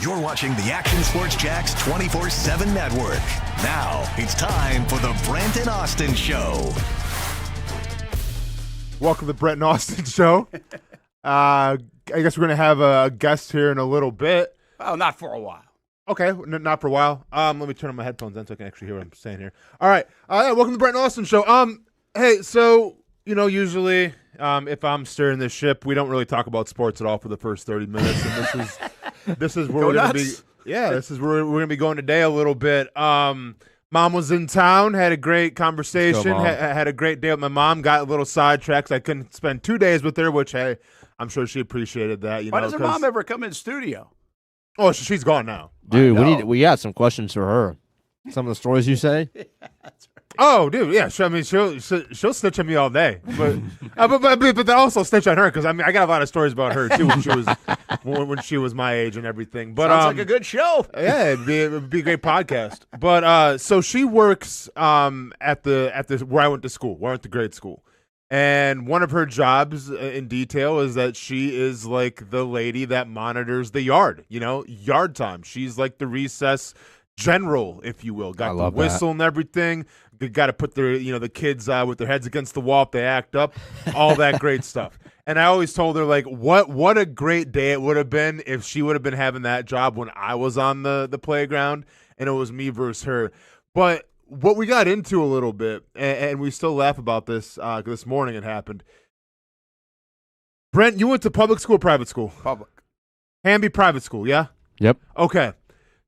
You're watching the Action Sports Jacks 24/7 network. Now it's time for the Brent and Austen Show. Welcome to the Brent and Austen Show. I guess we're going to have a guest here in a little bit. Oh, not for a while. Okay, not for a while. Let me turn on my headphones then so I can actually hear what I'm saying here. All right. Welcome to the Brent and Austen Show. Hey, so, usually if I'm steering this ship, we don't really talk about sports at all for the first 30 minutes. And this is where we're going to be. Yeah, this is where we're going to be going today a little bit. Mom was in town, had a great conversation, had a great day with my mom, got a little sidetracked. I couldn't spend 2 days with her, which, hey, I'm sure she appreciated that. Why does her mom ever come in studio? Oh, she's gone now. Dude, we got some questions for her. Some of the stories you say. Yeah, that's right. Oh, dude, yeah. She'll snitch on me all day, but but also snitch on her because I got a lot of stories about her too when she was my age and everything. But sounds like a good show. Yeah, it'd be a great podcast. But so she works at the where I went to school, where I went to grade school. And one of her jobs in detail is that she is like the lady that monitors the yard, yard time. She's like the recess general, if you will. Got the whistle and everything. They got to put their, the kids with their heads against the wall if they act up, all that great stuff. And I always told her, like, what a great day it would have been if she would have been having that job when I was on the playground and it was me versus her. But what we got into a little bit, and we still laugh about this, this morning it happened. Brent, you went to public school or private school? Public. Hamby, private school, yeah? Yep. Okay.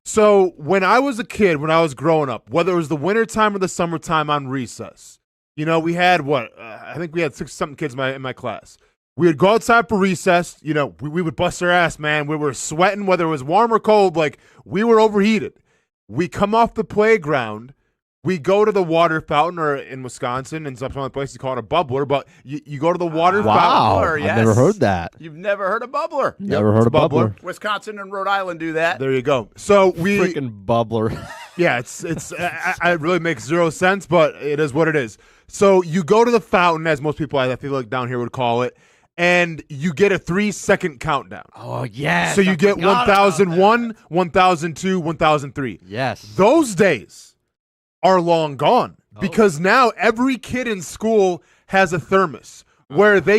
So when I was a kid, when I was growing up, whether it was the wintertime or the summertime on recess, we had I think we had 6-something kids in my class. We would go outside for recess. We would bust our ass, man. We were sweating, whether it was warm or cold, like we were overheated. We come off the playground. We go to the water fountain, or in Wisconsin, and some other places call it a bubbler, but you go to the water fountain. Wow, yes. I've never heard that. You've never heard of bubbler. Never heard of bubbler. Wisconsin and Rhode Island do that. There you go. So we freaking bubbler. Yeah, it really makes zero sense, but it is what it is. So you go to the fountain, as most people I feel like down here would call it, and you get a 3-second countdown. Oh, yes. So you get 1001, 1002, 1003. Yes. Those days are long gone because now every kid in school has a thermos where they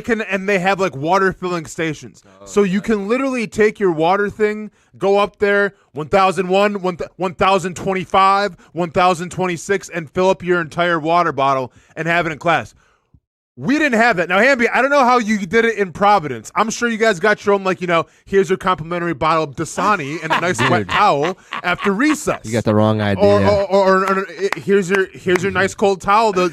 have like water filling stations. So you can literally take your water thing, go up there, 1001, 1025, 1026, and fill up your entire water bottle and have it in class. We didn't have that. Now, Hamby, I don't know how you did it in Providence. I'm sure you guys got your own, here's your complimentary bottle of Dasani and a nice wet towel after recess. You got the wrong idea. Or here's your nice cold towel to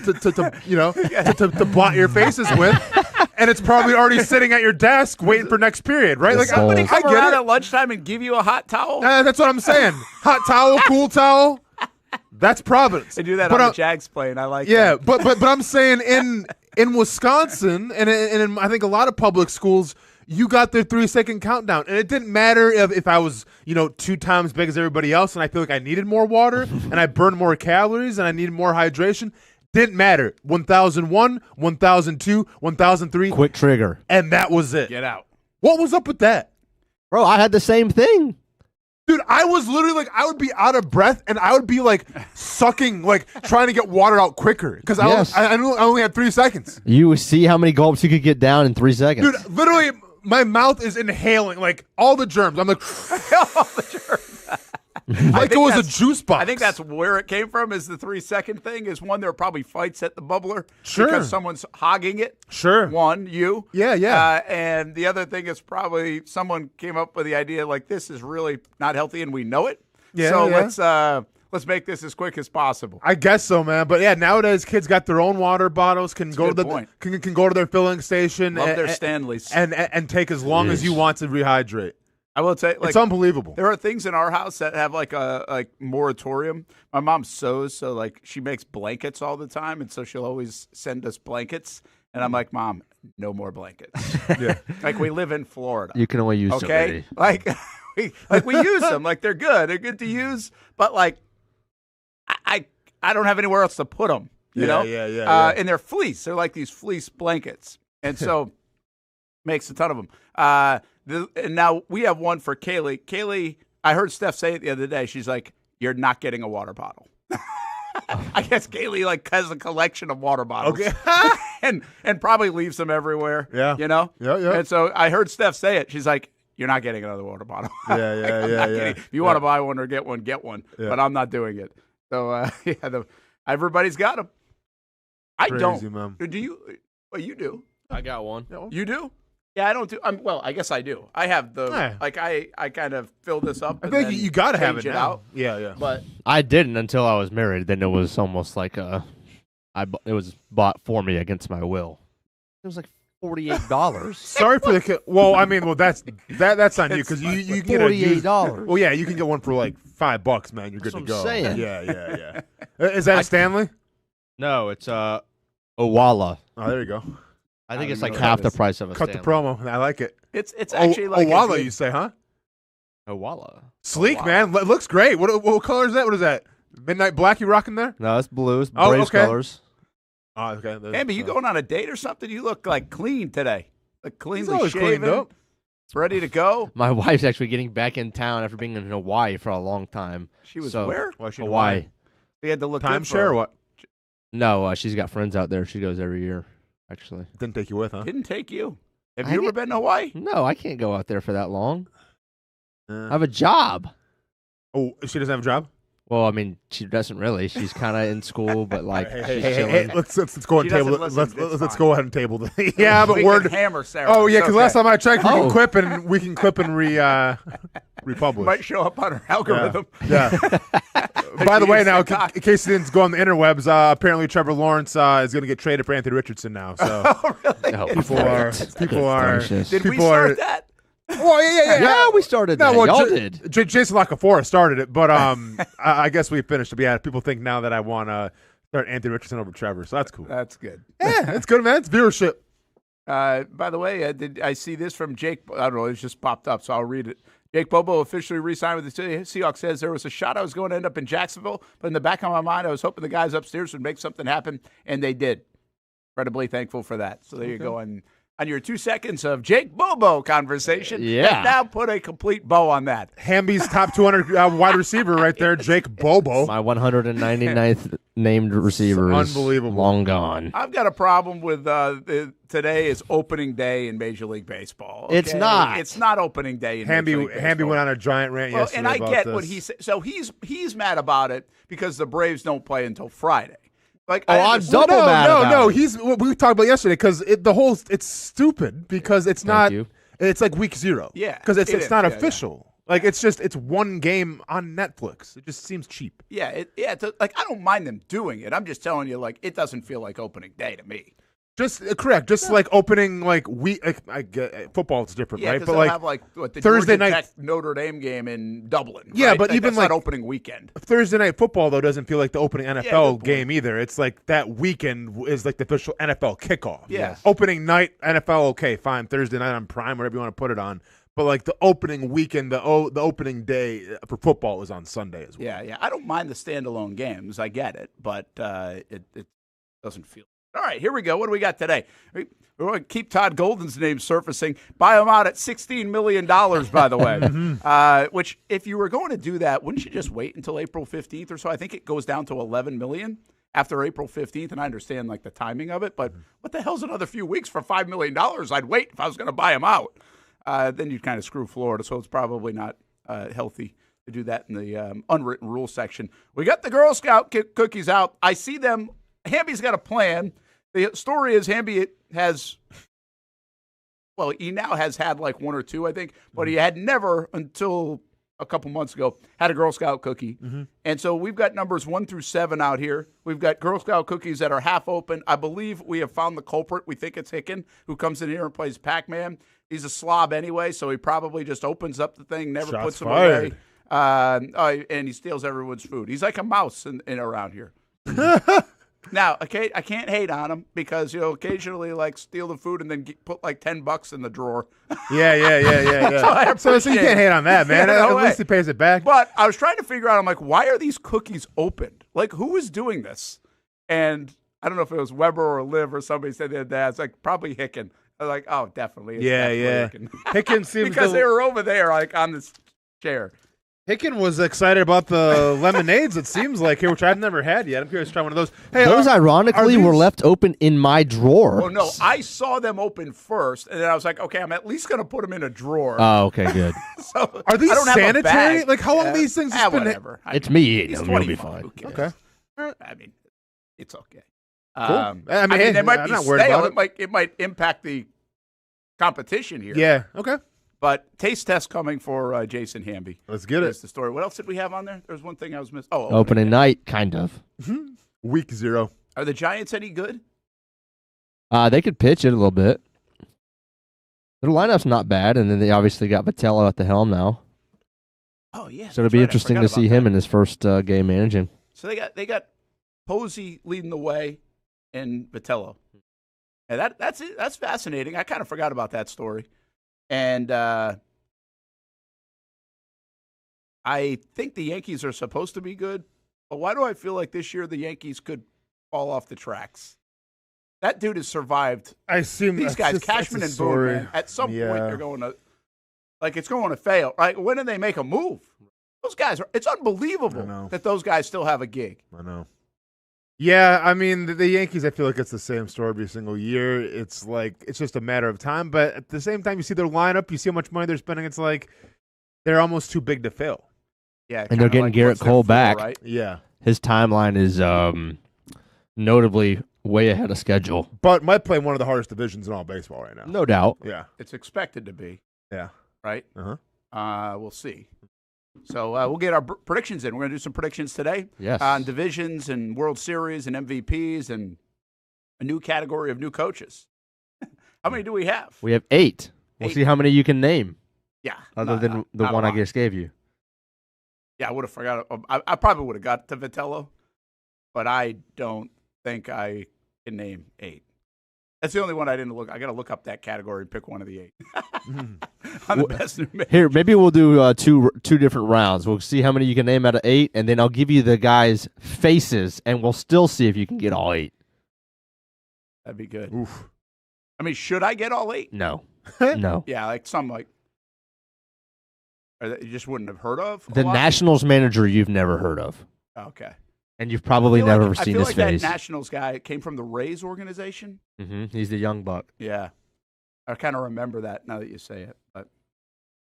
blot your faces with, and it's probably already sitting at your desk waiting for next period, right? Like, somebody come around at lunchtime and give you a hot towel? That's what I'm saying. Hot towel, cool towel. That's Providence. They do that on the Jags plane. I like that. Yeah, but I'm saying in Wisconsin and in I think a lot of public schools, you got their 3-second countdown. And it didn't matter if I was, 2 times big as everybody else and I feel like I needed more water and I burned more calories and I needed more hydration. Didn't matter. 1001, 1002, 1003. Quick trigger. And that was it. Get out. What was up with that? Bro, I had the same thing. Dude, I was literally I would be out of breath and I would be sucking, trying to get water out quicker because I only had 3 seconds. You see how many gulps you could get down in 3 seconds. Dude, literally, my mouth is inhaling all the germs. I'm like, all the germs. It was a juice box. I think that's where it came from. Is the 3-second thing? Is one, there are probably fights at the bubbler because someone's hogging it. Sure. One, you. Yeah. And the other thing is probably someone came up with the idea this is really not healthy and we know it. Yeah. So let's make this as quick as possible. I guess so, man. But yeah, nowadays kids got their own water bottles, can go to their filling station, Love their Stanleys, and take as long as you want to rehydrate. I will say, it's unbelievable. There are things in our house that have a moratorium. My mom sews, so she makes blankets all the time, and so she'll always send us blankets. And I'm like, Mom, no more blankets. Yeah, we live in Florida. You can only use so many. We use them. They're good to use, but I don't have anywhere else to put them. You know? Yeah. And they're fleece. They're like these fleece blankets, and so makes a ton of them. And now we have one for Kaylee. Kaylee I heard Steph say it the other day. She's like, "You're not getting a water bottle." I guess Kaylee has a collection of water bottles, Okay. and probably leaves them everywhere. Yeah. Yeah. Yeah. And so I heard Steph say it. She's like, "You're not getting another water bottle." Yeah. If you want to buy one or get one, get one. Yeah. But I'm not doing it. So everybody's got them. I Crazy, don't. man. Do you? Well, you do. I got one. You do? Yeah, I don't do. Well, I guess I do. I have the I kind of fill this up. I and feel like then you got to have it change now. out. Yeah. But I didn't until I was married. Then it was almost like it was bought for me against my will. It was like $48. Sorry for the. That's on you because you can get a used. $48. Well, yeah, you can get one for like $5, man. You're good That's to what go. I'm saying. Yeah. Is that a Stanley? No, it's Owala. Oh, there you go. I think don't it's even like know what half that the is. price of a Cut the Stanley. promo. I like it. it's actually like a Owala, good- you say, huh? Owala. Sleek, Owala. man. Looks great. What color is that? What is that? Midnight black you rocking there? No, it's blues. Oh, Braves okay. colors. Oh, okay. Amber, you going on a date or something? You look like clean today. Like cleanly always shaven. cleaned up. Ready to go. My wife's actually getting back in town after being in Hawaii for a long time. She was So- where? Why she Hawaii. We had to look good for Timeshare her. or what? No, she's got friends out there. She goes every year, actually. Didn't take you with, huh? Didn't take you. Have I you ever get- been to Hawaii? No, I can't go out there for that long. I Uh, have a job. oh, she doesn't have a job? Well, I mean, she doesn't really. She's kind of in school, but like she's chilling. Hey, let's go ahead She and table doesn't it. listen, Let's it's go ahead and table it. Yeah, but we we're can hammer Sarah. Oh yeah, It's because last okay. time I checked, we Oh. can clip and republish. Might show up on her algorithm. Yeah. By the way, now TikTok. in case you didn't go on the interwebs, apparently Trevor Lawrence is going to get traded for Anthony Richardson now. So Oh, really? No, people are gracious. Did we people start are- that? Well, yeah. Yeah, we started that. well, Y'all did. Jason Locafora started it, but I guess we finished it. But yeah, people think now that I want to start Anthony Richardson over Trevor, so that's cool. That's good. Yeah, that's good, man. It's viewership. By the way, I see this from Jake. I don't know. It just popped up, so I'll read it. Jake Bobo officially re-signed with the Seahawks. Says there was a shot I was going to end up in Jacksonville, but in the back of my mind, I was hoping the guys upstairs would make something happen, and they did. Incredibly thankful for that. So there you go. And on your 2 seconds of Jake Bobo conversation, Yeah. now put a complete bow on that. Hamby's top 200 wide receiver right there, Jake Bobo. My 199th named receiver is Unbelievable. long gone. I've got a problem with today is opening day in Major League Baseball. It's okay? not. It's not opening day in Major League Baseball. Hamby went on a giant rant Well, yesterday and I about get this. what he said. So he's mad about it because the Braves don't play until Friday. Like, Oh, I I'm understand- double mad about No. it. He's what we talked about yesterday because it's stupid because it's not. you. It's like week 0. Yeah, because it it's is. not Yeah, official. Like it's one game on Netflix. It just seems cheap. Yeah, like I don't mind them doing it. I'm just telling you, like it doesn't feel like opening day to me. Just correct. Just like opening like week. I get football. It's different, Yeah, right? because But they'll like have like what, the Thursday Georgia night- Tech Notre Dame game in Dublin. Yeah, right? but even that's like- not opening weekend. Thursday night football though doesn't feel like the opening good NFL point. game either. It's like that weekend is like the official NFL kickoff. Yeah. Opening night NFL, okay, fine. Thursday night on Prime, whatever you want to put it on. But like the opening weekend, the opening day for football is on Sunday as well. Yeah. I don't mind the standalone games. I get it, but it doesn't feel. All right, here we go. What do we got today? We're going to keep Todd Golden's name surfacing. Buy him out at $16 million, by the way. Which, if you were going to do that, wouldn't you just wait until April 15th or so? I think it goes down to $11 million after April 15th, and I understand like the timing of it, but what the hell's another few weeks for $5 million? I'd wait if I was going to buy him out. Then you'd kind of screw Florida, so it's probably not healthy to do that in the unwritten rule section. We got the Girl Scout cookies out. I see them. Hamby's got a plan. The story is Hamby has, well, he now has had like 1 or 2, I think, but he had never until a couple months ago had a Girl Scout cookie. And so we've got numbers 1 through 7 out here. We've got Girl Scout cookies that are half open. I believe we have found the culprit. We think it's Hicken, who comes in here and plays Pac-Man. He's a slob anyway, so he probably just opens up the thing, never Shots puts them fired. away. And he steals everyone's food. He's like a mouse in around here. Now, okay, I can't hate on him because you'll occasionally like steal the food and then put like $10 in the drawer. Yeah. I So you appreciate can't hate on that, man. Yeah, no At way. least he pays it back. But I was trying to figure out, I'm like, why are these cookies opened? Like, who is doing this? And I don't know if it was Weber or Liv or somebody said the other day. It's like, probably Hicken. I was like, oh, definitely. It's definitely Hicken. Hicken seems because to- they were over there, like, on this chair. Hicken was excited about the lemonades, it seems like, here, which I've never had yet. I'm curious to try one of those. Hey, those ironically were left open in my drawer. Oh, no, I saw them open first, and then I was like, okay, I'm at least going to put them in a drawer. Oh, okay, good. So are these I don't have a sanitary? bag. Like, how long have these things just been? Whatever. It's me eating He's them. You'll be 25. fine. Who cares? Okay. I mean, it's okay. Cool. I mean, hey, they might I'm be not worried stale. about it. It might impact the competition here. Yeah, okay. But taste test coming for Jason Hamby. Let's get it. That's the story. What else did we have on there? There's one thing I was missing. Oh, Opening night, kind of. Week 0. Are the Giants any good? They could pitch it a little bit. Their lineup's not bad, and then they obviously got Vitello at the helm now. Oh yeah. So it'll be interesting to see him in his first game managing. So they got Posey leading the way and Vitello. And that's it. That's fascinating. I kind of forgot about that story. And I think the Yankees are supposed to be good, but why do I feel like this year the Yankees could fall off the tracks? That dude has survived. I assume These guys, Cashman and Boone, man, at some point they're going to, like, it's going to fail. Right? When do they make a move? Those guys it's unbelievable that those guys still have a gig. I know. Yeah, I mean, the Yankees, I feel like it's the same story every single year. It's like, it's just a matter of time. But at the same time, you see their lineup, you see how much money they're spending. It's like they're almost too big to fail. Yeah. And they're getting like Garrett Cole back. Right? Yeah. His timeline is notably way ahead of schedule. But might play one of the hardest divisions in all baseball right now. No doubt. Yeah. It's expected to be. Yeah. Right? Uh-huh. We'll see. So we'll get our predictions in. We're going to do some predictions today. Yes. On divisions and World Series and MVPs and a new category of new coaches. How many do we have? We have 8. We'll see how many you can name. Yeah. Other than the one I just gave you. Yeah, I would have forgot. I probably would have got to Vitello, but I don't think I can name 8. That's the only one I didn't look. I got to look up that category and pick one of the 8. I'm the best new man. Here, maybe we'll do two different rounds. We'll see how many you can name out of 8, and then I'll give you the guys' faces, and we'll still see if you can get all 8. That'd be good. Oof. I mean, should I get all 8? No. No. Yeah, like some or that you just wouldn't have heard of. The Nationals manager you've never heard of. Okay. And you've probably never seen his face. face. That Nationals guy came from the Rays organization. Mm-hmm. He's the young buck. Yeah. I kind of remember that now that you say it. But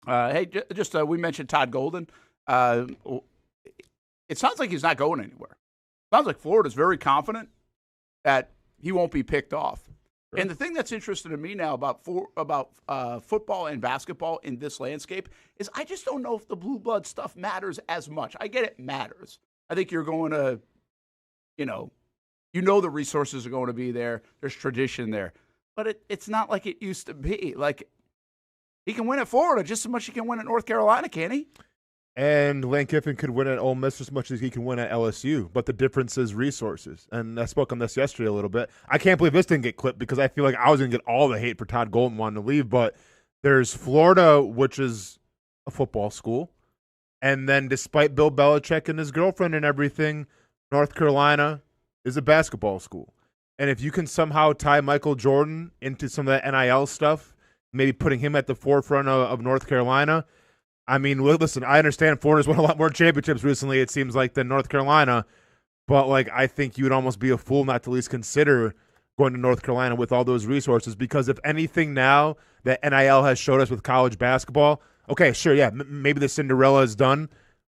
hey, just we mentioned Todd Golden. It sounds like he's not going anywhere. It sounds like Florida's very confident that he won't be picked off. Sure. And the thing that's interesting to me now about football and basketball in this landscape is I just don't know if the blue blood stuff matters as much. I get it matters. I think you're going to, you know the resources are going to be there. There's tradition there. But it's not like it used to be. Like, he can win at Florida just as much as he can win at North Carolina, can he? And Lane Kiffin could win at Ole Miss as much as he can win at LSU. But the difference is resources. And I spoke on this yesterday a little bit. I can't believe this didn't get clipped because I feel like I was going to get all the hate for Todd Golden wanting to leave. But there's Florida, which is a football school. And then despite Bill Belichick and his girlfriend and everything, North Carolina is a basketball school. And if you can somehow tie Michael Jordan into some of that NIL stuff, maybe putting him at the forefront of North Carolina, I mean, listen, I understand Florida's won a lot more championships recently, it seems like, than North Carolina. But, like, I think you would almost be a fool not to at least consider going to North Carolina with all those resources. Because if anything now that NIL has showed us with college basketball, okay, sure, yeah, maybe the Cinderella is done.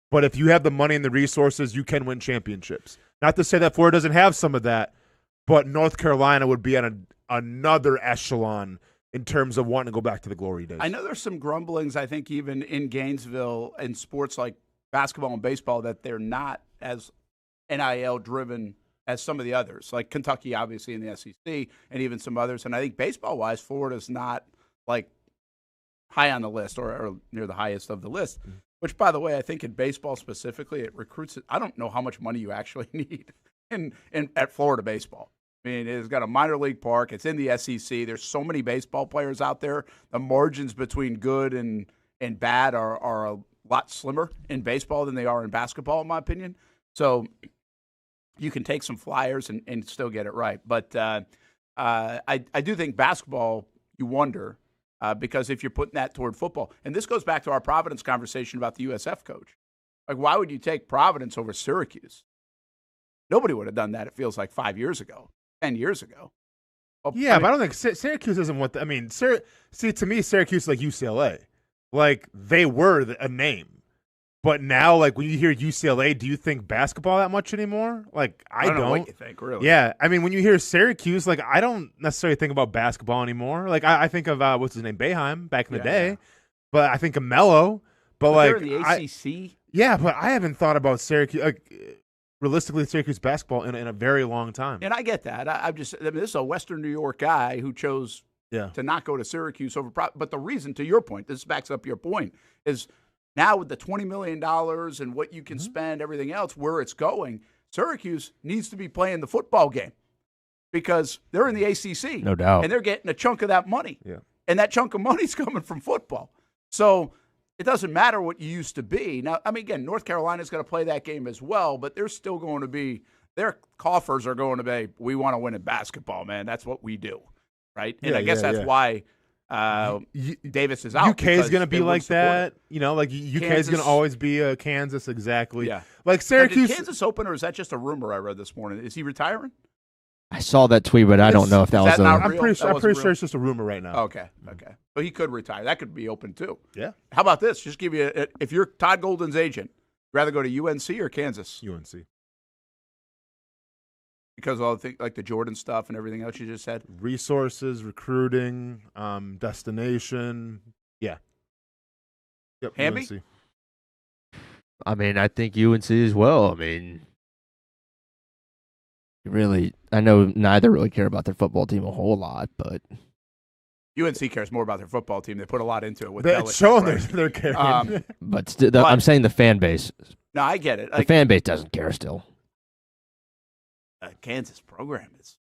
But if you have the money and the resources, you can win championships. Not to say that Florida doesn't have some of that, but North Carolina would be on another echelon in terms of wanting to go back to the glory days. I know there's some grumblings, I think, even in Gainesville in sports like basketball and baseball that they're not as NIL-driven as some of the others, like Kentucky, obviously, in the SEC, and even some others. And I think baseball-wise, Florida's not, like, high on the list or near the highest of the list, which, by the way, I think in baseball specifically, it recruits – I don't know how much money you actually need at Florida baseball. I mean, it's got a minor league park. It's in the SEC. There's so many baseball players out there. The margins between good and bad are a lot slimmer in baseball than they are in basketball, in my opinion. So you can take some flyers and still get it right. But I do think basketball, you wonder, because if you're putting that toward football. And this goes back to our Providence conversation about the USF coach. Like, why would you take Providence over Syracuse? Nobody would have done that, it feels like 5 years ago, 10 years ago. Well, Yeah, but I don't think Syracuse isn't what I mean. See, to me, Syracuse is like UCLA. Like, they were a name. But now, like, when you hear UCLA, do you think basketball that much anymore? Like, I don't know what you think, really. Yeah, I mean, when you hear Syracuse, like, I don't necessarily think about basketball anymore. Like, I think of, what's his name, Boeheim back in the day. Yeah. But I think of Melo. But like, they're in the ACC? Yeah, but I haven't thought about Syracuse, realistically, Syracuse basketball in a very long time. And I get that. I mean, this is a Western New York guy who chose to not go to Syracuse over. But the reason, to your point, this backs up your point, is now with the $20 million and what you can spend, everything else, where it's going, Syracuse needs to be playing the football game because they're in the ACC. No doubt. And they're getting a chunk of that money. Yeah. And that chunk of money is coming from football. So it doesn't matter what you used to be. Now, I mean, again, North Carolina's going to play that game as well, but they're still going to be – their coffers are going to be, we want to win in basketball, man. That's what we do, right? And I guess that's why Davis is out. UK is going to be like that. You know, like UK is going to always be Kansas, exactly. Yeah. Like Syracuse. Did Kansas open, or is that just a rumor I read this morning? Is he retiring? I saw that tweet, but I don't know if that was I'm pretty sure it's just a rumor right now. Okay. But he could retire. That could be open too. Yeah. How about this? Just give you if you're Todd Golden's agent, rather go to UNC or Kansas? UNC. Because of all the things, like the Jordan stuff and everything else you just said? Resources, recruiting, destination. Yeah. Yep, Hamby? UNC. I mean, I think UNC as well. I mean, really, I know neither really care about their football team a whole lot, but UNC cares more about their football team. They put a lot into it. With it's showing they're caring. But I'm saying the fan base. No, I get it. The fan base doesn't care still. Kansas program is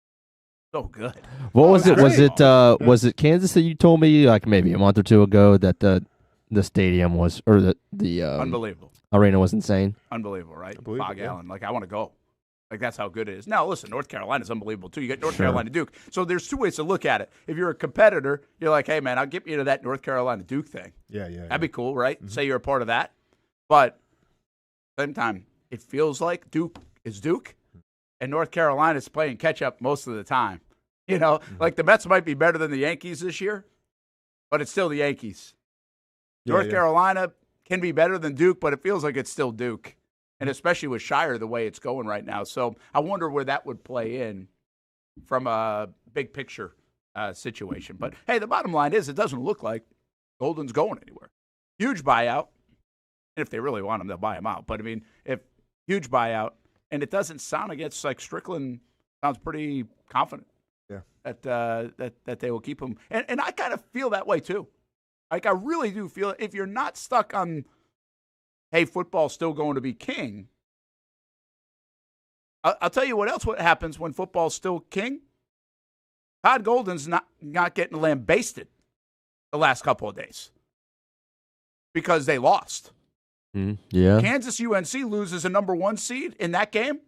so good. What was it? Was it Kansas that you told me like maybe a month or two ago that the stadium was or the unbelievable arena was insane? Unbelievable, right? Fog Allen. Like, I want to go. Like, that's how good it is. Now, listen, North Carolina's unbelievable, too. You got North Carolina Duke. So there's two ways to look at it. If you're a competitor, you're like, hey, man, I'll get you to that North Carolina Duke thing. Yeah. That'd be cool, right? Say you're a part of that. But at the same time, it feels like Duke is Duke, and North Carolina's playing catch-up most of the time. You know, like the Mets might be better than the Yankees this year, but it's still the Yankees. North Carolina can be better than Duke, but it feels like it's still Duke. And especially with Shire the way it's going right now. So I wonder where that would play in from a big picture situation. But, hey, the bottom line is it doesn't look like Golden's going anywhere. Huge buyout. And if they really want him, they'll buy him out. But, I mean, if huge buyout, and it doesn't sound like it's like Strickland sounds pretty confident that they will keep him. And I kind of feel that way too. Like, I really do feel if you're not stuck on – hey, football's still going to be king. I'll tell you what happens when football's still king. Todd Golden's not getting lambasted the last couple of days because they lost. Yeah. Kansas UNC loses a number 1 seed in that game,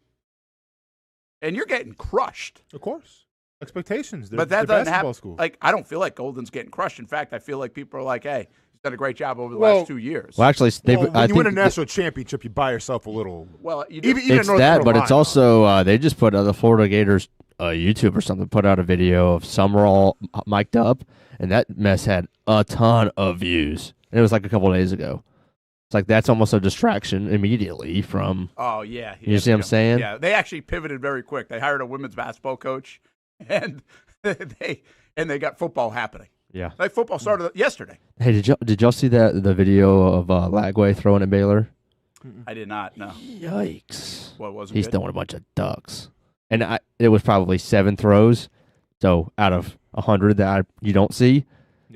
and you're getting crushed. Of course. Expectations. But that doesn't happen. Like, I don't feel like Golden's getting crushed. In fact, I feel like people are like, hey, done a great job over the last 2 years. Well, actually, when you win a national championship, you buy yourself a little. Well, you do. Even it's North that, Carolina. but it's also they just put the Florida Gators YouTube or something put out a video of Summerall mic'd up, and that mess had a ton of views. And it was like a couple of days ago. It's like that's almost a distraction immediately from. Oh yeah, you see what I'm saying? Yeah, they actually pivoted very quick. They hired a women's basketball coach, and they got football happening. Yeah, like football started yesterday. Hey, did y'all see the video of Lagway throwing at Baylor? I did not. No. Yikes! What was it? He's throwing a bunch of ducks, and it was probably 7 throws. So out of 100 that you don't see,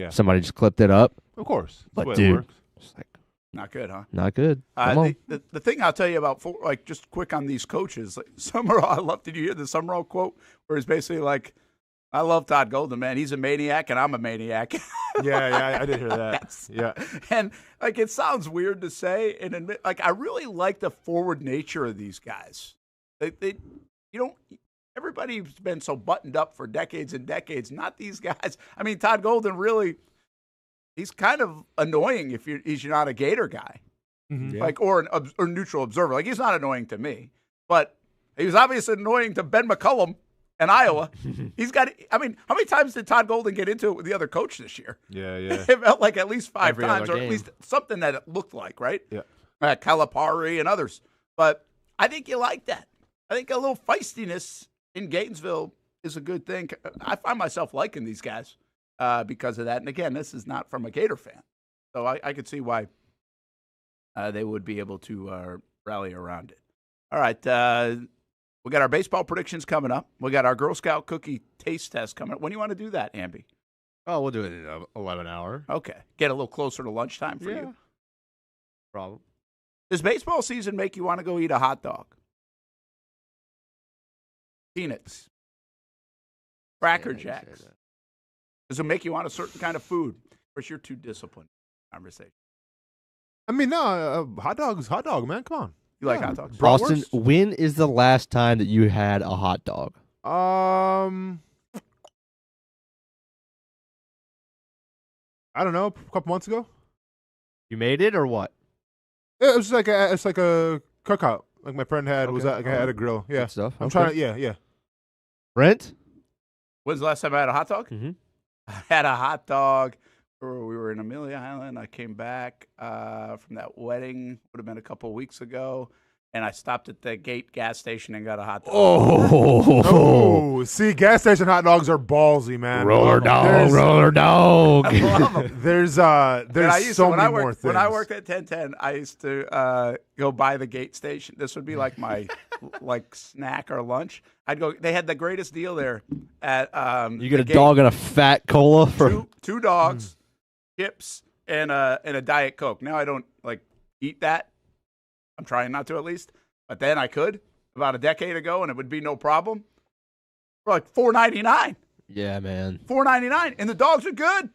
somebody just clipped it up. Of course, but dude, it's like not good, huh? Not good. The thing I'll tell you about, just quick on these coaches, like Summerall. Did you hear the Summerall quote where it's basically like, I love Todd Golden, man. He's a maniac, and I'm a maniac. Yeah, I did hear that. And like it sounds weird to say, and admit, like I really like the forward nature of these guys. Everybody's been so buttoned up for decades and decades. Not these guys. I mean, Todd Golden really, he's kind of annoying if you're not a Gator guy. Mhm. like or or neutral observer. Like he's not annoying to me, but he was obviously annoying to Ben McCullum in Iowa. He's got. I mean, how many times did Todd Golden get into it with the other coach this year? Yeah, yeah. It felt like at least 5 Every times, other or at game. least something that it looked like, right? Yeah. Calipari and others. But I think you like that. I think a little feistiness in Gainesville is a good thing. I find myself liking these guys because of that. And again, this is not from a Gator fan. So I could see why they would be able to rally around it. All right. We got our baseball predictions coming up. We got our Girl Scout cookie taste test coming up. When do you want to do that, Amby? Oh, we'll do it in 11 hour. Okay. Get a little closer to lunchtime for you. Problem. Does baseball season make you want to go eat a hot dog? Peanuts. Cracker Jacks. Does it make you want a certain kind of food? Or is you're too disciplined? Conversation. I mean, no, hot dog, man. Come on. You like hot dogs? Austin, Bratwurst? when is the last time that you had a hot dog? I don't know, a couple months ago. You made it or what? Yeah, it was like a cookout. Like my friend had was Okay. at, like, I had a grill. Yeah, Good stuff. I'm Okay. trying to. Yeah. Brent? When's the last time I had a hot dog? Mm-hmm. I had a hot dog. We were in Amelia Island. I came back from that wedding. Would have been a couple weeks ago. And I stopped at the Gate gas station and got a hot dog. Oh, see, gas station hot dogs are ballsy, man. Roller dog, There's- roller dog. I love 'em. There's And I used so to, when many I worked, more things. When I worked at 1010, I used to go by the Gate station. This would be like my like snack or lunch. I'd go. They had the greatest deal there at You get the a Gate. dog and a fat cola for two dogs, chips, and a Diet Coke. Now I don't like eat that. I'm trying not to at least, but then I could about a decade ago, and it would be no problem. For like $4.99, Yeah, man. $4.99, and the dogs are good.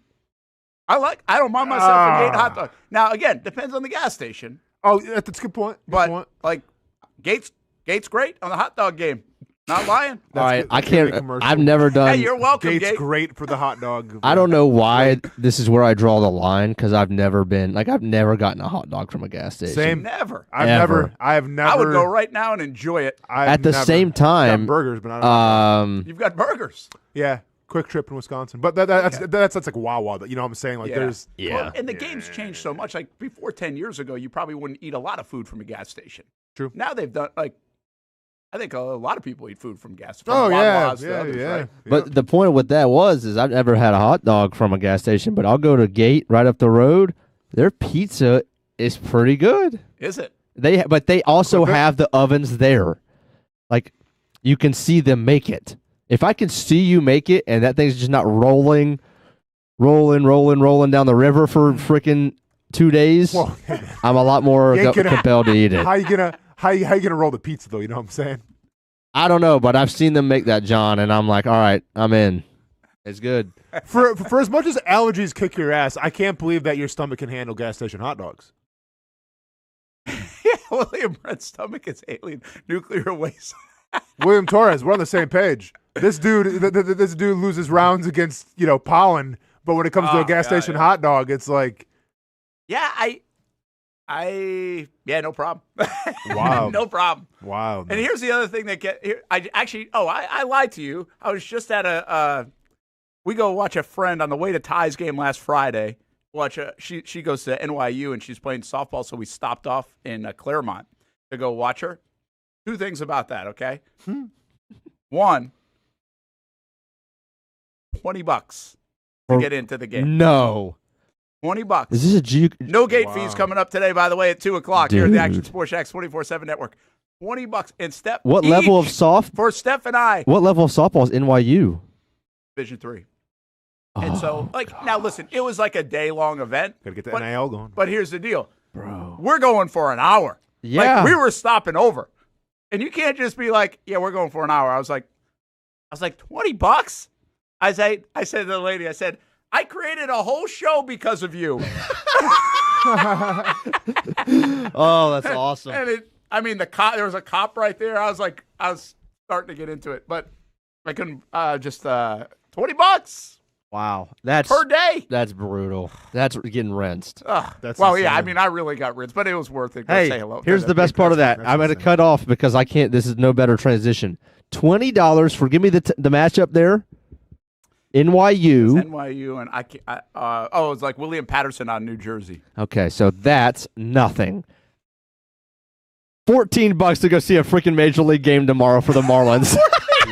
I don't mind myself from Gate hot dog. Now again, depends on the gas station, Oh, that's a good point. Good but point. like Gates great on the hot dog game. Not lying. All right, good. I That's gonna be can't. commercial. I've never done. Hey, you're welcome, Gates Gate. great for the hot dog. I don't know why this is where I draw the line because I've never gotten a hot dog from a gas station. Same. Never. I Ever. have never. I would go right now and enjoy it. I've At the never same time, gotten burgers, but I don't. You've got burgers. Yeah, quick trip in Wisconsin, but that's like Wawa. You know what I'm saying? Like Yeah. there's Yeah. And the game's changed so much. Like before 10 years ago, you probably wouldn't eat a lot of food from a gas station. True. Now they've done like, I think a lot of people eat food from gas. From oh yeah, Wawa's to others, yeah. right? But the point with that is I've never had a hot dog from a gas station, but I'll go to Gate right up the road. Their pizza is pretty good. Is it? But they also Quick bit. have the ovens there. Like you can see them make it. If I can see you make it and that thing's just not rolling down the river for freaking 2 days, Well, I'm a lot more You ain't gonna- compelled to eat it. how you gonna roll the pizza though? You know what I'm saying? I don't know, but I've seen them make that, John, and I'm like, all right, I'm in. It's good. For as much as allergies kick your ass, I can't believe that your stomach can handle gas station hot dogs. Yeah, William Brent's stomach is alien nuclear waste. William Torres, we're on the same page. This dude loses rounds against pollen, but when it comes to a gas station hot dog, it's like Yeah, no problem. Wow. No problem. wow. And here's the other thing I lied to you. I was just at we go watch a friend on the way to Ty's game last Friday. She goes to NYU and she's playing softball, so we stopped off in Claremont to go watch her. Two things about that, okay? One, $20 to get into the game. No. $20. Is this a G? No gate Wow. fees coming up today, by the way, at 2:00 here at the Dude. Action Sports Shacks 24/7 Network. $20 and Steph. What level of each soft? for Steph and I? What level of softball is NYU? Division 3. And so, now listen, it was like a day-long event. Gotta get the but- NIL going. But here's the deal. Bro. We're going for an hour. Yeah. Like, we were stopping over. And you can't just be like, yeah, we're going for an hour. I was like, $20? I said to the lady, I created a whole show because of you. Oh, that's awesome. And there was a cop right there. I was starting to get into it, but I couldn't. $20. Wow, that's per day. That's brutal. That's getting rinsed. That's Well, insane. yeah, I mean, I really got rinsed, but it was worth it. Go Hey, say hello. here's the best part of that. that's I'm going to insane. cut off because I can't. This is no better transition. $20 for give me the matchup there. NYU. NYU and I can't. Oh, it's like William Patterson on New Jersey. Okay, so that's nothing. $14 to go see a freaking major league game tomorrow for the Marlins.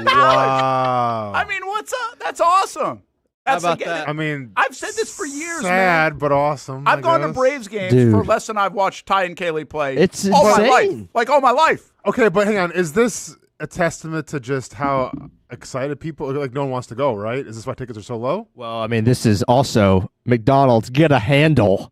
Wow. I mean, what's up? That's awesome. That's about again, that? I mean, I've said this for years, sad, man. but awesome. I've I gone to guess. Braves games Dude. for less than I've watched Ty and Kaylee play. It's all my life, insane. like all my life. Okay, but hang on. Is this a testament to just how excited people like? No one wants to go, right? Is this why tickets are so low? Well, I mean, this is also McDonald's. Get a handle.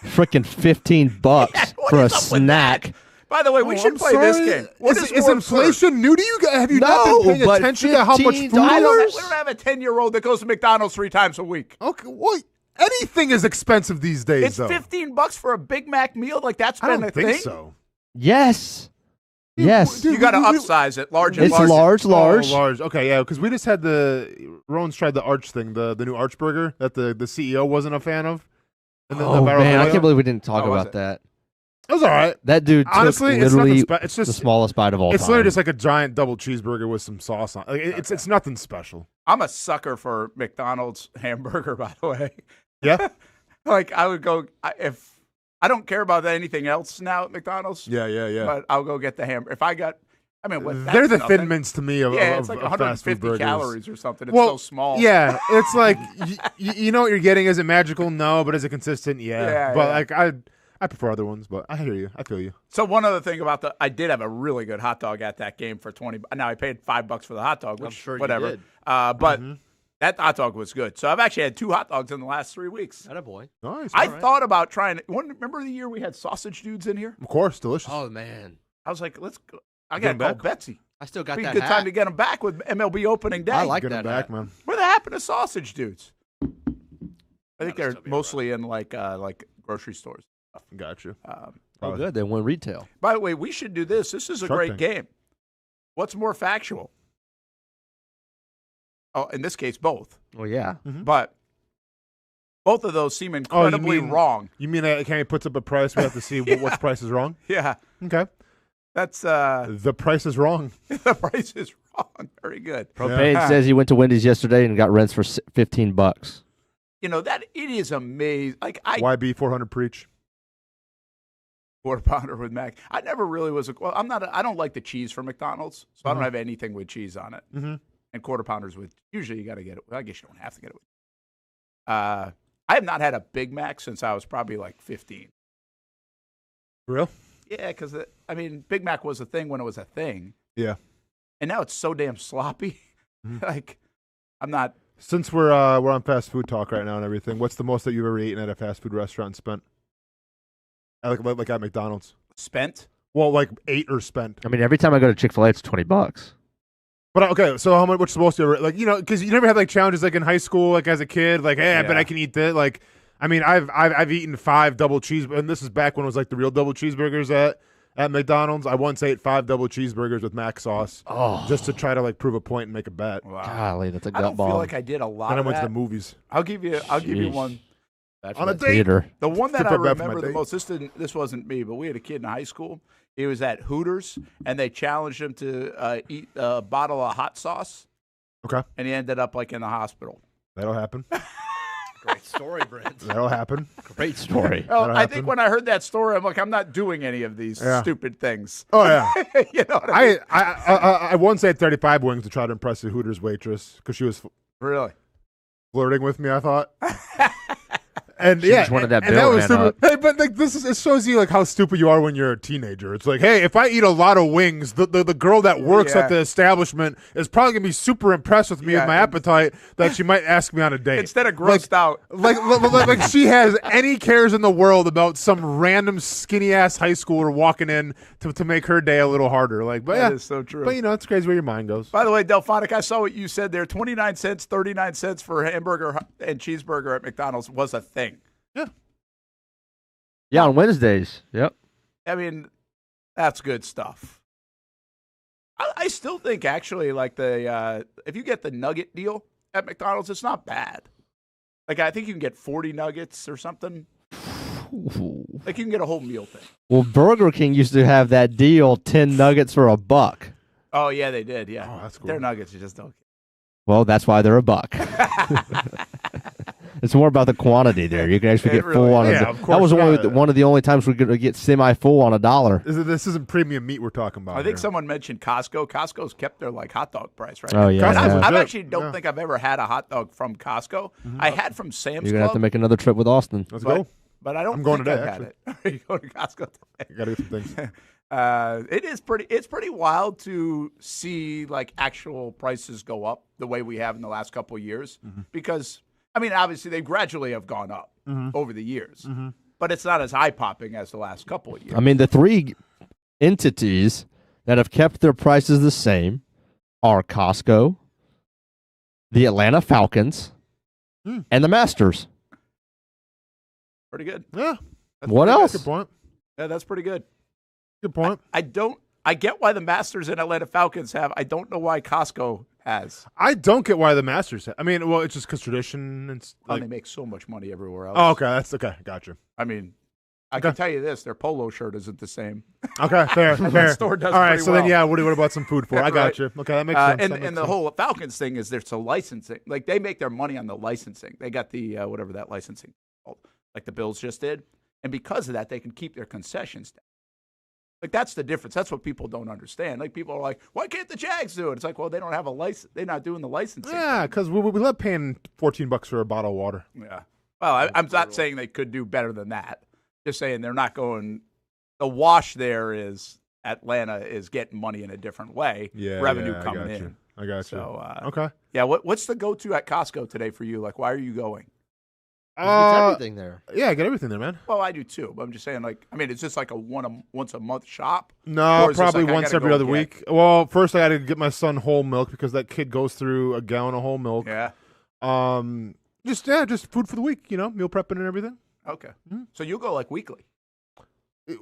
Freaking $15 What for a is up with snack. that? By the way, we should I'm play this sorry. game. What is more absurd? inflation new to you? Have you not No, been paying but attention to how much $15 food? We is? don't have a 10-year-old that goes to McDonald's 3 times a week. Okay, well, anything is expensive these days. It's though. $15 for a Big Mac meal. Like that's I been don't a think thing. so. Yes. Yes. dude, You got to we- upsize it, large and It's large. large. Oh, large. Okay, yeah, because we just had Rowan's tried the Arch thing, the new Arch burger that the CEO wasn't a fan of. And then Oh, barrel man, I mayo. can't believe we didn't talk How was about it? that. It was all right. That dude Honestly, took it's literally nothing it's the just smallest bite of all it's time. literally just like a giant double cheeseburger with some sauce on. Like, it's nothing special. I'm a sucker for McDonald's hamburger, by the way. Yeah, Like I would go if I don't care about anything else now at McDonald's. yeah. But I'll go get the hamburger. If I got, I mean, what, They're the nothing. thin mints to me of, Yeah, of, it's like of fast food 150 burgers. calories or something. It's Well, so small. Yeah, it's like you know what you're getting. Is it magical? No, but is it consistent? Yeah. Yeah, But yeah. like I prefer other ones. But I hear you. I feel you. So one other thing about I did have a really good hot dog at that game for 20. Now I paid $5 for the hot dog, which sure you whatever. did. But that hot dog was good. So I've actually had 2 hot dogs in the last 3 weeks. Attaboy. Nice. I all right. thought about trying. Remember the year we had sausage dudes in here? of course, delicious. Oh, man. I was like, let's go. I Get 'em got to call back? Betsy. I still got Be a that good hat. time to get them back with MLB opening day. I like Get them that back, hat. man. Where the happened to sausage dudes? I think they're still be mostly in like grocery stores. Got you. Oh, good. They won retail. By the way, we should do this. This is a Shark great Tank. game. What's more factual? Oh, in this case, both. Well, yeah. But both of those seem incredibly mean- wrong. You mean Kenny puts up a price? We have to see what price is wrong. Yeah, Okay. that's The price is wrong. the price is wrong. Very good. Propane says he went to Wendy's yesterday and got rents for $15. You know that it is amazing. Like YB 400 preach. quarter pounder with mac. I never really was I don't like the cheese from McDonald's, so I don't have anything with cheese on it. Mhm. And quarter pounders with usually you got to get it. I guess you don't have to get it with. I have not had a Big Mac since I was probably like 15. Real? Yeah, because I mean, Big Mac was a thing when it was a thing, Yeah. and now it's so damn sloppy. Like, I'm not. Since we're on fast food talk right now and everything, what's the most that you've ever eaten at a fast food restaurant and spent? Like at McDonald's. Spent. Well, like ate or spent. I mean, every time I go to Chick-fil-A, it's $20. But okay, so how much? What's the most you ever like? You know, because you never had like challenges like in high school, like as a kid, like hey, I bet Yeah. I can eat that. Like, I mean, I've eaten 5 double cheeseburgers, and this is back when it was like the real double cheeseburgers at McDonald's. I once ate 5 double cheeseburgers with mac sauce, just to try to like prove a point and make a bet. Wow. Golly, that's a I gut don't bomb. feel like I did a lot Then I of went that. to the movies. I'll give you Sheesh. one. That's on a the date. theater. The one that Skip I a bet for my remember the date. most. This wasn't me, but we had a kid in high school. He was at Hooters, and they challenged him to eat a bottle of hot sauce, Okay, and he ended up like in the hospital. that'll happen. Great story, Brent. That'll happen. Great story. Well, That'll I happen. think when I heard that story, I'm like, I'm not doing any of these Yeah. stupid things. Oh yeah. You know what I mean? I once ate 35 wings to try to impress the Hooters waitress because she was Really? flirting with me. I thought. And She yeah, just wanted that and bill that was ran stupid. Hey, but like it shows you like how stupid you are when you're a teenager. It's like, hey, if I eat a lot of wings, the girl that works Yeah. at the establishment is probably gonna be super impressed with me Yeah, and my and- appetite that she might ask me on a date. Instead of grossed out. Like she has any cares in the world about some random skinny ass high schooler walking in to make her day a little harder. Like, but That yeah, is so true. But you know, it's crazy where your mind goes. By the way, Delphonic, I saw what you said there. 29 cents, 39 cents for a hamburger and cheeseburger at McDonald's was a thing. Yeah, on Wednesdays. Yep. I mean, that's good stuff. I still think actually like if you get the nugget deal at McDonald's, it's not bad. Like, I think you can get 40 nuggets or something. Like, you can get a whole meal thing. Well, Burger King used to have that deal, 10 nuggets for $1. Oh, yeah, they did, yeah. Oh, that's cool. Their nuggets, you just don't get. Well, that's why they're $1. It's more about the quantity there. You can actually get really full on is. a Yeah, of That course, was one of the only times we could get semi-full on $1. This isn't premium meat we're talking about. I think here. someone mentioned Costco. Costco's kept their like hot dog price, right? Oh, yeah. And Costco's I legit. actually don't think I've ever had a hot dog from Costco. I had from Sam's You're going to Club. have to make another trip with Austin. Let's go. But I don't I'm going think today, I've had it. Are you going to Costco today? Got to get some things. It's pretty wild to see like actual prices go up the way we have in the last couple of years because I mean obviously they gradually have gone up over the years, but it's not as eye popping as the last couple of years. I mean, the three entities that have kept their prices the same are Costco, the Atlanta Falcons, and the Masters. Pretty good. Yeah. What else? Good point. Yeah, that's pretty good. Good point. I get why the Masters and Atlanta Falcons have. I don't know why Costco has. I don't get why the Masters. I mean, well, it's just because tradition and And they make so much money everywhere else. Oh, okay. That's okay. Gotcha. I mean, I can tell you this: their polo shirt isn't the same. Okay, fair. fair. store does All right. pretty So then, well. yeah. What about some food for? I got Right. you. Okay, that makes sense. And the whole Falcons thing is there's a licensing. Like they make their money on the licensing. They got the whatever that licensing called, like the Bills just did, and because of that, they can keep their concessions down. Like that's the difference. That's what people don't understand. Like people are like, why can't the Jags do it? It's like, well, they don't have a license. They're not doing the licensing. Yeah, because we love paying $14 for a bottle of water. Yeah. Well, I'm not saying they could do better than that. Just saying they're not going. The wash there is Atlanta is getting money in a different way. Yeah, revenue I coming got in. you. I got you. So Okay. yeah, what's the go-to at Costco today for you? Like, why are you going? Everything there. Yeah, I get everything there, man. Well, I do too, but I'm just saying, like, I mean, it's just like a once a month shop. No, Or is this probably like, I once gotta every go other get- week. Well, first I got to get my son whole milk because that kid goes through a gallon of whole milk. Yeah. Just food for the week, meal prepping and everything. Okay. So you go like weekly.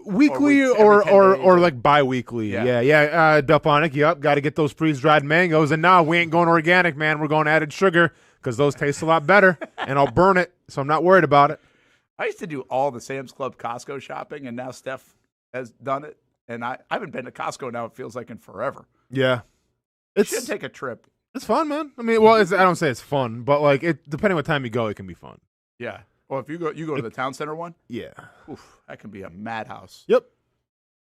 Weekly weeks, or every 10 days, or- like bi-weekly. Yeah. Yeah. Duponic, yep. Got to get those freeze-dried mangoes. And now we ain't going organic, man. We're going added sugar because those taste a lot better. And I'll burn it, so I'm not worried about it. I used to do all the Sam's Club Costco shopping, and now Steph has done it. And I haven't been to Costco now, it feels like in forever. Yeah. You should take a trip. It's fun, man. I mean, well, I don't say it's fun, but like depending what time you go, it can be fun. Yeah. Well, if you go to the town center one, Yeah. oof, that can be a madhouse. Yep.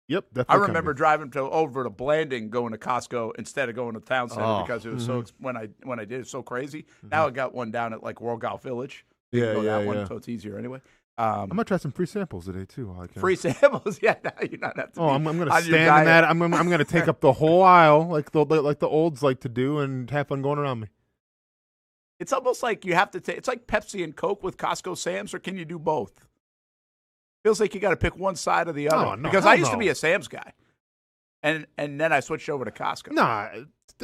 Definitely. I remember driving over to Blanding, going to Costco instead of going to town center because it was so when I did it so crazy. Now I got one down at like World Golf Village. You can go to that one, so it's easier anyway. I'm gonna try some free samples today too. While I can. Free samples, yeah. Now you not have to. Oh, be I'm gonna on stand your in diet. that. I'm gonna take up the whole aisle like the olds like to do and have fun going around me. It's almost like you have to take. It's like Pepsi and Coke with Costco Sam's, or can you do both? Feels like you got to pick one side or the other. Oh, no, because hell I used to no. be a Sam's guy, and then I switched over to Costco. Nah,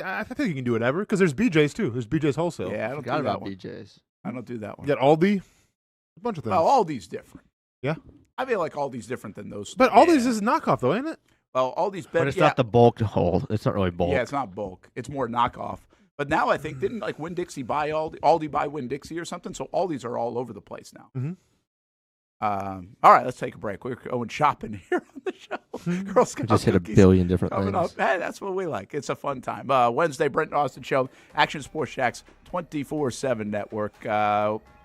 I think you can do whatever because there's BJ's too. There's BJ's wholesale. Yeah, I don't Forgot do that about one. BJ's. I don't do that one. You got Aldi, a bunch of things. Well, Aldi's different. Yeah, I feel like Aldi's different than those. but Aldi's is a knockoff though, ain't it? Well, Aldi's But it's not the bulk hold. It's not really bulk. Yeah, it's not bulk. It's more knockoff. But now I think didn't like Winn-Dixie buy Aldi buy Winn-Dixie or something? So Aldi's are all over the place now. Mhm. All right, let's take a break. We're going shopping here on the show. Girl Scout Just hit a cookies billion different coming things. up. Hey, that's what we like. It's a fun time. Wednesday, Brent and Austin Show, Action Sports Jacks 24/7 Network.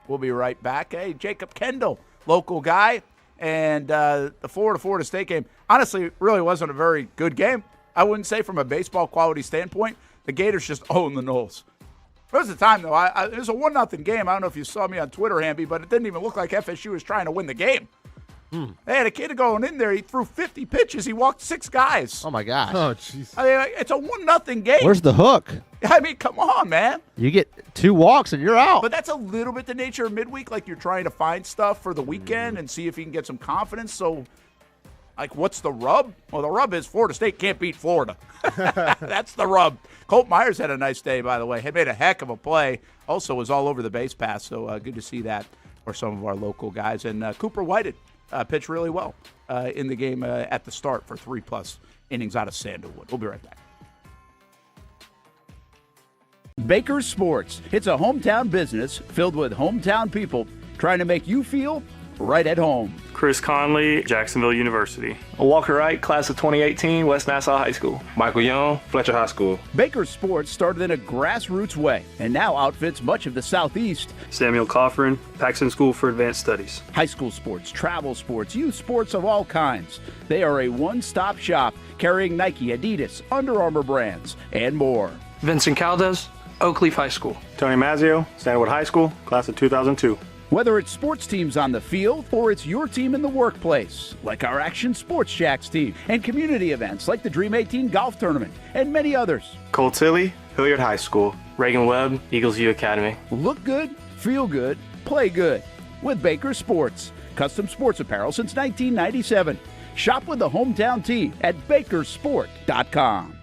We'll be right back. Hey, Jacob Kendall, local guy, and the Florida State game. Honestly, really wasn't a very good game. I wouldn't say from a baseball quality standpoint. The Gators just own the Knolls. There was a time, though. It was a 1-0 game. I don't know if you saw me on Twitter, Hamby, but it didn't even look like FSU was trying to win the game. They had a kid going in there. He threw 50 pitches. He walked 6 guys. Oh, my gosh. Oh, jeez. I mean, it's a 1-0 game. Where's the hook? I mean, come on, man. You get 2 walks and you're out. But that's a little bit the nature of midweek. Like, you're trying to find stuff for the weekend and see if you can get some confidence. So, like, what's the rub? Well, the rub is Florida State can't beat Florida. That's the rub. Colt Myers had a nice day, by the way. He made a heck of a play. Also was all over the base pass, so good to see that for some of our local guys. And Cooper Whited pitched really well in the game at the start for 3+ innings out of Sandalwood. We'll be right back. Baker Sports. It's a hometown business filled with hometown people trying to make you feel right at home. Chris Conley, Jacksonville University. Walker Wright, class of 2018, West Nassau High School. Michael Young, Fletcher High School. Baker Sports started in a grassroots way and now outfits much of the Southeast. Samuel Coffrin, Paxton School for Advanced Studies. High school sports, travel sports, youth sports of all kinds. They are a one-stop shop carrying Nike, Adidas, Under Armour brands, and more. Vincent Caldes, Oak Leaf High School. Tony Mazzio, Sandalwood High School, class of 2002. Whether it's sports teams on the field or it's your team in the workplace, like our Action Sports Jacks team, and community events like the Dream 18 Golf Tournament, and many others. Cole Tilley, Hilliard High School. Reagan Webb, Eagles View Academy. Look good, feel good, play good with Baker Sports. Custom sports apparel since 1997. Shop with the hometown team at bakersport.com.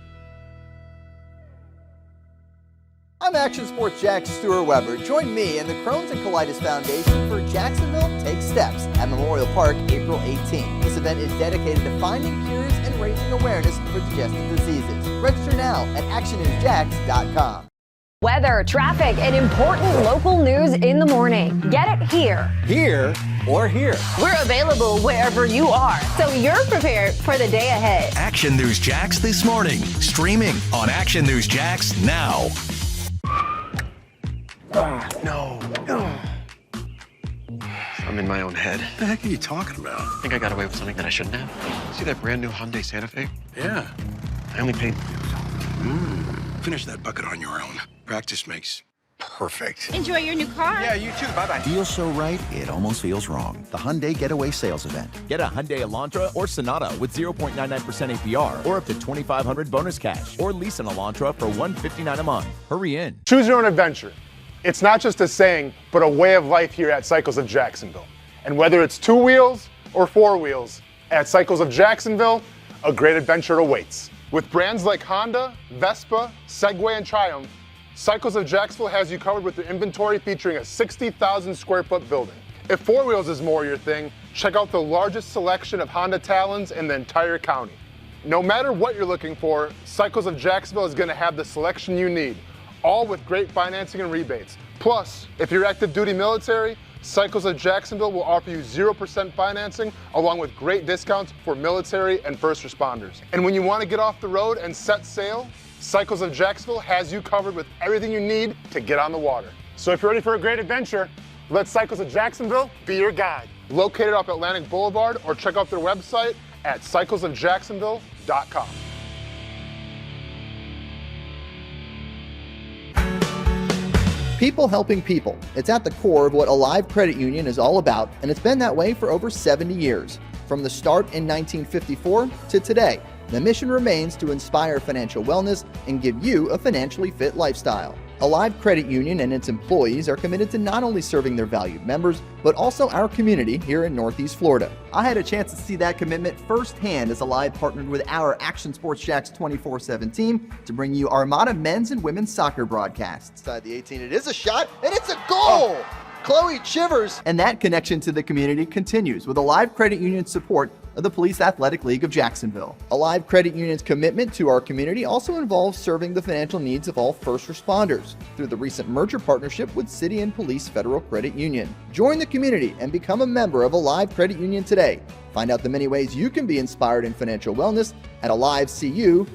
I'm Action Sports Jack Stuart Weber. Join me and the Crohn's and Colitis Foundation for Jacksonville Takes Steps at Memorial Park April 18th. This event is dedicated to finding cures and raising awareness for digestive diseases. Register now at actionnewsjacks.com. Weather, traffic, and important local news in the morning. Get it here. Here or here. We're available wherever you are, so you're prepared for the day ahead. Action News Jacks this morning, streaming on Action News Jacks now. No. I'm in my own head. What the heck are you talking about? I think I got away with something that I shouldn't have. See that brand new Hyundai Santa Fe? Yeah. I only paid... Finish that bucket on your own. Practice makes perfect. Enjoy your new car. Yeah, you too. Bye-bye. Feels so right, it almost feels wrong. The Hyundai Getaway Sales Event. Get a Hyundai Elantra or Sonata with 0.99% APR or up to $2,500 bonus cash. Or lease an Elantra for $159 a month. Hurry in. Choose your own adventure. It's not just a saying, but a way of life here at Cycles of Jacksonville. And whether it's 2 wheels or 4 wheels, at Cycles of Jacksonville, a great adventure awaits. With brands like Honda, Vespa, Segway, and Triumph, Cycles of Jacksonville has you covered with their inventory featuring a 60,000 square foot building. If 4 wheels is more your thing, check out the largest selection of Honda Talons in the entire county. No matter what you're looking for, Cycles of Jacksonville is going to have the selection you need, all with great financing and rebates. Plus, if you're active duty military, Cycles of Jacksonville will offer you 0% financing along with great discounts for military and first responders. And when you want to get off the road and set sail, Cycles of Jacksonville has you covered with everything you need to get on the water. So if you're ready for a great adventure, let Cycles of Jacksonville be your guide. Located off Atlantic Boulevard, or check out their website at cyclesofjacksonville.com. People helping people. It's at the core of what Alive Credit Union is all about, and it's been that way for over 70 years. From the start in 1954 to today, the mission remains to inspire financial wellness and give you a financially fit lifestyle. Alive Credit Union and its employees are committed to not only serving their valued members, but also our community here in Northeast Florida. I had a chance to see that commitment firsthand as Alive partnered with our Action Sports Jacks 24/7 team to bring you Armada men's and women's soccer broadcasts. Inside the 18, it is a shot, and it's a goal! Chloe Chivers! And that connection to the community continues with Alive Credit Union's support of the Police Athletic League of Jacksonville. Alive Credit Union's commitment to our community also involves serving the financial needs of all first responders through the recent merger partnership with City and Police Federal Credit Union. Join the community and become a member of Alive Credit Union today. Find out the many ways you can be inspired in financial wellness at alivecu.coop.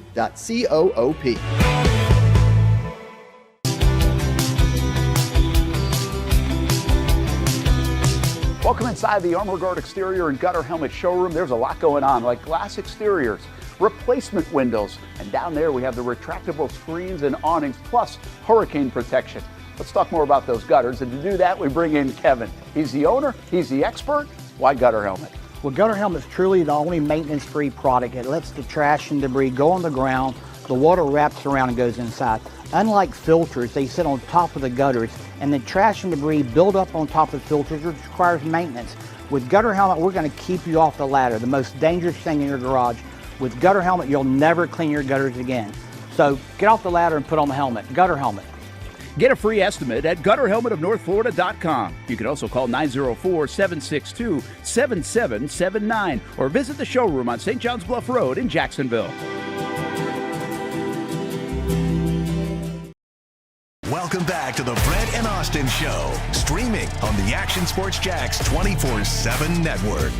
Welcome inside the Armor Guard exterior and gutter helmet showroom. There's a lot going on, like glass exteriors, replacement windows, and down there we have the retractable screens and awnings, plus hurricane protection. Let's talk more about those gutters, and to do that, we bring in Kevin. He's the owner, he's the expert. Why Gutter Helmet? Well, Gutter Helmet is truly the only maintenance-free product. It lets the trash and debris go on the ground, the water wraps around and goes inside. Unlike filters, they sit on top of the gutters, and the trash and debris build up on top of filters, which requires maintenance. With Gutter Helmet, we're going to keep you off the ladder, the most dangerous thing in your garage. With Gutter Helmet, you'll never clean your gutters again. So get off the ladder and put on the helmet. Gutter Helmet. Get a free estimate at gutterhelmetofnorthflorida.com. You can also call 904-762-7779 or visit the showroom on St. John's Bluff Road in Jacksonville. Welcome back to the Brent and Austin Show, streaming on the Action Sports Jax 24/7 network.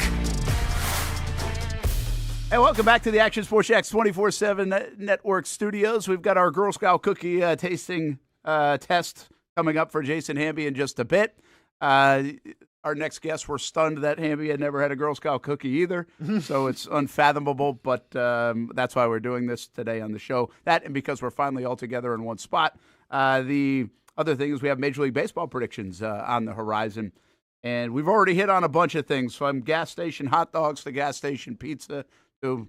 Hey, welcome back to the Action Sports Jax 24/7 network studios. We've got our Girl Scout cookie tasting test coming up for Jason Hamby in just a bit. Our next guests were stunned that Hamby had never had a Girl Scout cookie either, so it's unfathomable, but that's why we're doing this today on the show. That and because we're finally all together in one spot. The other thing is we have Major League Baseball predictions on the horizon, and we've already hit on a bunch of things, from gas station hot dogs to gas station pizza to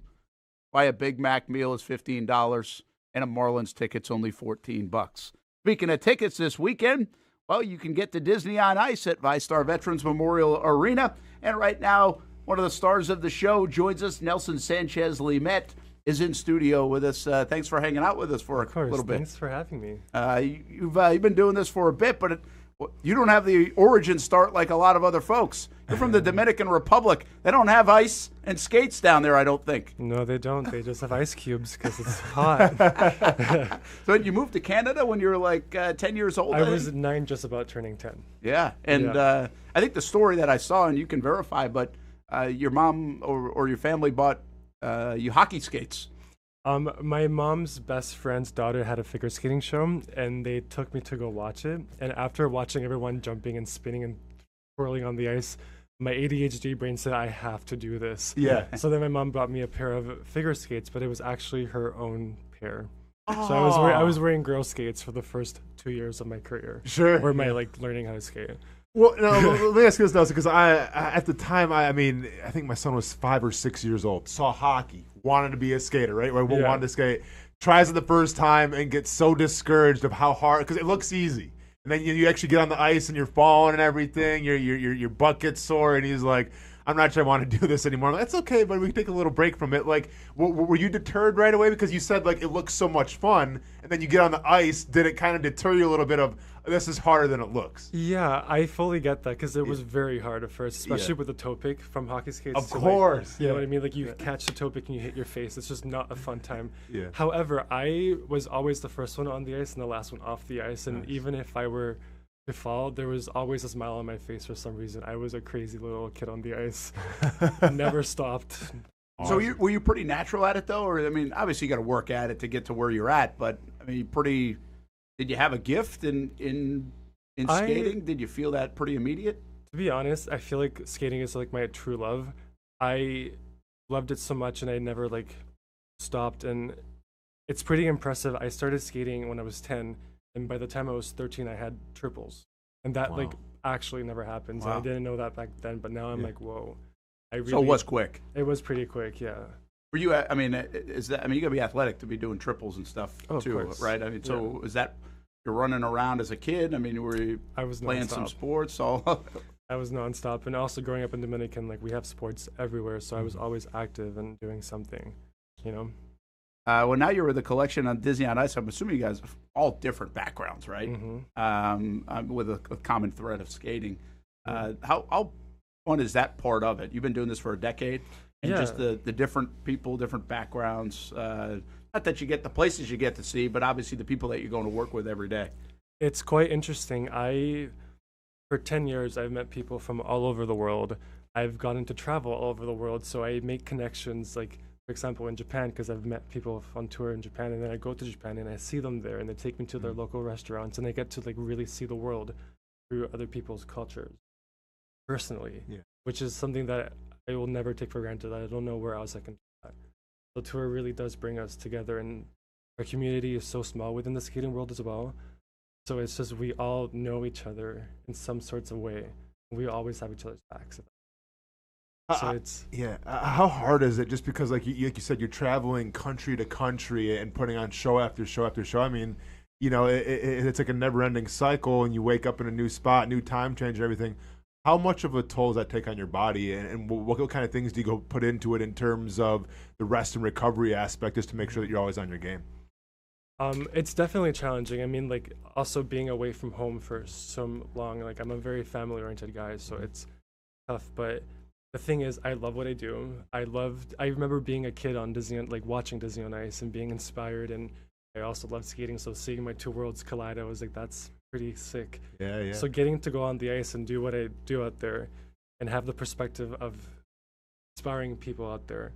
why a Big Mac meal is $15 and a Marlins ticket's only $14. Speaking of tickets this weekend, well, you can get to Disney on Ice at VyStar Veterans Memorial Arena. And right now, one of the stars of the show joins us. Nelson Sanchez-Limet is in studio with us. Thanks for hanging out with us for a little bit. Thanks for having me. You've been doing this for a bit, but you don't have the origin start like a lot of other folks. You're from the Dominican Republic. They don't have ice and skates down there, I don't think. No, they don't. They just have ice cubes because it's hot. So you moved to Canada when you were like 10 years old? I was 9, just about turning 10. Yeah, and I think the story that I saw, and you can verify, but your mom or your family bought you hockey skates. My mom's best friend's daughter had a figure skating show, and they took me to go watch it. And after watching everyone jumping and spinning and twirling on the ice, my ADHD brain said, I have to do this. Yeah. So then my mom bought me a pair of figure skates, but it was actually her own pair. Oh. So I was wearing girl skates for the first 2 years of my career. Sure. Or my learning how to skate. Well, no, let me ask you this, Nelson, because I at the time, I think my son was 5 or 6 years old, saw hockey, wanted to be a skater, right? Wanted to skate, tries it the first time and gets so discouraged of how hard, because it looks easy. And then you actually get on the ice and you're falling and everything, your butt gets sore, and he's like, I'm not sure I want to do this anymore. I'm like, that's okay, but we can take a little break from it. Like, were you deterred right away? Because you said, like, it looks so much fun, and then you get on the ice. Did it kind of deter you a little bit of, this is harder than it looks? Yeah, I fully get that, because it was very hard at first, especially with the toe pick from hockey skates. Of course. You know what I mean? Like, you catch the toe pick and you hit your face. It's just not a fun time. Yeah. However, I was always the first one on the ice and the last one off the ice, and even if I were to fall, there was always a smile on my face for some reason. I was a crazy little kid on the ice. Never stopped. So were you pretty natural at it, though? Or, I mean, obviously you got to work at it to get to where you're at, but, I mean, did you have a gift in skating? Did you feel that pretty immediate? To be honest, I feel like skating is like my true love. I loved it so much, and I never stopped, and it's pretty impressive. I started skating when I was 10, and by the time I was 13, I had triples, and that actually never happens. Wow. I didn't know that back then, but now I'm like, whoa. So it was quick. It was pretty quick, yeah. Were you? I mean, you got to be athletic to be doing triples and stuff too, of course. right? I mean, so is that you're running around as a kid? I mean, were you playing some sports? I was nonstop, and also growing up in Dominican, we have sports everywhere, so I was always active and doing something, you know. Well, now you're with the collection on Disney on Ice. I'm assuming you guys have all different backgrounds, right? Mm-hmm. With a common thread of skating. How fun is that part of it? You've been doing this for a decade, and just the different people, different backgrounds. Not that you get the places you get to see, but obviously the people that you're going to work with every day. It's quite interesting. For 10 years, I've met people from all over the world. I've gotten to travel all over the world, so I make connections, for example, in Japan, because I've met people on tour in Japan, and then I go to Japan and I see them there, and they take me to their local restaurants, and I get to really see the world through other people's cultures personally, which is something that I will never take for granted. I don't know where else I can do that. The tour really does bring us together, and our community is so small within the skating world as well. So it's just we all know each other in some sorts of way. We always have each other's backs. So it's how hard is it? Just because, like you said, you're traveling country to country and putting on show after show after show. I mean, it's like a never-ending cycle, and you wake up in a new spot, new time change, and everything. How much of a toll does that take on your body, and what kind of things do you go put into it in terms of the rest and recovery aspect, just to make sure that you're always on your game? It's definitely challenging. I mean, also being away from home for so long. I'm a very family-oriented guy, so it's tough. But the thing is, I love what I do. I remember being a kid on Disney, watching Disney on Ice and being inspired and I also love skating, so seeing my two worlds collide, I was like, that's pretty sick. Yeah. So getting to go on the ice and do what I do out there and have the perspective of inspiring people out there,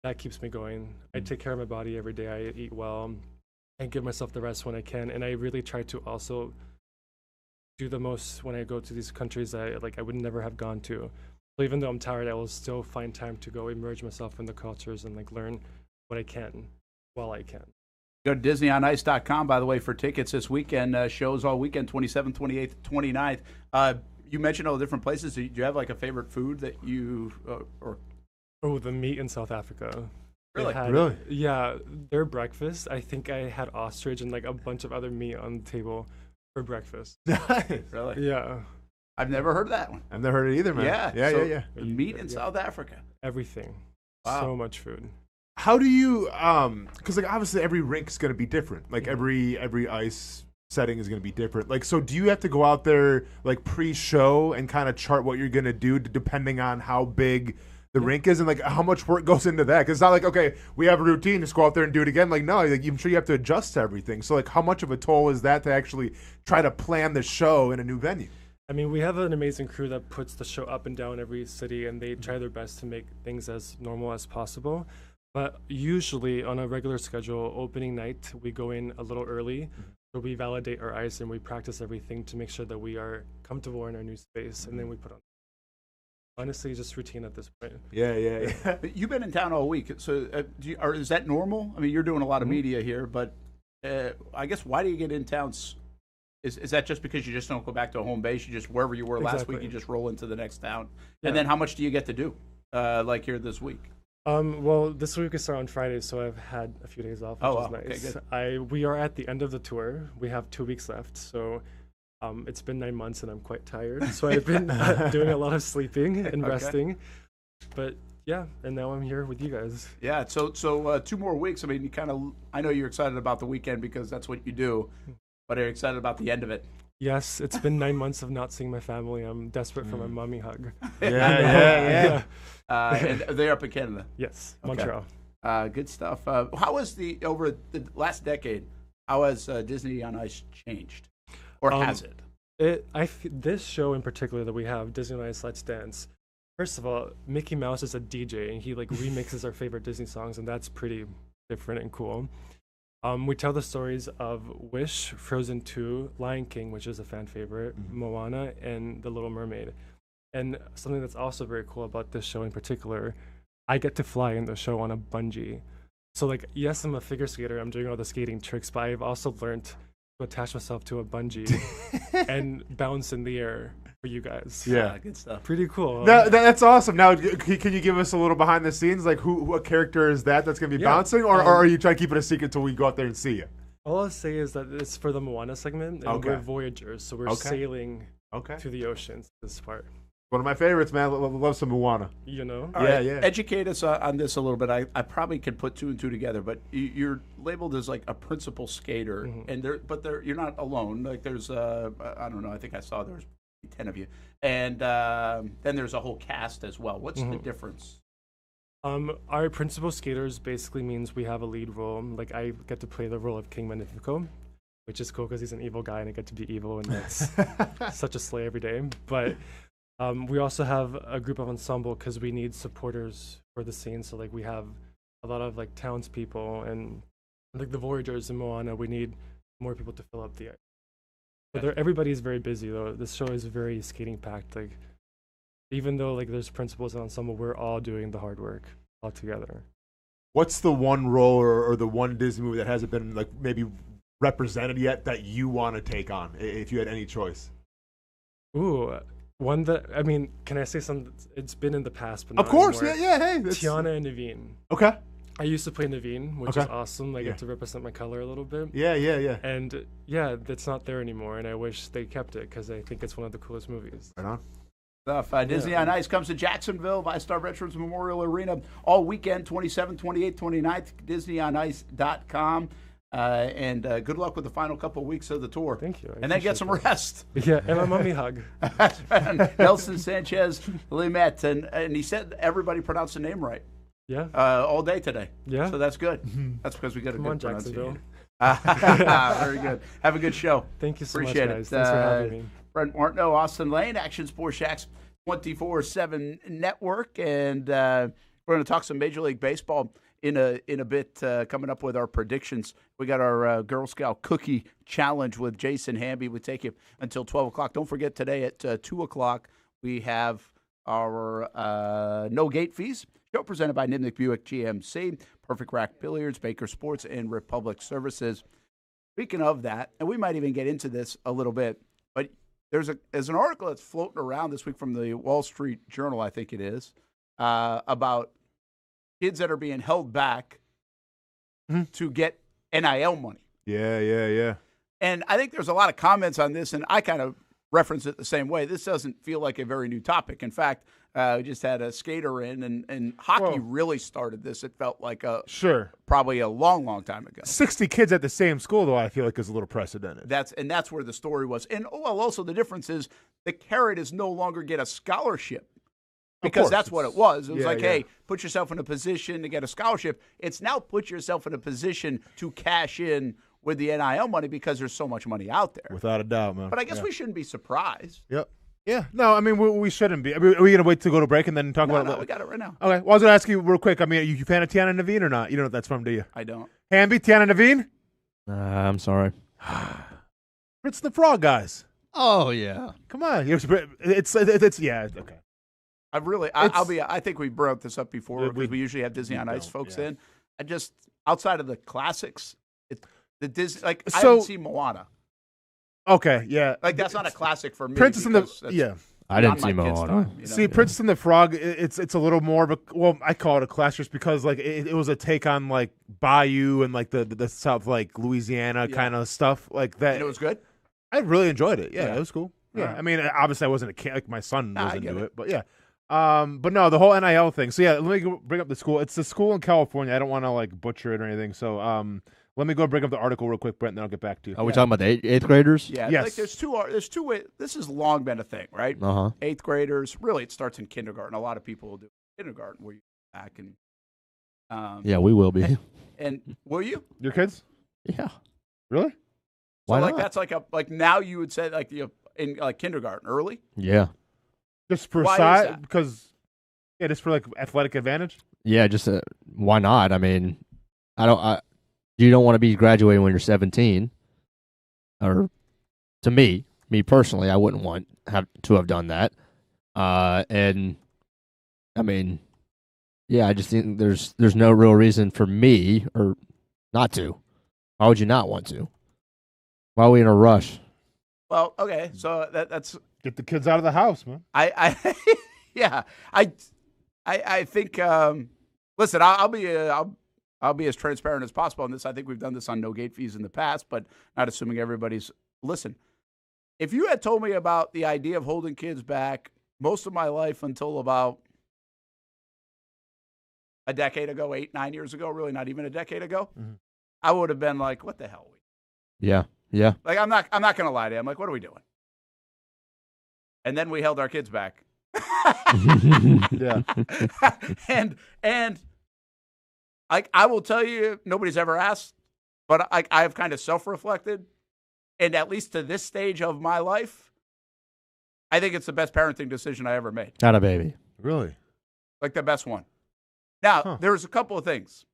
that keeps me going. I take care of my body every day. I eat well. I give myself the rest when I can. And I really try to also do the most when I go to these countries that I would never have gone to. So even though I'm tired, I will still find time to go immerse myself in the cultures and learn what I can while I can. Go to DisneyOnIce.com, by the way, for tickets this weekend. Shows all weekend, 27th, 28th, 29th. You mentioned all the different places. Do you have a favorite food that you or? Oh, the meat in South Africa. Really? Really? Yeah, their breakfast. I think I had ostrich and a bunch of other meat on the table for breakfast. Nice. Really? Yeah. I've never heard of that one. I've never heard it either, man. Yeah. Meat in South Africa. Everything. Wow. So much food. How do you because obviously every rink's going to be different. Every ice setting is going to be different. So do you have to go out there pre-show and kind of chart what you're going to do depending on how big the rink is and how much work goes into that? Because it's not okay, we have a routine, just go out there and do it again. No, I'm sure you have to adjust to everything. So how much of a toll is that to actually try to plan the show in a new venue? I mean, we have an amazing crew that puts the show up and down every city, and they try their best to make things as normal as possible. But usually on a regular schedule, opening night, we go in a little early. So we validate our ice and we practice everything to make sure that we are comfortable in our new space, and then we put on. Honestly, just routine at this point. Yeah. You've been in town all week, so is that normal? I mean, you're doing a lot of media here, but I guess why do you get in town? Is that just because you just don't go back to a home base? You just wherever you were last week, you just roll into the next town, and then how much do you get to do, here this week? Well, this week we start on Friday, so I've had a few days off, which is nice. Okay, good. We are at the end of the tour. We have 2 weeks left, so it's been 9 months and I'm quite tired. So I've been doing a lot of sleeping and resting. But yeah, and now I'm here with you guys. Yeah, so 2 more weeks. I mean, I know you're excited about the weekend because that's what you do, but are you excited about the end of it? Yes, it's been 9 months of not seeing my family. I'm desperate for my mommy hug. Yeah. And they're up in Canada. Yes, Okay. Montreal. Good stuff. How has over the last decade? How has Disney on Ice changed, or has it? This show in particular that we have, Disney on Ice Let's Dance. First of all, Mickey Mouse is a DJ and he remixes our favorite Disney songs, and that's pretty different and cool. We tell the stories of Wish, Frozen 2, Lion King, which is a fan favorite, Moana, and The Little Mermaid. And something that's also very cool about this show in particular, I get to fly in the show on a bungee. So yes, I'm a figure skater, I'm doing all the skating tricks, but I've also learned to attach myself to a bungee and bounce in the air for you guys. Yeah, good stuff. Pretty cool. That's awesome. Now, can you give us a little behind the scenes? What character is that's going to be bouncing, or are you trying to keep it a secret until we go out there and see you? All I'll say is that it's for the Moana segment, and we're voyagers, so we're sailing to the oceans. This part. One of my favorites, man. Love some Moana. All right. Educate us on this a little bit. I probably could put 2 and 2 together, but you're labeled as a principal skater, and you're not alone. There's I don't know. I think I saw there's 10 of you, and then there's a whole cast as well. What's the difference? Our principal skaters basically means we have a lead role. I get to play the role of King Magnifico, which is cool because he's an evil guy and I get to be evil, and that's such a slay every day. But we also have a group of ensemble because we need supporters for the scene. So we have a lot of townspeople and the Voyagers in Moana. We need more people to fill up the ice. But everybody's very busy though. This show is very skating packed. Even though there's principals and ensemble, we're all doing the hard work all together. What's the one role or the one Disney movie that hasn't been maybe represented yet that you want to take on if you had any choice? Ooh. One that, can I say something? It's been in the past, but of course, anymore. yeah. Hey, Tiana and Naveen. Okay. I used to play Naveen, which is awesome. I get to represent my color a little bit. Yeah. And that's not there anymore, and I wish they kept it because I think it's one of the coolest movies. Right on. Stuff. Disney on Ice comes to Jacksonville, VyStar Veterans Memorial Arena all weekend, 27th, 28th, 29th, DisneyOnIce.com. And good luck with the final couple of weeks of the tour. Thank you. And then get some rest. Yeah, and a mommy hug. Nelson Sanchez Limet, and he said everybody pronounced the name right. Yeah. All day today. Yeah. So that's good. That's because we got a Come good on, Jacksonville. pronunciation. Very good. Have a good show. Thank you so Appreciate much, guys. it. Thanks for having me. Brent Martineau, Austen Lane, Action Sports Shacks 24/7 Network, and we're going to talk some Major League Baseball in a bit. Coming up with our predictions, we got our Girl Scout Cookie Challenge with Jason Hamby. We take you until 12 o'clock. Don't forget today at 2 o'clock we have our No Gate Fees show presented by Nimnick Buick GMC, Perfect Rack Billiards, Baker Sports, and Republic Services. Speaking of that, and we might even get into this a little bit, but there's an article that's floating around this week from the Wall Street Journal, I think it is, about kids that are being held back to get NIL money. Yeah. And I think there's a lot of comments on this, and I kind of reference it the same way. This doesn't feel like a very new topic. In fact, we just had a skater in, and hockey really started this. It felt like probably a long, long time ago. 60 kids at the same school, though, I feel like is a little precedented. That's where the story was. And also the difference is the carrot is no longer get a scholarship. Because that's what it was. It was hey, put yourself in a position to get a scholarship. It's now put yourself in a position to cash in with the NIL money because there's so much money out there. Without a doubt, man. But I guess we shouldn't be surprised. Yep. Yeah. No, I mean, we shouldn't be. Are we going to wait to go to break and then talk about it? No, we got it right now. Okay. Well, I was going to ask you real quick. I mean, are you a fan of Tiana Naveen or not? You don't know what that's from, do you? I don't. Hamby, Tiana Naveen? I'm sorry. It's the Frog guys. Oh, yeah. Come on. It's yeah, okay. I think we brought this up before because we usually have Disney on Ice folks in. I just, outside of the classics, I haven't seen Moana. Okay, yeah. Like, that's not a classic for me. Princess and I didn't see Moana. See, Princess and the Frog, it's a little more of a, I call it a classic just because, like, it was a take on, like, Bayou and, like, the South, like, Louisiana kind of stuff like that. And it was good? I really enjoyed it. Yeah, it was cool. Yeah, Right. I mean, obviously I wasn't a kid, like, my son was into it, but yeah. But no, the whole NIL thing. So yeah, let me bring up the school. It's the school in California. I don't want to like butcher it or anything. So let me go bring up the article real quick, Brent, and then I'll get back to you. Are we talking about the eighth graders? Yeah. Yes. Like there's two ways. This has long been a thing, right? Uh-huh. Eighth graders. Really, it starts in kindergarten. A lot of people will do kindergarten where you go back and. Yeah, we will be. And will you? Your kids? Yeah. Really? Why so like not? that's like now you would say like in like kindergarten early. Yeah. Just for Why is side that? because just for like athletic advantage. Yeah, just why not? I mean, you don't want to be graduating when you're 17, or to me personally, I wouldn't want to have done that. And I mean, yeah, I just think there's no real reason for me or not to. Why would you not want to? Why are we in a rush? Well, okay, so that's get the kids out of the house, man. I think. Listen, I'll be as transparent as possible on this. I think we've done this on no gate fees in the past, but not assuming everybody's listen. If you had told me about the idea of holding kids back most of my life until about a decade ago, 8-9 years ago, really not even a decade ago, I would have been like, "What the hell?" Yeah. Like I'm not going to lie to you. I'm like, "What are we doing?" And then we held our kids back. Yeah. and I will tell you, nobody's ever asked, but I've kind of self-reflected, and at least to this stage of my life, I think it's the best parenting decision I ever made. Not a baby. Really? Like the best one. Now, there's a couple of things.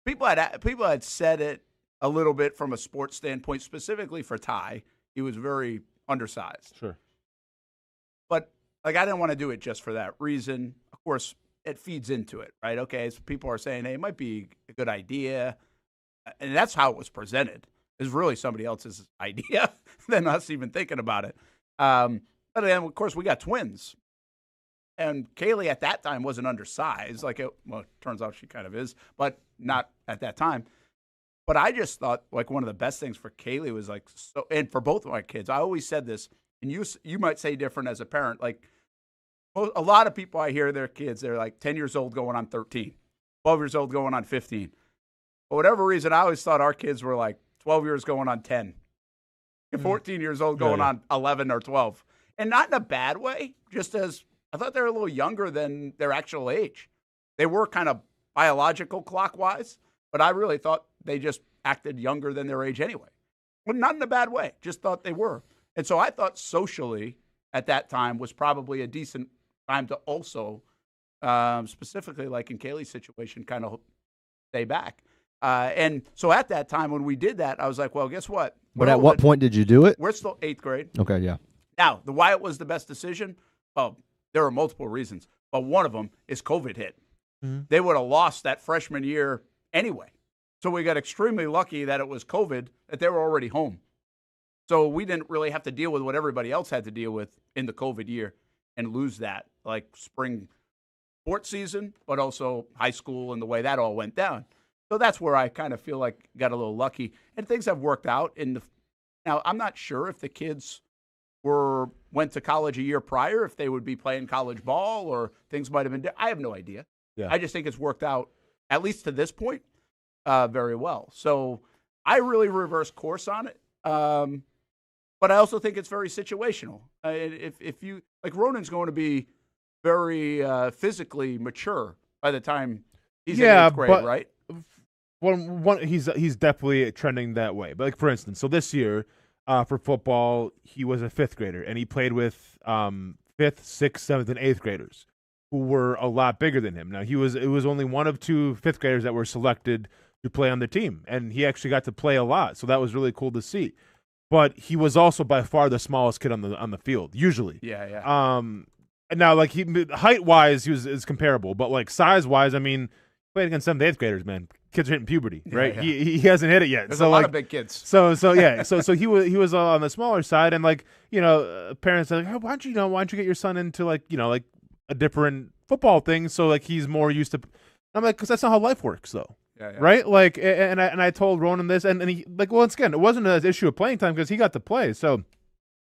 People had said it a little bit from a sports standpoint, specifically for Ty. He was very undersized. Sure. But like I didn't want to do it just for that reason. Of course, it feeds into it, right? Okay, so people are saying, hey, it might be a good idea. And that's how it was presented. It's really somebody else's idea than us even thinking about it. But then, of course, we got twins. And Kaylee at that time wasn't undersized. It turns out she kind of is, but not at that time. But I just thought like one of the best things for Kaylee was like, so, and for both of my kids, I always said this, and you might say different as a parent. Like a lot of people I hear their kids, they're like 10 years old going on 13, 12 years old going on 15. For whatever reason, I always thought our kids were like 12 years going on 10, 14 years old going on 11 or 12. And not in a bad way, just as I thought they were a little younger than their actual age. They were kind of biological clockwise, but I really thought they just acted younger than their age anyway. Well, not in a bad way, just thought they were. And so I thought socially at that time was probably a decent time to also, specifically like in Kaylee's situation, kind of stay back. And so at that time when we did that, I was like, well, guess what? But at what point did you do it? We're still 8th grade. Okay, yeah. Now, why it was the best decision, there are multiple reasons, but one of them is COVID hit. Mm-hmm. They would have lost that freshman year anyway. So we got extremely lucky that it was COVID, that they were already home. So we didn't really have to deal with what everybody else had to deal with in the COVID year and lose that, like spring sports season, but also high school and the way that all went down. So that's where I kind of feel like got a little lucky. And things have worked out. Now, I'm not sure if the kids went to college a year prior, if they would be playing college ball or things might have been I have no idea. Yeah. I just think it's worked out, at least to this point, very well. So I really reverse course on it. But I also think it's very situational. If you like, Ronan's going to be very physically mature by the time he's in 8th grade, right? Well, he's definitely trending that way. But like for instance, so this year for football, he was a 5th grader and he played with 5th, 6th, 7th, and 8th graders who were a lot bigger than him. Now it was only one of 2 5th graders that were selected to play on the team, and he actually got to play a lot. So that was really cool to see. But he was also by far the smallest kid on the field, usually. Yeah. And now, like, height wise, is comparable, but like size wise, I mean, playing against 7th, 8th graders, man, kids are hitting puberty, right? Yeah. He hasn't hit it yet. There's so a lot like, of big kids. So yeah, so he was on the smaller side, and like, you know, parents are like, oh, why don't you get your son into like, you know, like a different football thing, so like he's more used to. I'm like, because that's not how life works, though. Yeah. Right? Like, and I told Ronan this, and he, like, well, once again, it wasn't an issue of playing time because he got to play, so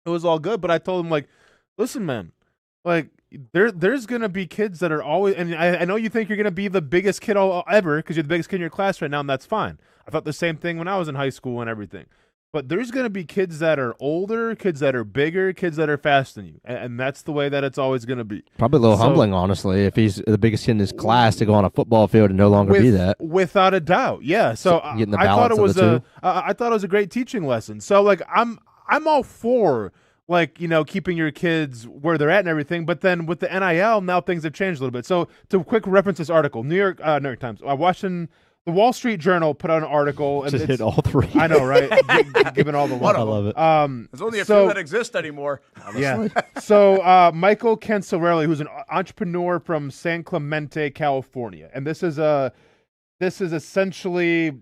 it was all good. But I told him, like, listen, man, like, there's going to be kids that are always, and I know you think you're going to be the biggest kid ever because you're the biggest kid in your class right now, and that's fine. I thought the same thing when I was in high school and everything. But there's going to be kids that are older, kids that are bigger, kids that are faster than you. And that's the way that it's always going to be. Probably a little humbling, honestly, if he's the biggest kid in his class to go on a football field and no longer be that. Without a doubt, yeah. So I thought it was I thought it was a great teaching lesson. So like I'm all for like, you know, keeping your kids where they're at and everything. But then with the NIL, now things have changed a little bit. So to quick reference this article, New York Times, Washington. The Wall Street Journal put out an article. And just hit all 3. I know, right? Giving all the love. I love it. There's only a few that exist anymore. Honestly. Yeah. So Michael Cancerelli, who's an entrepreneur from San Clemente, California, and this is essentially,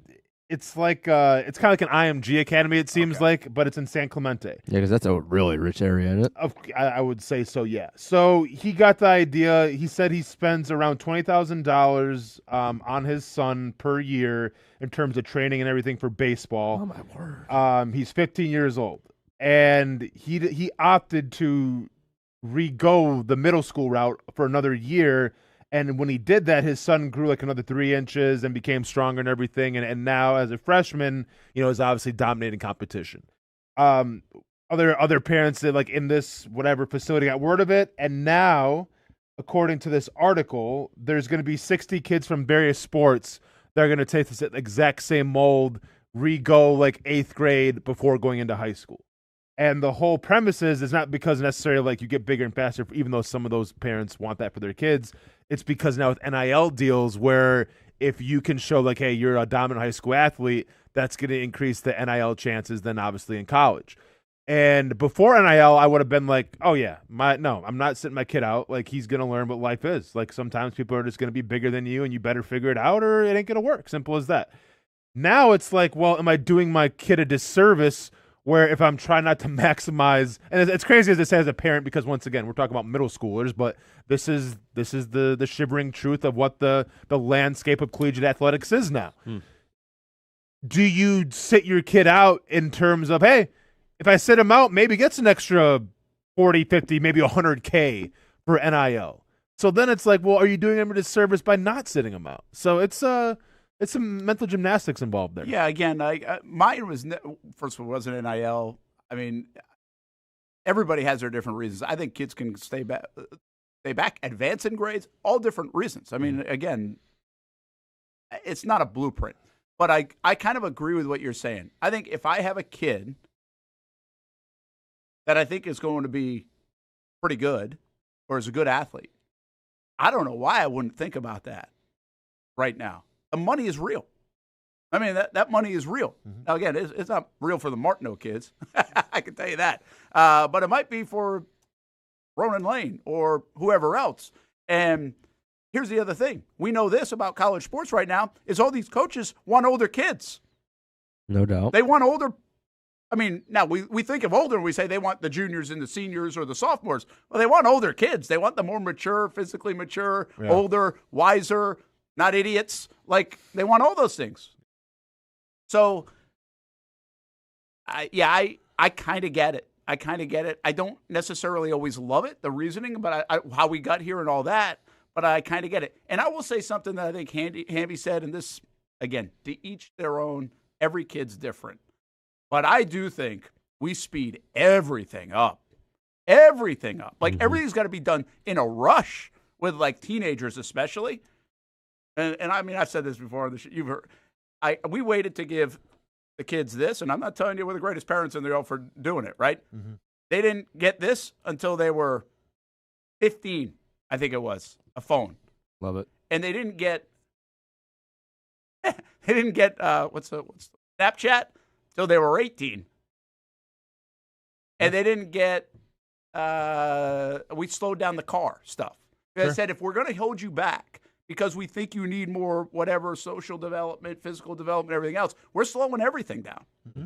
it's like it's kind of like an IMG Academy, it seems like, but it's in San Clemente. Yeah, because that's a really rich area, isn't it? I would say so, yeah. So he got the idea. He said he spends around $20,000 on his son per year in terms of training and everything for baseball. Oh, my word. He's 15 years old, and he opted to re-go the middle school route for another year. And when he did that, his son grew like another 3 inches and became stronger and everything. And now as a freshman, you know, is obviously dominating competition. Other parents that like in this whatever facility got word of it. And now, according to this article, there's going to be 60 kids from various sports that are going to take this exact same mold, re-go like 8th grade before going into high school. And the whole premise is not because necessarily like you get bigger and faster, even though some of those parents want that for their kids. It's because now with NIL deals where if you can show like, hey, you're a dominant high school athlete, that's going to increase the NIL chances then obviously in college. And before NIL, I would have been like, oh yeah, I'm not sitting my kid out. Like he's going to learn what life is. Like sometimes people are just going to be bigger than you and you better figure it out or it ain't going to work. Simple as that. Now it's like, well, am I doing my kid a disservice where if I'm trying not to maximize, and it's crazy as it says as a parent, because once again, we're talking about middle schoolers, but this is the shivering truth of what the landscape of collegiate athletics is now. Do you sit your kid out in terms of, hey, if I sit him out, maybe gets an extra 40, 50, maybe 100K for NIL. So then it's like, well, are you doing him a disservice by not sitting him out? So it's some mental gymnastics involved there. Yeah, again, mine was first of all wasn't NIL. I mean, everybody has their different reasons. I think kids can stay back, advance in grades, all different reasons. I mean, again, it's not a blueprint. But I kind of agree with what you're saying. I think if I have a kid that I think is going to be pretty good or is a good athlete, I don't know why I wouldn't think about that right now. The money is real. I mean, that money is real. Mm-hmm. Now, again, it's not real for the Martineau kids. I can tell you that. But it might be for Ronan Lane or whoever else. And here's the other thing. We know this about college sports right now is all these coaches want older kids. No doubt. They want older. I mean, now we think of older and we say they want the juniors and the seniors or the sophomores. Well, they want older kids. They want the more mature, physically mature, older, wiser, not idiots. Like, they want all those things. So, I kind of get it. I kind of get it. I don't necessarily always love it, the reasoning, but how we got here and all that, but I kind of get it. And I will say something that I think Hamby said, and this, again, to each their own, every kid's different. But I do think we speed everything up. Everything up. Like, everything's got to be done in a rush with, like, teenagers especially. And I mean, I've said this before on the show. You've heard. We waited to give the kids this, and I'm not telling you we're the greatest parents in the world for doing it, right? Mm-hmm. They didn't get this until they were 15, I think it was, a phone. Love it. And they didn't get what's the Snapchat till they were 18. And they didn't get we slowed down the car stuff. They said, if we're going to hold you back because we think you need more whatever, social development, physical development, everything else, we're slowing everything down. Mm-hmm.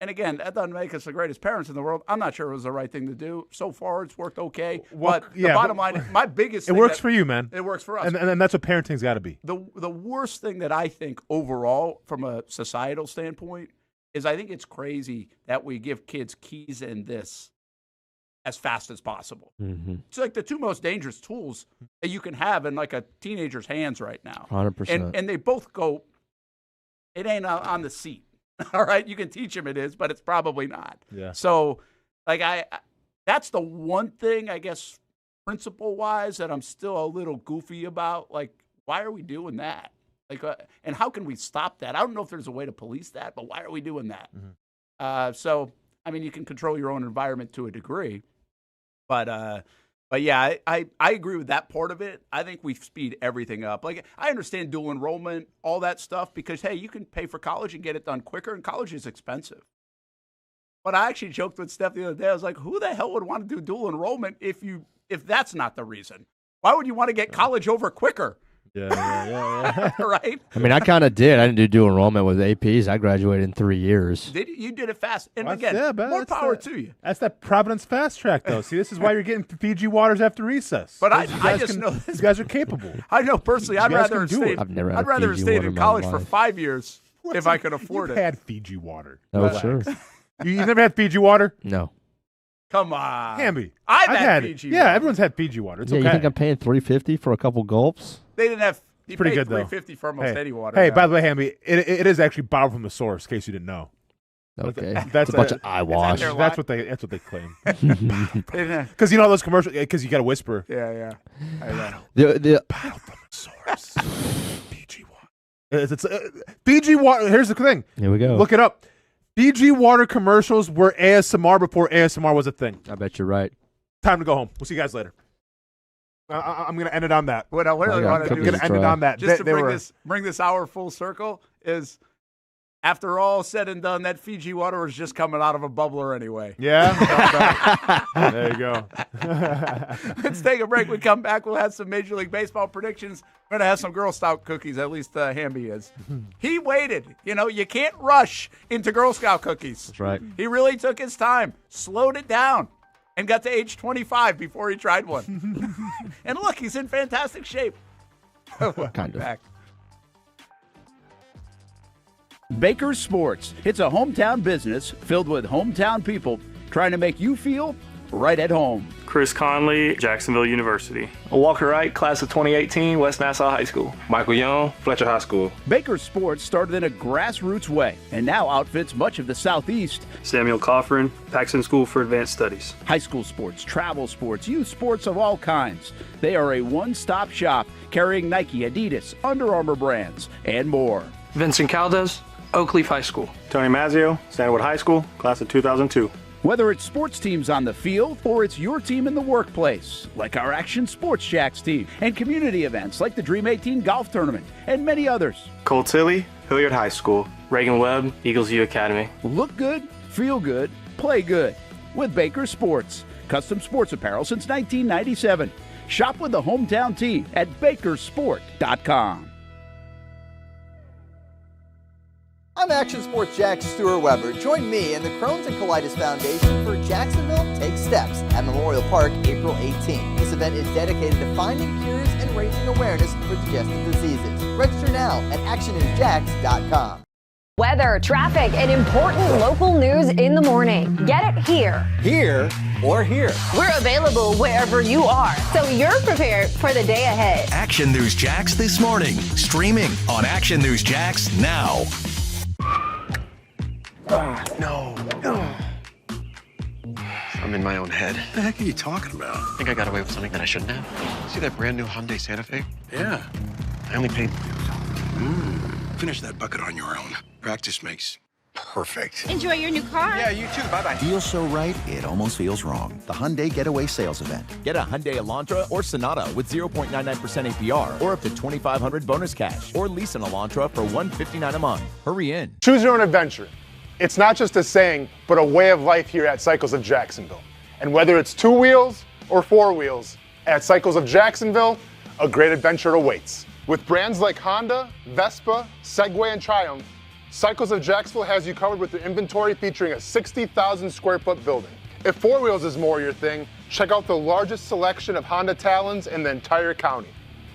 And again, that doesn't make us the greatest parents in the world. I'm not sure it was the right thing to do. So far, it's worked okay. Well, but the bottom line, my biggest thing. It works for you, man. It works for us. And that's what parenting's got to be. The worst thing that I think overall, from a societal standpoint, is I think it's crazy that we give kids keys in this as fast as possible. Mm-hmm. It's like the two most dangerous tools that you can have in like a teenager's hands right now. 100%. And they both go, it ain't on the seat. All right, you can teach them it is, but it's probably not. Yeah. So, like that's the one thing, I guess, principle-wise, that I'm still a little goofy about. Like, why are we doing that? Like, and how can we stop that? I don't know if there's a way to police that, but why are we doing that? Mm-hmm. So, I mean, you can control your own environment to a degree, but yeah, I agree with that part of it. I think we speed everything up. Like, I understand dual enrollment, all that stuff, because, hey, you can pay for college and get it done quicker, and college is expensive. But I actually joked with Steph the other day. I was like, who the hell would want to do dual enrollment if that's not the reason? Why would you want to get college over quicker? Yeah. Right? I mean, I kind of did. I didn't do dual enrollment with APs. I graduated in 3 years. You did it fast. And Well, again, more power to you. That's that Providence fast track, though. See, this is why you're getting Fiji waters after recess. But I just know this. You guys are capable. I know personally, I'd rather have stayed. I've never had I'd rather have Fiji stayed water in in my college for life. 5 years if I could afford You've it. had Fiji water. Oh, sure. You never had Fiji water? No. Come on, Hamby. I've had it. Fiji. Yeah, water. everyone's had Fiji water. It's Yeah, okay. you think I'm paying $3.50 for a couple gulps? They didn't have. You pretty paid good, though. $3.50 for almost any water. Hey, now. by the way, Hamby, it is actually bottled from the source, in case you didn't know. Okay. That's It's a bunch of eyewash. That's what they claim. Because you know those commercials. Because you got to whisper. Yeah. I know. The bottled from the source. Fiji water. It's Fiji water. Here's the thing. Here we go. Look it up. Fiji water commercials were ASMR before ASMR was a thing. I bet you're right. Time to go home. We'll see you guys later. I'm going to end it on that. What I really want to do I'm going to end it on that. Just to bring this hour full circle is, after all said and done, that Fiji water was just coming out of a bubbler anyway. Yeah? There you go. Let's take a break. We come back. We'll have some Major League Baseball predictions. We're going to have some Girl Scout cookies, at least Hamby is. He waited. You can't rush into Girl Scout cookies. That's right. He really took his time, slowed it down, and got to age 25 before he tried one. And look, he's in fantastic shape. Kind of. Back. Baker's Sports. It's a hometown business filled with hometown people trying to make you feel right at home. Chris Conley, Jacksonville University. Walker Wright, class of 2018, West Nassau High School. Michael Young, Fletcher High School. Baker's Sports started in a grassroots way and now outfits much of the Southeast. Samuel Coffrin, Paxton School for Advanced Studies. High school sports, travel sports, youth sports of all kinds. They are a one-stop shop carrying Nike, Adidas, Under Armour brands, and more. Vincent Caldes, Oakleaf High School. Tony Mazzio, Stanwood High School, class of 2002. Whether it's sports teams on the field or it's your team in the workplace, like our Action Sports Jacks team, and community events like the Dream 18 Golf Tournament, and many others. Cole Tilly, Hilliard High School. Reagan Webb, Eagles View Academy. Look good, feel good, play good with Baker Sports. Custom sports apparel since 1997. Shop with the hometown team at bakersport.com. I'm Action Sports Jack's Stuart Weber. Join me and the Crohn's and Colitis Foundation for Jacksonville Take Steps at Memorial Park April 18th. This event is dedicated to finding cures and raising awareness for digestive diseases. Register now at actionnewsjacks.com. Weather, traffic, and important local news in the morning. Get it here. Here or here. We're available wherever you are, so you're prepared for the day ahead. Action News Jacks this morning, streaming on Action News Jacks now. No. I'm in my own head. What the heck are you talking about? I think I got away with something that I shouldn't have. See that brand new Hyundai Santa Fe? Yeah. I only paid... Finish that bucket on your own. Practice makes perfect. Enjoy your new car. Yeah, you too. Bye-bye. Feels so right, it almost feels wrong. The Hyundai Getaway Sales Event. Get a Hyundai Elantra or Sonata with 0.99% APR or up to $2,500 bonus cash. Or lease an Elantra for $159 a month. Hurry in. Choose your own adventure. It's not just a saying, but a way of life here at Cycles of Jacksonville. And whether it's 2 wheels or 4 wheels, at Cycles of Jacksonville, a great adventure awaits. With brands like Honda, Vespa, Segway, and Triumph, Cycles of Jacksonville has you covered with their inventory featuring a 60,000 square foot building. If 4 wheels is more your thing, check out the largest selection of Honda Talons in the entire county.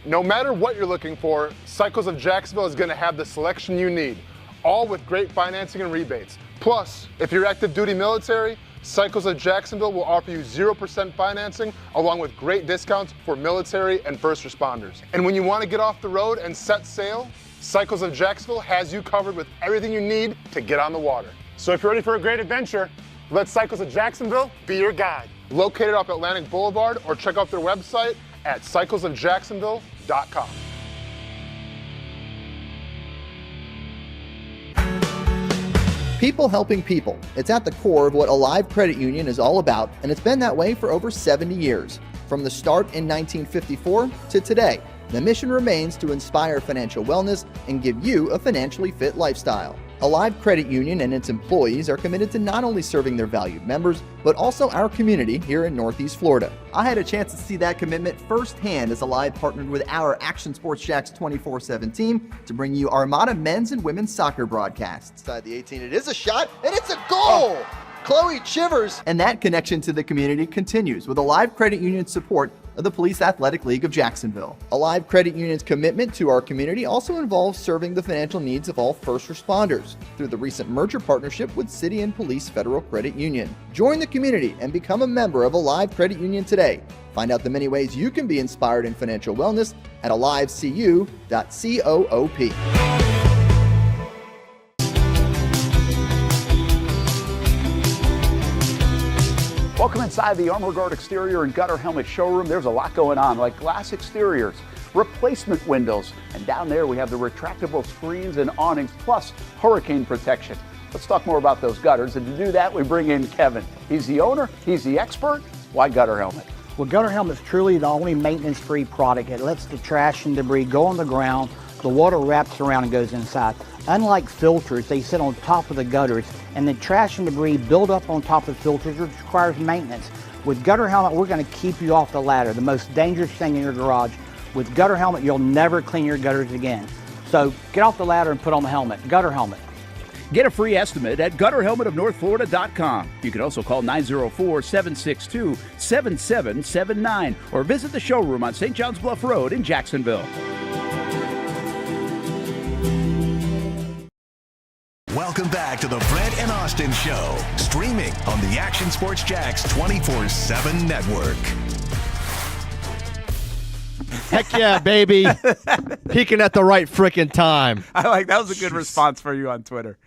No matter what you're looking for, Cycles of Jacksonville is going to have the selection you need, all with great financing and rebates. Plus, if you're active duty military, Cycles of Jacksonville will offer you 0% financing along with great discounts for military and first responders. And when you want to get off the road and set sail, Cycles of Jacksonville has you covered with everything you need to get on the water. So if you're ready for a great adventure, let Cycles of Jacksonville be your guide. Located off Atlantic Boulevard, or check out their website at cyclesofjacksonville.com. People helping people. It's at the core of what Alive Credit Union is all about, and it's been that way for over 70 years. From the start in 1954 to today, the mission remains to inspire financial wellness and give you a financially fit lifestyle. Alive Credit Union and its employees are committed to not only serving their valued members, but also our community here in Northeast Florida. I had a chance to see that commitment firsthand as Alive partnered with our Action Sports Jacks 24/7 team to bring you Armada men's and women's soccer broadcasts. Inside the 18, it is a shot, and it's a goal! Chloe Chivers! And that connection to the community continues with Alive Credit Union's support of the Police Athletic League of Jacksonville. Alive Credit Union's commitment to our community also involves serving the financial needs of all first responders through the recent merger partnership with City and Police Federal Credit Union. Join the community and become a member of Alive Credit Union today. Find out the many ways you can be inspired in financial wellness at alivecu.coop. Welcome inside the Armor Guard exterior and gutter helmet showroom. There's a lot going on, like glass exteriors, replacement windows, and down there we have the retractable screens and awnings, plus hurricane protection. Let's talk more about those gutters, and to do that, we bring in Kevin. He's the owner, he's the expert. Why Gutter Helmet? Well, Gutter Helmet's truly the only maintenance-free product. It lets the trash and debris go on the ground, the water wraps around and goes inside. Unlike filters, they sit on top of the gutters, and the trash and debris build up on top of filters, which requires maintenance. With Gutter Helmet, we're going to keep you off the ladder, the most dangerous thing in your garage. With Gutter Helmet, you'll never clean your gutters again. So get off the ladder and put on the helmet. Gutter Helmet. Get a free estimate at gutterhelmetofnorthflorida.com. You can also call 904-762-7779 or visit the showroom on St. John's Bluff Road in Jacksonville. Welcome back to the Brent and Austen Show, streaming on the Action Sports Jacks 24/7 network. Heck yeah, baby. Peaking at the right frickin' time. I like that was a good response for you on Twitter.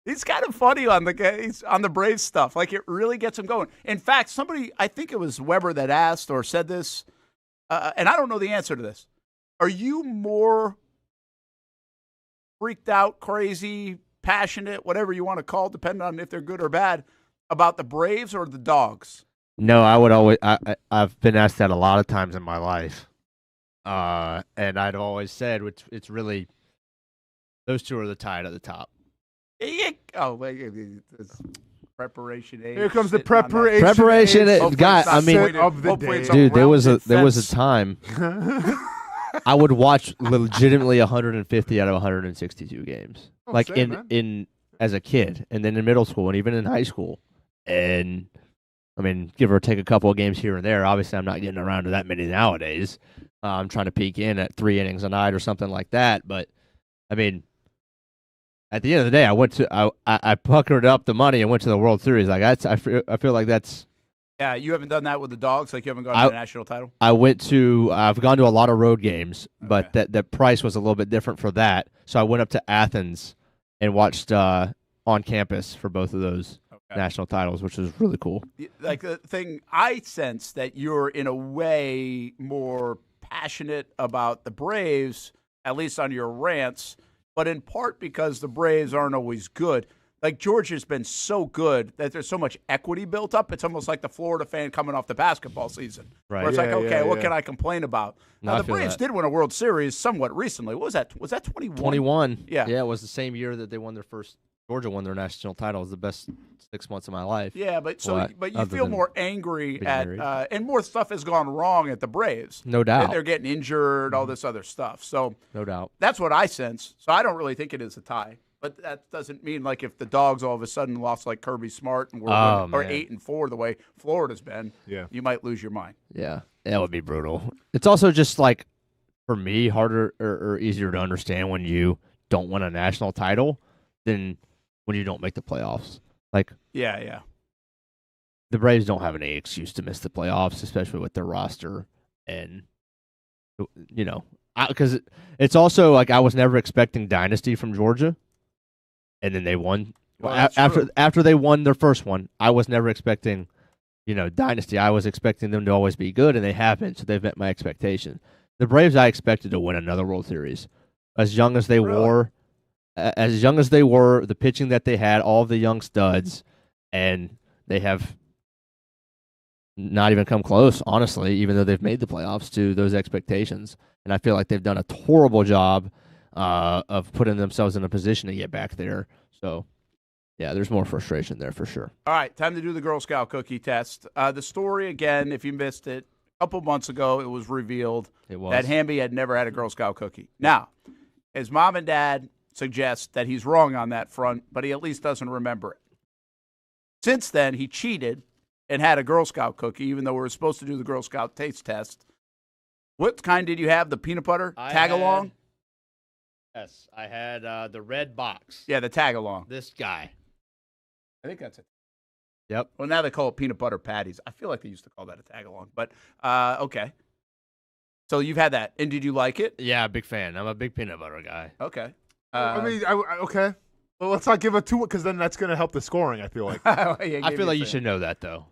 He's kind of funny on the Braves stuff. Like, it really gets him going. In fact, somebody, I think it was Weber that asked or said this, and I don't know the answer to this. Are you more freaked out, crazy, passionate, whatever you want to call it, depending on if they're good or bad, about the Braves or the Dogs? No, I would always. I've been asked that a lot of times in my life, and I'd always said it's really those two are the tied at the top. Oh, wait, it's preparation age. Here comes the preparation. Preparation, guy. I mean, of the day. dude, there was a time I would watch legitimately 150 out of 162 games, like same, in as a kid, and then in middle school, and even in high school, and I mean, give or take a couple of games here and there. Obviously, I'm not getting around to that many nowadays. I'm trying to peak in at 3 innings a night or something like that. But I mean, at the end of the day, I puckered up the money and went to the World Series. Like I feel like that's. Yeah, you haven't done that with the Dogs. Like you haven't gone to the national title. I've gone to a lot of road games, but the price was a little bit different for that. So I went up to Athens and watched on campus for both of those national titles, which was really cool. Like the thing, I sense that you're in a way more passionate about the Braves, at least on your rants, but in part because the Braves aren't always good. Like Georgia's been so good that there's so much equity built up. It's almost like the Florida fan coming off the basketball season. Right. Where it's what can I complain about? No, now, I the feel Braves that. did win a World Series somewhat recently. What was that? Was that 21? 21. Yeah. Yeah, it was the same year that they won their first. Georgia won their national title. It was the best 6 months of my life. Yeah, but but you other feel than more angry being at married. and more stuff has gone wrong at the Braves. No doubt. They're getting injured, all this other stuff. So No doubt. that's what I sense. So I don't really think it is a tie. But that doesn't mean like if the Dogs all of a sudden lost like Kirby Smart and were or man. 8-4 the way Florida's been, you might lose your mind. Yeah, that would be brutal. It's also just like, for me, harder or easier to understand when you don't win a national title than when you don't make the playoffs. Like, Yeah. the Braves don't have any excuse to miss the playoffs, especially with their roster. And, you know, because it's also like I was never expecting dynasty from Georgia. And then they won. Well, after they won their first one, I was never expecting, dynasty. I was expecting them to always be good, and they have been, so they've met my expectation. The Braves, I expected to win another World Series. As young as they were, the pitching that they had, all of the young studs, and they have not even come close, honestly, even though they've made the playoffs, to those expectations. And I feel like they've done a horrible job of putting themselves in a position to get back there. So, yeah, there's more frustration there for sure. All right, time to do the Girl Scout cookie test. The story, again, if you missed it, a couple months ago, it was revealed that Hamby had never had a Girl Scout cookie. Now, his mom and dad suggest that he's wrong on that front, but he at least doesn't remember it. Since then, he cheated and had a Girl Scout cookie, even though we were supposed to do the Girl Scout taste test. What kind did you have? The peanut butter tag-along? Yes, I had the red box. Yeah, the tag-along. This guy. I think that's it. Yep. Well, now they call it peanut butter patties. I feel like they used to call that a tag-along, but okay. So you've had that, and did you like it? Yeah, big fan. I'm a big peanut butter guy. Okay. Okay. Well, let's not give a 2 because then that's going to help the scoring, I feel like. I feel like you should know that, though.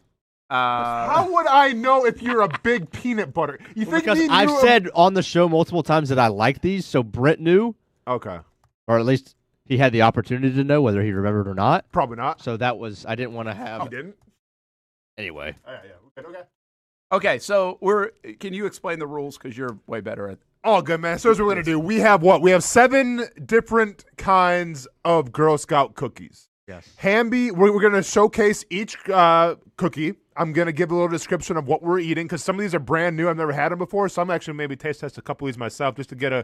How would I know if you're a big peanut butter? You think because me and I've you said on the show multiple times that I like these, so Brent knew. Okay. Or at least he had the opportunity to know whether he remembered or not. Probably not. So that was, I didn't want to have. You didn't? Anyway. Okay. Okay, so can you explain the rules because you're way better at Oh, good, man. So here's what we're going to do. We have what? We have 7 different kinds of Girl Scout cookies. Yes. Hamby, we're going to showcase each cookie. I'm going to give a little description of what we're eating because some of these are brand new. I've never had them before, so I'm actually maybe taste test a couple of these myself just to get a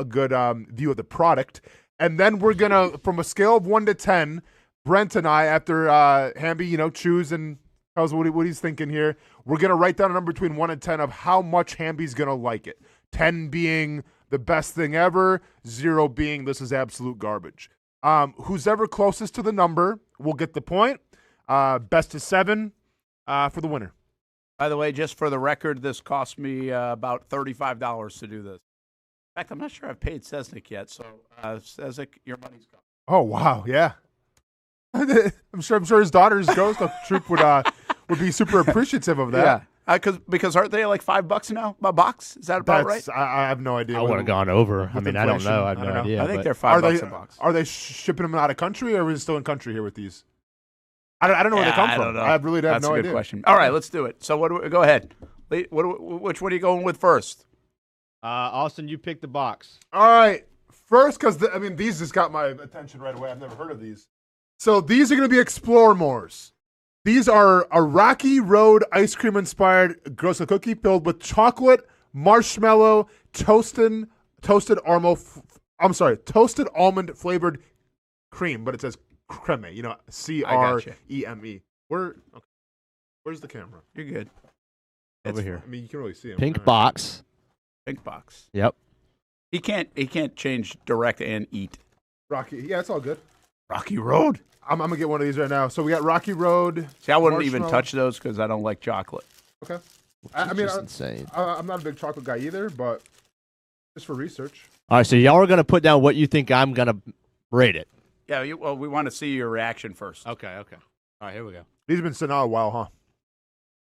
good view of the product. And then we're going to, from a scale of 1 to 10, Brent and I, after Hamby, choose and tells what he's thinking here, we're going to write down a number between 1 and 10 of how much Hamby's going to like it. 10 being the best thing ever, 0 being this is absolute garbage. Who's ever closest to the number will get the point. Best of 7 for the winner. By the way, just for the record, this cost me about $35 to do this. In fact, I'm not sure I've paid Sesnick yet, so Sesnick, your money's gone. Oh, wow, yeah. I'm sure his daughter's ghost troop would be super appreciative of that. Because aren't they like $5 now a box? Is that about right? I have no idea. I would have gone over. I mean, I don't know. I have no idea. I think they're $5 a box. Are they shipping them out of country, or is it still in country here with these? I don't know where they come from. Don't know. I really have no idea. That's a good question. All right, let's do it. So go ahead. Which one are you going with first? Austin, you pick the box. All right. First, because these just got my attention right away. I've never heard of these. So these are going to be Explore Mores. These are a Rocky Road ice cream inspired grosso cookie filled with chocolate, marshmallow, toasted almond flavored cream, but it says creme. CREME. Where's the camera? You're good. Over here. You can really see them. Pink box. Pink box. Yep. He can't change direct and eat. Rocky. Yeah, it's all good. Rocky Road. I'm gonna get one of these right now. So we got Rocky Road. See, I wouldn't even touch those because I don't like chocolate. Okay. Insane. I'm not a big chocolate guy either, but just for research. All right, so y'all are gonna put down what you think I'm gonna rate it. Yeah. We want to see your reaction first. Okay. All right, here we go. These have been sitting out a while, huh?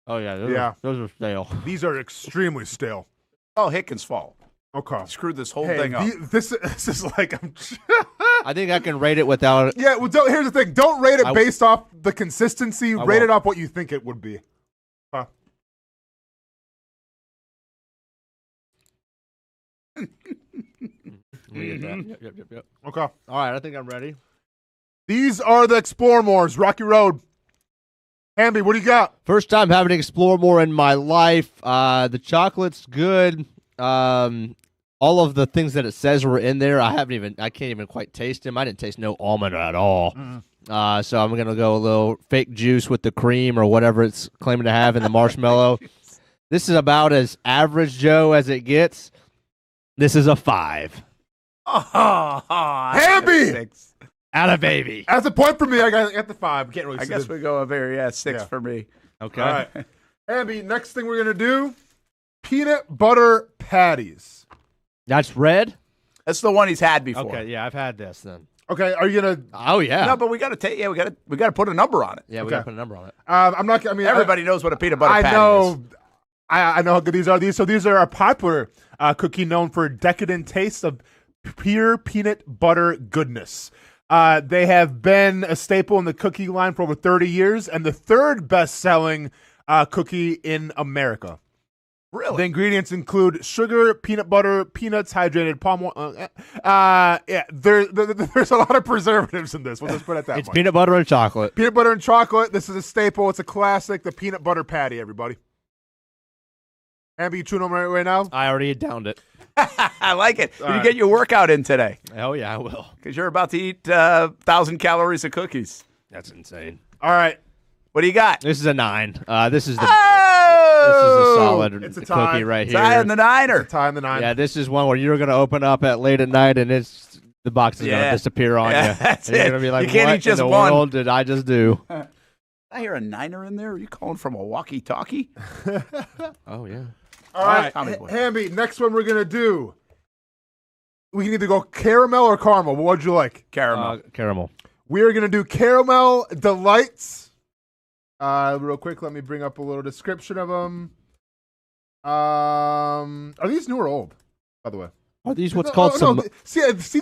Oh yeah. Those are stale. These are extremely stale. Oh, Hickens' fault. Okay. Screwed this whole thing up. This is like I think I can rate it without. Yeah. Well, here's the thing. Don't rate it based off the consistency. Rate it off what you think it would be. Huh? Yep. Okay. All right, I think I'm ready. These are the Explore Mores, Rocky Road. Hamby, what do you got? First time having to explore more in my life. The chocolate's good. All of the things that it says were in there. I can't even quite taste them. I didn't taste no almond at all. So I'm gonna go a little fake juice with the cream or whatever it's claiming to have in the marshmallow. This is about as average Joe as it gets. This is a 5. Hamby! Out of baby. That's a point for me. I got the 5. Can't really. I guess we go over here. 6 for me. Okay. All right. Hamby, next thing we're gonna do: peanut butter patties. That's red? That's the one he's had before. Okay, yeah, I've had this then. Okay, are you gonna? Oh yeah. No, but we got to take. Yeah, we got to put a number on it. Yeah, we got to put a number on it. I'm not. Everybody knows what a peanut butter patty is. I know how good these are. These are a popular cookie known for decadent taste of pure peanut butter goodness. They have been a staple in the cookie line for over 30 years, and the third best-selling cookie in America. Really? The ingredients include sugar, peanut butter, peanuts, hydrated palm oil. There's a lot of preservatives in this. We'll just put it that way. It's peanut butter and chocolate. Peanut butter and chocolate. This is a staple. It's a classic. The peanut butter patty, everybody. Amber, you chewing on it right now? I already downed it. I like it. Did you get your workout in today? Oh, yeah, I will. Because you're about to eat 1,000 calories of cookies. That's insane. All right. What do you got? This is a 9. This is a solid It's a cookie right here. Tie in the niner. Tie in the nine. Yeah, this is one where you're going to open up at late at night and the box is going to disappear on you. That's and you're it. going to be like, You can't what eat just in the one. world did I just do? I hear a niner in there. Are you calling from a walkie-talkie? Oh, yeah. All right, Hamby, next one we're going to do. We can either go caramel or caramel. What would you like? Caramel. Caramel. We are going to do Caramel Delights. Real quick, let me bring up a little description of them. Are these new or old, by the way? Are these what's called See this?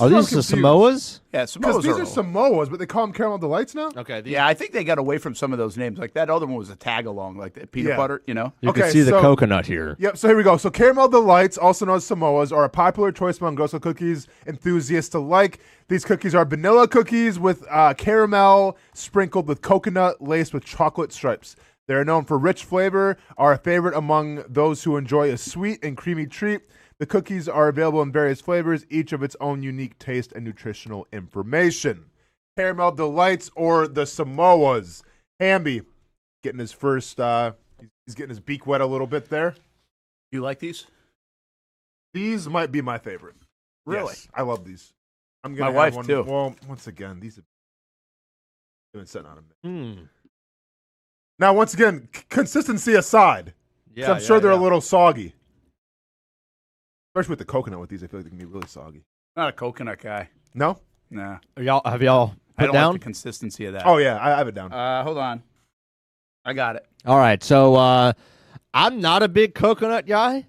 Are these the Samoas? Yeah, Samoas. These are Samoas, but they call them Caramel Delights now? Okay. Yeah, I think they got away from some of those names. Like that other one was a tag-along, like the peanut butter, you know? You can see the coconut here. Yep, so here we go. So Caramel Delights, also known as Samoas, are a popular choice among Grosso cookies enthusiasts alike. These cookies are vanilla cookies with caramel sprinkled with coconut laced with chocolate stripes. They are known for rich flavor, are a favorite among those who enjoy a sweet and creamy treat. The cookies are available in various flavors, each of its own unique taste and nutritional information. Caramel Delights or the Samoas. Hamby getting his first, he's getting his beak wet a little bit there. You like these? These might be my favorite. Really? Yes, I love these. I'm gonna My have wife, one, too. Well, once again, these have been sitting on a minute. Now, once again, consistency aside, Yeah, I'm sure they're a little soggy. Especially with the coconut with these, I feel like they can be really soggy. Not a coconut guy. No? Nah. Have y'all I put don't down? like the consistency of that. Oh, yeah, I have it down. Hold on. I got it. All right, so I'm not a big coconut guy,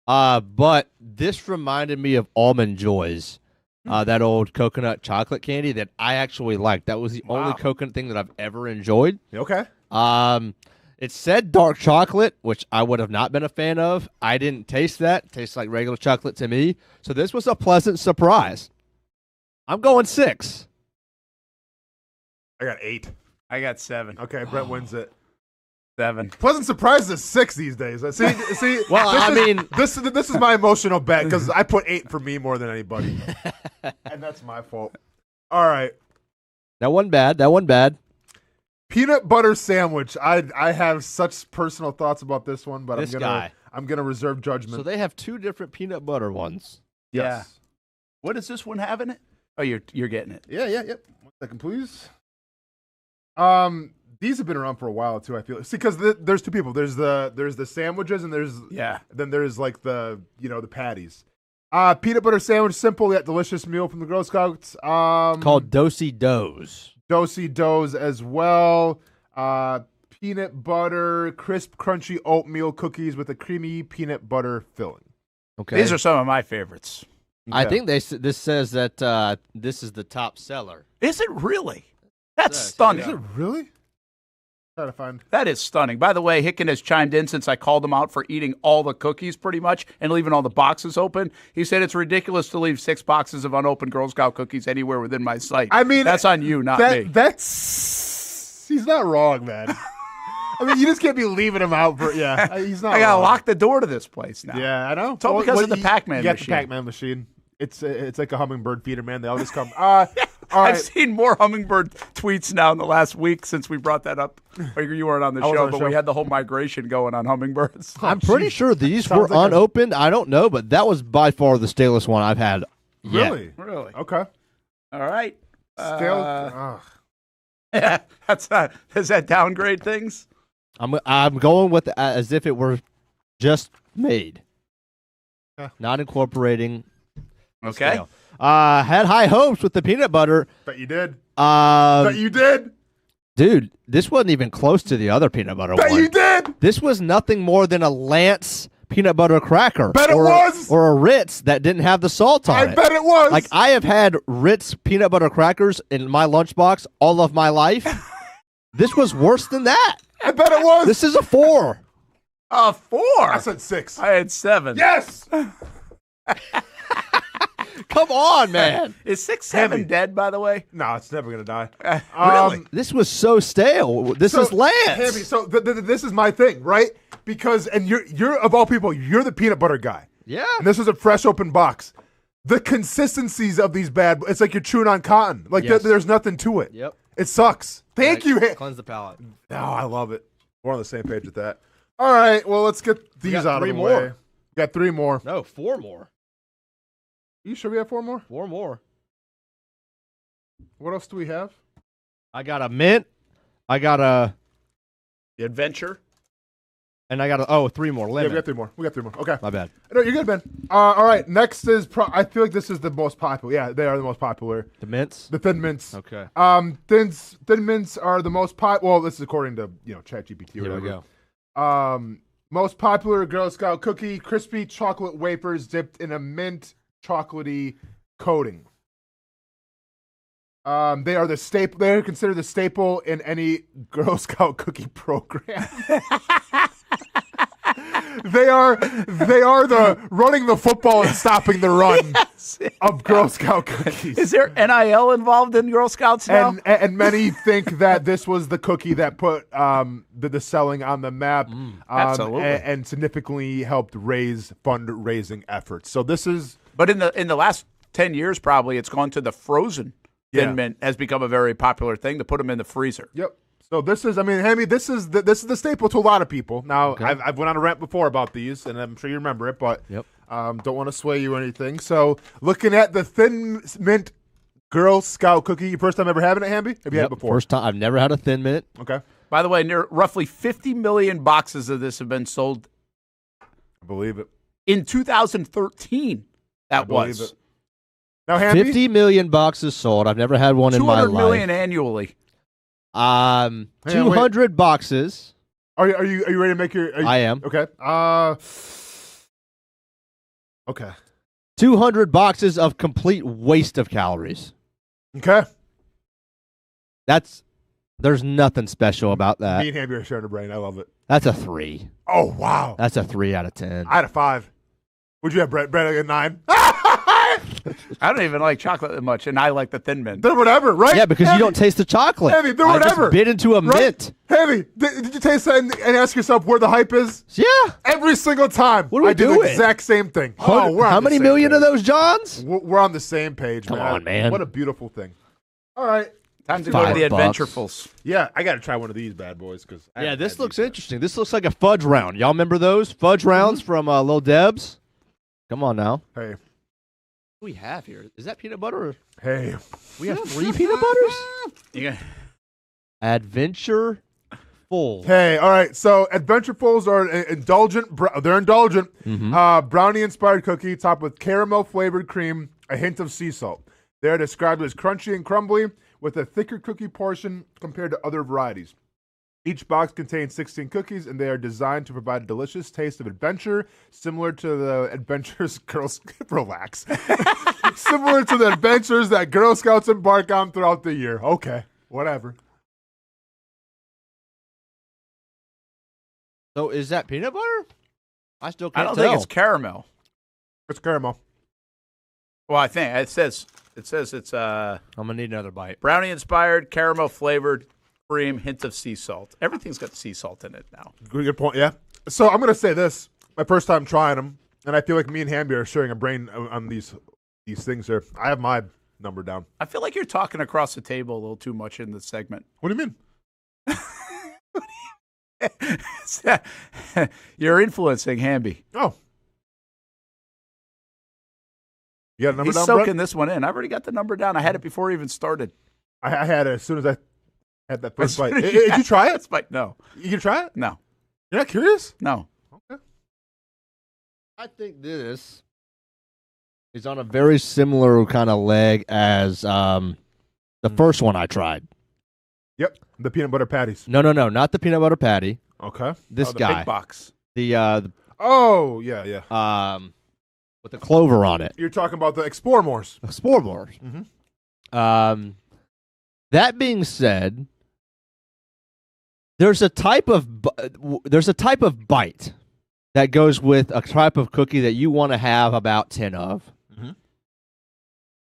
but this reminded me of Almond Joys, that old coconut chocolate candy that I actually liked. That was the only coconut thing that I've ever enjoyed. Okay. It said dark chocolate, which I would have not been a fan of. I didn't taste that. It tastes like regular chocolate to me. So this was a pleasant surprise. I'm going 6. I got 8. I got 7. Okay, Brent wins it. 7. Pleasant surprise is 6 these days. See. Well, this is my emotional bet because I put 8 for me more than anybody, and that's my fault. All right, that wasn't bad. Peanut butter sandwich. I have such personal thoughts about this one, but I'm gonna reserve judgment. So they have 2 different peanut butter ones. Yes. Yeah. What does this one have in it? Oh, you're getting it. Yeah. 1 second, please. These have been around for a while too. I feel because there's 2 people. There's the sandwiches and then there's like the the patties. Peanut butter sandwich, simple yet delicious meal from the Girl Scouts. Called Do-si Do's. Do-si Do's as well. Peanut butter, crisp, crunchy oatmeal cookies with a creamy peanut butter filling. Okay, these are some of my favorites. Okay. I think this says that this is the top seller. Is it really? That's stunning. Is it really? Try to find. That is stunning. By the way, Hicken has chimed in since I called him out for eating all the cookies pretty much and leaving all the boxes open. He said it's ridiculous to leave 6 boxes of unopened Girl Scout cookies anywhere within my sight. I mean, that's on you, not me. He's not wrong, man. I mean, you just can't be leaving him out for he's not. I gotta wrong. lock the door to this place now. Yeah, I know. It's all because of the Pac-Man You got machine. the Pac-Man machine. It's like a hummingbird feeder, man. They all just come. All right. I've seen more hummingbird tweets now in the last week since we brought that up. You weren't on the show, but we had the whole migration going on hummingbirds. I'm pretty sure these were unopened. I don't know, but that was by far the stalest one I've had. Really? Really? Okay. All right. Stale. Yeah, does that downgrade things? I'm going with as if it were just made, not incorporating. Okay. Stale. Had high hopes with the peanut butter. Bet you did. Bet you did. Dude, this wasn't even close to the other peanut butter Bet one. you did. This was nothing more than a Lance peanut butter cracker. Bet it was. Or a Ritz that didn't have the salt on it. I bet it was. Like, I have had Ritz peanut butter crackers in my lunchbox all of my life. This was worse than that. I bet it was. This is a 4. A 4? I said 6. I had 7. Yes. Come on, man. Is 6, 7 dead, by the way? No, it's never going to die. Really? This was so stale. This is Lance. Hammy, so this is my thing, right? Because, and you're of all people, you're the peanut butter guy. Yeah. And this is a fresh open box. The consistencies of these it's like you're chewing on cotton. Like there's nothing to it. Yep. It sucks. Thank you. Cleanse the palate. Oh, I love it. We're on the same page with that. All right, well, let's get these out of the way. We got 3 more. No, 4 more. You sure we have 4 more? 4 more. What else do we have? I got a mint. I got a... The Adventure. And I got a... 3 more. Lemon. Yeah, we got 3 more. Okay. My bad. No, you're good, Ben. All right, next is... I feel like this is the most popular. Yeah, they are the most popular. The mints? The Thin Mints. Okay. Thin Mints are the most popular... Well, this is according to, ChatGPT or whatever. Here we go. Most popular Girl Scout cookie, crispy chocolate wafers dipped in a mint chocolatey coating. They are the staple. They are considered the staple in any Girl Scout cookie program. They are the running the football and stopping the run of Girl Scout cookies. Is there NIL involved in Girl Scouts now? And many think that this was the cookie that put the selling on the map, absolutely, and significantly helped raise fundraising efforts. So this is. But in the last 10 years, probably it's gone to the frozen Thin Mint has become a very popular thing to put them in the freezer. Yep. So this is, Hammy, this is the staple to a lot of people. Now, okay. I've went on a rant before about these, and I'm sure you remember it, but don't want to sway you or anything. So looking at the Thin Mint Girl Scout cookie, your first time ever having it, Hamby? Have you had it before? First time. I've never had a Thin Mint. Okay. By the way, roughly 50 million boxes of this have been sold. I believe it. In 2013, that was. It. Now, Hamby? 50 million boxes sold. I've never had one in my life. 200 million annually. on, 200 boxes. Are you ready to make your? I am. Okay. Okay. 200 boxes of complete waste of calories. Okay. There's nothing special about that. Me and Hamby are sharing a brain. I love it. That's a 3. Oh, wow. That's a 3 out of 10. I had a 5. Would you have, Brent? Brent, a 9? I don't even like chocolate that much, and I like the Thin Mint. They're whatever, right? Yeah, because you don't taste the chocolate. Heavy, they're I whatever. just bit into a mint. Heavy, did you taste that and ask yourself where the hype is? Yeah. Every single time. What are we I do doing? the exact same thing. How many million of those Johns? We're on the same page, Come on, man. What a beautiful thing. All right. Time to go to the Adventurefuls. Yeah, I got to try one of these bad boys. Yeah, this looks interesting. This looks like a fudge round. Y'all remember those? Fudge rounds from Lil Debs? Come on now. Hey. What do we have here? Is that peanut butter? Hey. We have 3 peanut butters? Yeah. Adventure Full. Hey, all right. So Adventurefuls are indulgent. They're indulgent. Brownie-inspired cookie topped with caramel-flavored cream, a hint of sea salt. They're described as crunchy and crumbly with a thicker cookie portion compared to other varieties. Each box contains 16 cookies, and they are designed to provide a delicious taste of adventure, similar to the adventures Girls relax. Similar to the adventures that Girl Scouts embark on throughout the year. Okay, whatever. So is that peanut butter? I still can't I don't tell. think it's caramel. It's caramel. Well, I think it says it's I'm gonna need another bite. brownie inspired, caramel flavored, cream, hint of sea salt. Everything's got sea salt in it now. Good point. Yeah. So I'm gonna say this: my first time trying them, and I feel like me and Hamby are sharing a brain on these things here. I have my number down. I feel like you're talking across the table a little too much in this segment. What do you mean? You're influencing Hamby. Oh. You got a number He's down, soaking Brent? this one in. I've already got the number down. I had it before he even started. I had it as soon as I had that first bite. Did you try it? Bite? No. You can try it? No. You're not curious? No. Okay. I think this is on a very similar kind of leg as the first one I tried. Yep. The peanut butter patties. No, not the peanut butter patty. Okay. This the guy. big box. The Oh, yeah. with the clover on it. You're talking about the Explore Mores. Explore Mores. Mm-hmm. That being said, there's a type of bite that goes with a type of cookie that you want to have about 10 of. Mm-hmm.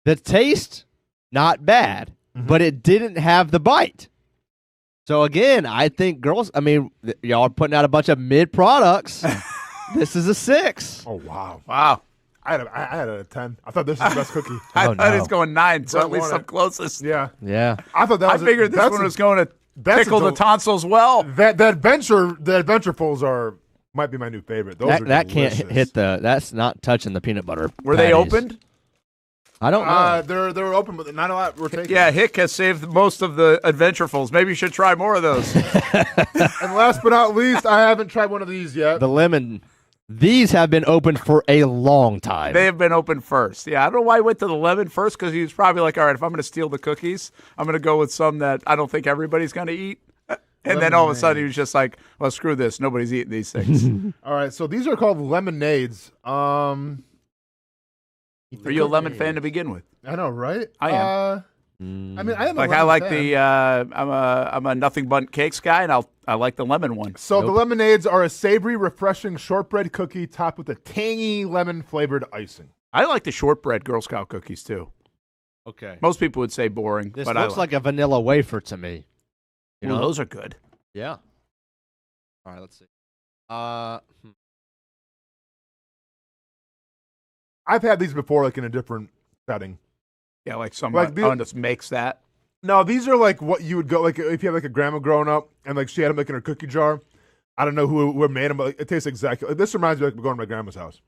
The taste, not bad, but it didn't have the bite. So again, I think y'all are putting out a bunch of mid products. This is a 6. Oh, wow. Wow. I had a 10. I thought this was the best cookie. I thought he was going 9, so at least I'm closest. Yeah. Yeah. I thought that was I figured this one was going to tickle the tonsils well. The Adventurefuls might be my new favorite. Those are that can't delicious. hit that's not touching the peanut butter. Were they patties. opened? I don't know. They're open, but not a lot were taken. Yeah, Hick has saved most of the Adventurefuls. Maybe you should try more of those. And last but not least, I haven't tried one of these yet. The lemon. These have been open for a long time. They have been open first. Yeah, I don't know why he went to the lemon first, because he was probably like, all right, if I'm going to steal the cookies, I'm going to go with some that I don't think everybody's going to eat. And then all of a sudden he was just like, well, screw this. Nobody's eating these things. All right, so these are called lemonades. Are you a lemon fan to begin with? I know, right? I am. I mean, I am like a I lemon like fan. I'm a nothing but cakes guy, and I like the lemon one. So the lemonades are a savory, refreshing shortbread cookie topped with a tangy lemon flavored icing. I like the shortbread Girl Scout cookies too. Okay. Most people would say boring, This but looks like a vanilla wafer to me. You know, those are good. Yeah. All right, let's see. I've had these before, like in a different setting. Yeah, like someone just makes that. No, these are like what you would go like if you had like a grandma growing up and like she had them like in her cookie jar. I don't know who made them, but like, it tastes exactly. Like, this reminds me of like going to my grandma's house.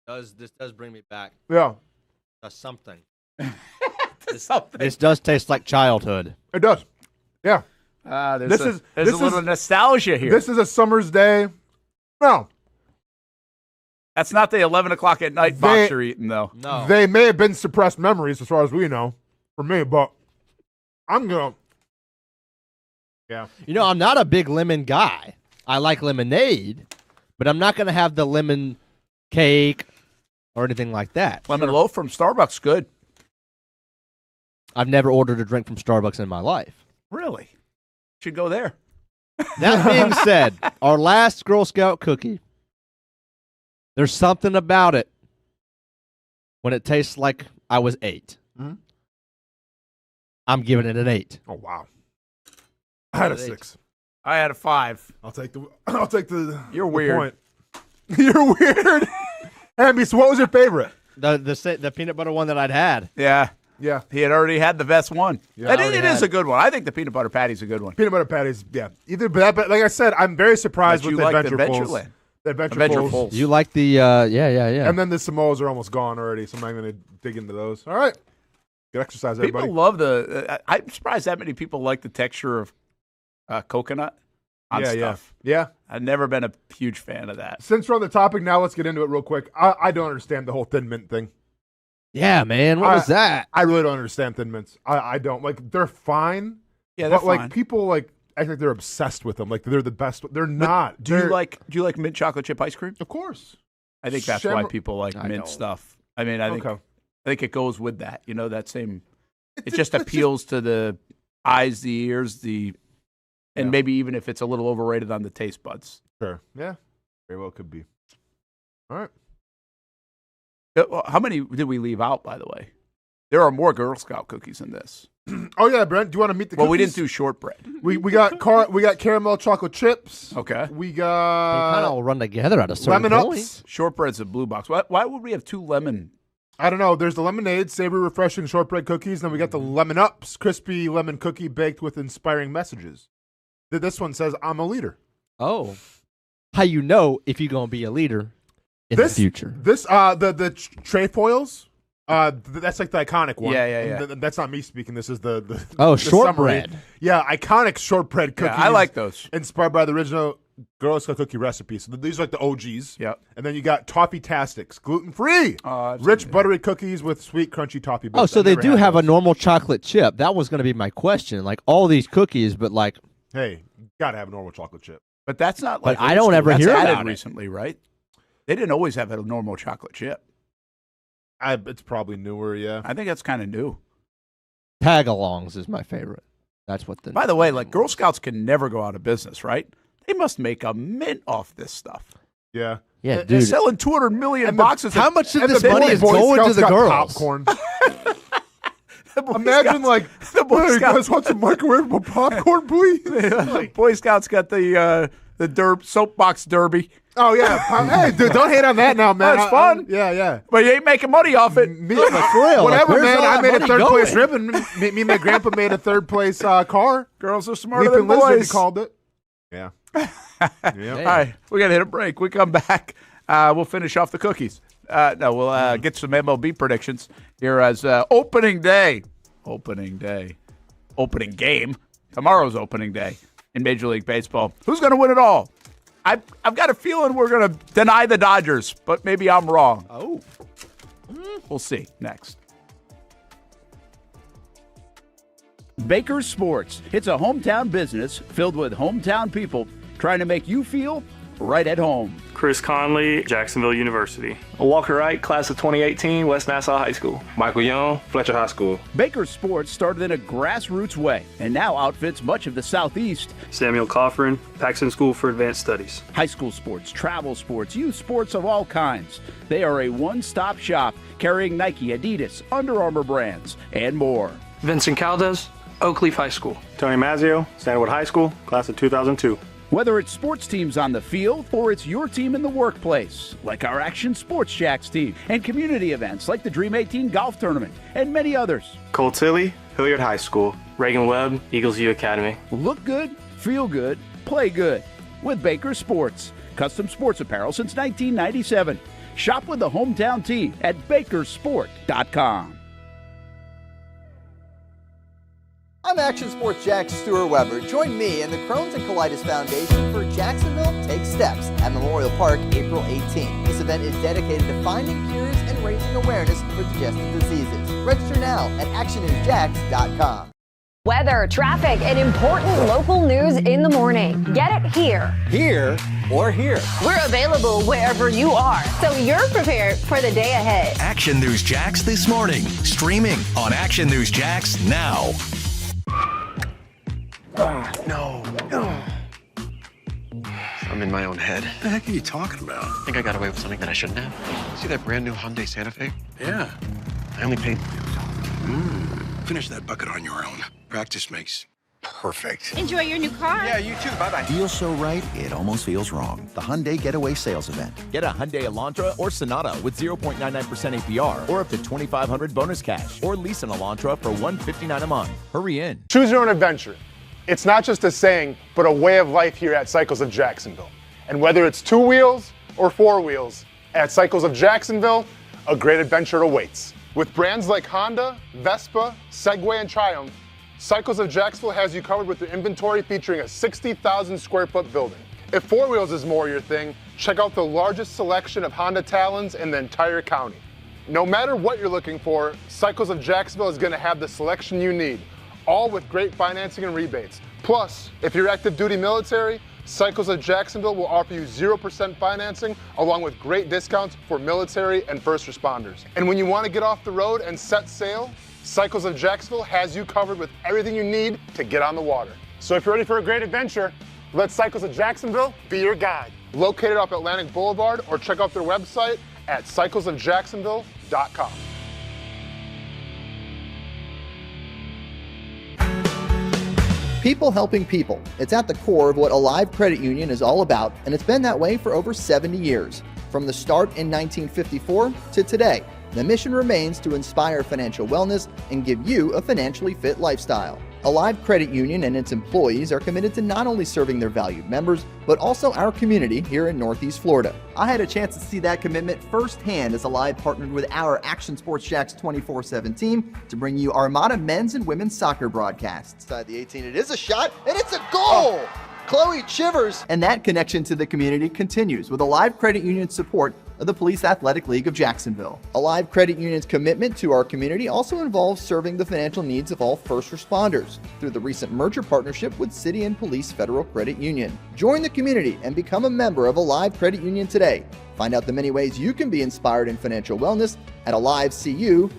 This does bring me back. Yeah, to something. Something. This does taste like childhood. It does. Yeah. There's a little nostalgia here. This is a summer's day. No. That's not the 11 o'clock at night box you're eating, though. No. They may have been suppressed memories as far as we know for me, but I'm going to Yeah. You know, I'm not a big lemon guy. I like lemonade, but I'm not going to have the lemon cake or anything like that. Lemon loaf from Starbucks, good. I've never ordered a drink from Starbucks in my life. Really? Should go there. That being said, our last Girl Scout cookie, there's something about it when it tastes like I was 8. Mm-hmm. I'm giving it an 8. Oh, wow. I had a 6. I had a 5. I'll take the. You're the weird. Point. You're weird. Hamby, so what was your favorite? The peanut butter one that I'd had. Yeah. Yeah. He had already had the best one. Yeah, And it is a good one. I think the peanut butter patty's a good one. Peanut butter patties, yeah. Either but like I said, I'm very surprised But with you the like the Adventurefuls. Adventureland. The Adventurefuls. You like the yeah. And then the Samoas are almost gone already, so I'm not going to dig into those. All right. Good exercise, everybody. People love the. I'm surprised that many people like the texture of coconut on stuff. Yeah. I've never been a huge fan of that. Since we're on the topic now, let's get into it real quick. I don't understand the whole Thin Mint thing. Yeah, man. What was that? I really don't understand Thin Mints. I don't. Like, they're fine. Yeah, they're but, like, fine. people, like, act like they're obsessed with them. Like, they're the best. They're not. Do you like mint chocolate chip ice cream? Of course. I think that's why people like mint stuff. I mean, I think it goes with that. You know, that same. It just appeals to the eyes, the ears, and maybe even if it's a little overrated on the taste buds. Sure. Yeah. Very well could be. All right. How many did we leave out, by the way? There are more Girl Scout cookies in this. Oh yeah, Brent. Do you want to meet the cookies? Well, we didn't do shortbread. We got caramel chocolate chips. Okay. We They got kind of all run together at a certain lemon point. ups. Shortbread's a blue box. Why would we have 2 lemon? I don't know. There's the lemonade, savory, refreshing shortbread cookies. Then we got the lemon ups, crispy lemon cookie baked with inspiring messages. This one says, "I'm a leader." Oh, how you know if you're gonna be a leader in the future? This the trefoils. That's like the iconic one. Yeah. That's not me speaking. This is the shortbread. summary. Yeah, iconic shortbread cookies. Yeah, I like those. Inspired by the original Girl Scout cookie recipe. So these are like the OGs. Yeah. And then you got Toffee-tastics, gluten-free, I've rich seen buttery cookies with sweet, crunchy toffee bits. Oh, so I've they never do had have a those. normal chocolate chip. That was going to be my question. Like all these cookies, but like, Hey, you gotta have a normal chocolate chip. But that's not But like. I don't old ever school. hear That's added about it. recently, right? They didn't always have a normal chocolate chip. It's probably newer, yeah. I think that's kind of new. tag-alongs is my favorite. That's what the. By the way, like Girl Scouts can never go out of business, right? They must make a mint off this stuff. Yeah. Yeah, They're dude. selling 200 million boxes. How much of And this the money Boy is going Scouts to the got girls? popcorn. The Boy Imagine Scouts- like, the Boy "Hey, you Scouts- guys want some microwavable popcorn, please? The Boy Scouts got the soapbox derby. Oh yeah. Hey, dude, don't hate on that now, man. That's fun. Yeah. But you ain't making money off it. Me, for real. whatever, Like, where's man. all I that made a money third place going? ribbon. Me and my grandpa made a third place car. Girls are smarter Leaping than Lizard, he boys. called it. Yeah. All right, we got to hit a break. We come back. We'll finish off the cookies. We'll get some MLB predictions here as opening game. Tomorrow's opening day in Major League Baseball. Who's going to win it all? I've got a feeling we're going to deny the Dodgers, but maybe I'm wrong. Oh. We'll see next. Baker Sports. It's a hometown business filled with hometown people trying to make you feel right at home. Chris Conley, Jacksonville University. Walker Wright, class of 2018, West Nassau High School. Michael Young, Fletcher High School. Baker Sports started in a grassroots way and now outfits much of the Southeast. Samuel Coffrin, Paxton School for Advanced Studies. High school sports, travel sports, youth sports of all kinds. They are a one-stop shop carrying Nike, Adidas, Under Armour brands, and more. Vincent Caldes, Oakleaf High School. Tony Mazzio, Stanwood High School, class of 2002. Whether it's sports teams on the field or it's your team in the workplace, like our Action Sports Jacks team, and community events like the Dream 18 Golf Tournament, and many others. Cole Tilly, Hilliard High School. Reagan Webb, Eagles View Academy. Look good, feel good, play good with Baker Sports. Custom sports apparel since 1997. Shop with the hometown team at bakersport.com. I'm Action Sports Jack Stuart Weber. Join me and the Crohn's and Colitis Foundation for Jacksonville Take Steps at Memorial Park, April 18th. This event is dedicated to finding cures and raising awareness for digestive diseases. Register now at actionnewsjacks.com. Weather, traffic, and important local news in the morning. Get it here. Here or here. We're available wherever you are, so you're prepared for the day ahead. Action News Jax this morning, streaming on Action News Jax now. No. I'm in my own head. What the heck are you talking about? I think I got away with something that I shouldn't have. See that brand new Hyundai Santa Fe? Yeah. I only paid. Finish that bucket on your own. Practice makes perfect. Enjoy your new car. Yeah, you too. Bye-bye. Deal so right, it almost feels wrong. The Hyundai Getaway Sales Event. Get a Hyundai Elantra or Sonata with 0.99% APR or up to $2,500 bonus cash. Or lease an Elantra for $159 a month. Hurry in. Choose your own adventure. It's not just a saying, but a way of life here at Cycles of Jacksonville. And whether it's 2 wheels or 4 wheels, at Cycles of Jacksonville, a great adventure awaits. With brands like Honda, Vespa, Segway, and Triumph, Cycles of Jacksonville has you covered with their inventory featuring a 60,000 square foot building. If 4 wheels is more your thing, check out the largest selection of Honda Talons in the entire county. No matter what you're looking for, Cycles of Jacksonville is going to have the selection you need, all with great financing and rebates. Plus, if you're active duty military, Cycles of Jacksonville will offer you 0% financing along with great discounts for military and first responders. And when you want to get off the road and set sail, Cycles of Jacksonville has you covered with everything you need to get on the water. So if you're ready for a great adventure, let Cycles of Jacksonville be your guide. Located off Atlantic Boulevard or check out their website at cyclesofjacksonville.com. People helping people. It's at the core of what Alive Credit Union is all about, and it's been that way for over 70 years. From the start in 1954 to today, the mission remains to inspire financial wellness and give you a financially fit lifestyle. Alive Credit Union and its employees are committed to not only serving their valued members, but also our community here in Northeast Florida. I had a chance to see that commitment firsthand as Alive partnered with our Action Sports Jax 24/7 team to bring you Armada men's and women's soccer broadcasts. Inside the 18, it is a shot, and it's a goal! Chloe Chivers! And that connection to the community continues with Alive Credit Union's support of the Police Athletic League of Jacksonville. Alive Credit Union's commitment to our community also involves serving the financial needs of all first responders through the recent merger partnership with City and Police Federal Credit Union. Join the community and become a member of Alive Credit Union today. Find out the many ways you can be inspired in financial wellness at alivecu.coop.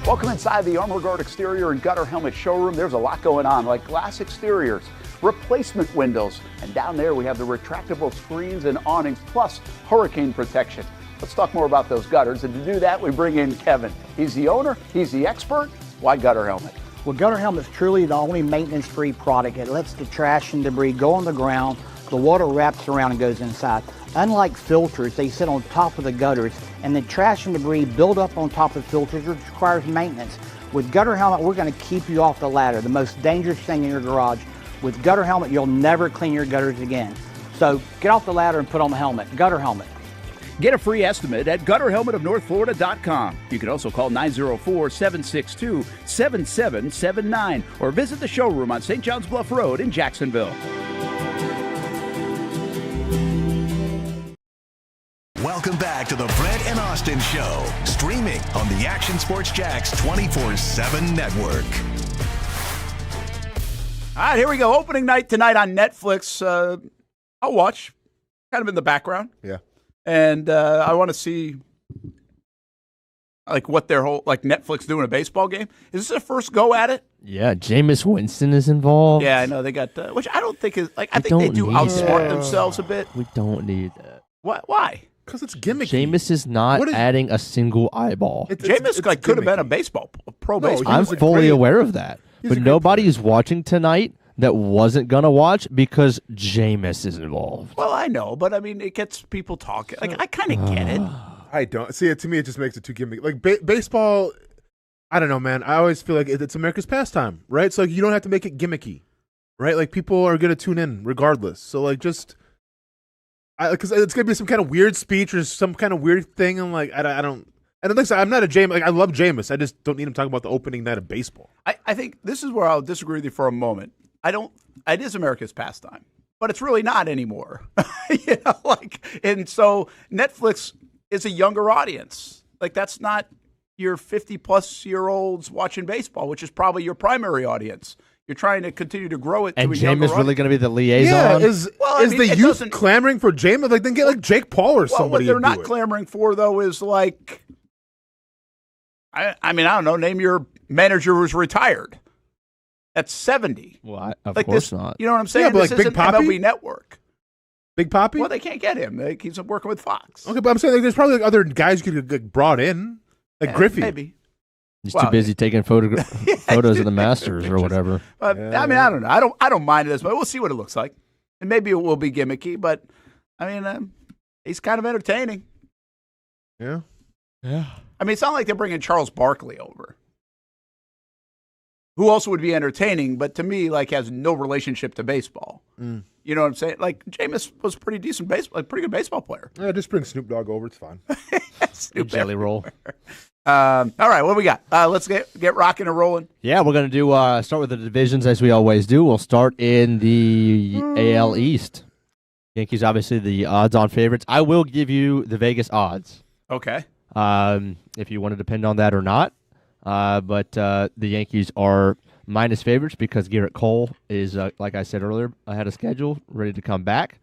Welcome inside the Armor Guard exterior and gutter helmet showroom. There's a lot going on, like glass exteriors, replacement windows, and down there we have the retractable screens and awnings, plus hurricane protection. Let's talk more about those gutters, and to do that, we bring in Kevin. He's the owner, he's the expert. Why Gutter Helmet? Well, Gutter Helmet's truly the only maintenance-free product. It lets the trash and debris go on the ground, the water wraps around and goes inside. Unlike filters, they sit on top of the gutters, and the trash and debris build up on top of filters, which requires maintenance. With Gutter Helmet, we're going to keep you off the ladder, the most dangerous thing in your garage. With Gutter Helmet, you'll never clean your gutters again. So get off the ladder and put on the helmet. Gutter Helmet. Get a free estimate at gutterhelmetofnorthflorida.com. You can also call 904-762-7779 or visit the showroom on St. John's Bluff Road in Jacksonville. Welcome back to the Brent and Austen Show, streaming on the Action Sports Jax 24/7 network. All right, here we go. Opening night tonight on Netflix. I'll watch, kind of in the background. Yeah. And I want to see like what their whole, like Netflix doing a baseball game. Is this their first go at it? Yeah, Jameis Winston is involved. Yeah, I know they got, which I don't think is, like, I think they do outsmart themselves a bit. We don't need that. Why? Because it's gimmicky. Jameis is not adding a single eyeball. Jameis could have been a pro baseball. I'm fully aware of that. But nobody is watching tonight that wasn't going to watch because Jameis is involved. Well, I know, but I mean, it gets people talking. Like, I kind of get it. I don't. See, to me, it just makes it too gimmicky. Like, baseball, I don't know, man. I always feel like it's America's pastime, right? So you don't have to make it gimmicky, right? Like, people are going to tune in regardless. So, like, just... because it's gonna be some kind of weird speech or some kind of weird thing, and like I don't. And like, I'm not a Jameis. Like, I love Jameis. I just don't need him talking about the opening night of baseball. I think this is where I'll disagree with you for a moment. I don't. It is America's pastime, but it's really not anymore. And so Netflix is a younger audience. Like, that's not your 50-plus-year-olds watching baseball, which is probably your primary audience. You're trying to continue to grow it. And to a younger Jameis really audience. going to be the liaison? Yeah, is the youth clamoring for Jameis? Like, then get like Jake Paul or somebody. What they're to not do it. clamoring for, though, is like, I don't know, name your manager who's retired. That's 70. Well, of course not. You know what I'm saying? Yeah, but this like Big isn't Papi? MLB Network. Big Papi? Well, they can't get him. He's working with Fox. Okay, but I'm saying like, there's probably like other guys you could get brought in, like Griffey. Maybe. He's too busy taking photos of the Masters or whatever. I mean, I don't know. I don't mind this, but we'll see what it looks like. And maybe it will be gimmicky, but I mean, he's kind of entertaining. Yeah. Yeah. I mean, it's not like they're bringing Charles Barkley over, who also would be entertaining, but to me, like, has no relationship to baseball. Mm. You know what I'm saying? Like, Jameis was a pretty decent pretty good baseball player. Yeah, just bring Snoop Dogg over. It's fine. Jelly roll. All right, what do we got? Let's get rocking and rolling. Yeah, we're going to do start with the divisions as we always do. We'll start in the AL East. Yankees, obviously, the odds-on favorites. I will give you the Vegas odds. Okay. If you want to depend on that or not. But the Yankees are minus favorites because Garrett Cole is, like I said earlier, ahead of schedule, ready to come back.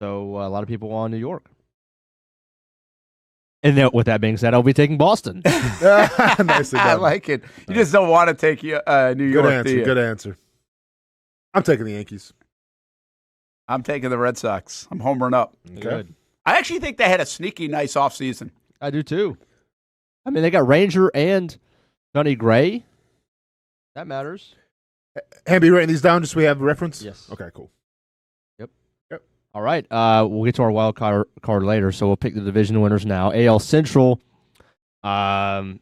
So a lot of people want New York. And then, with that being said, I'll be taking Boston. Nicely done. I like it. You just don't want to take New York. Good answer. Good answer. I'm taking the Yankees. I'm taking the Red Sox. I'm homering up. Okay. Good. I actually think they had a sneaky nice offseason. I do too. I mean, they got Ranger and Sonny Gray. That matters. Hamby, writing these down just so we have a reference? Yes. Okay, cool. Yep. All right. We'll get to our wild card later, so we'll pick the division winners now. AL Central. Give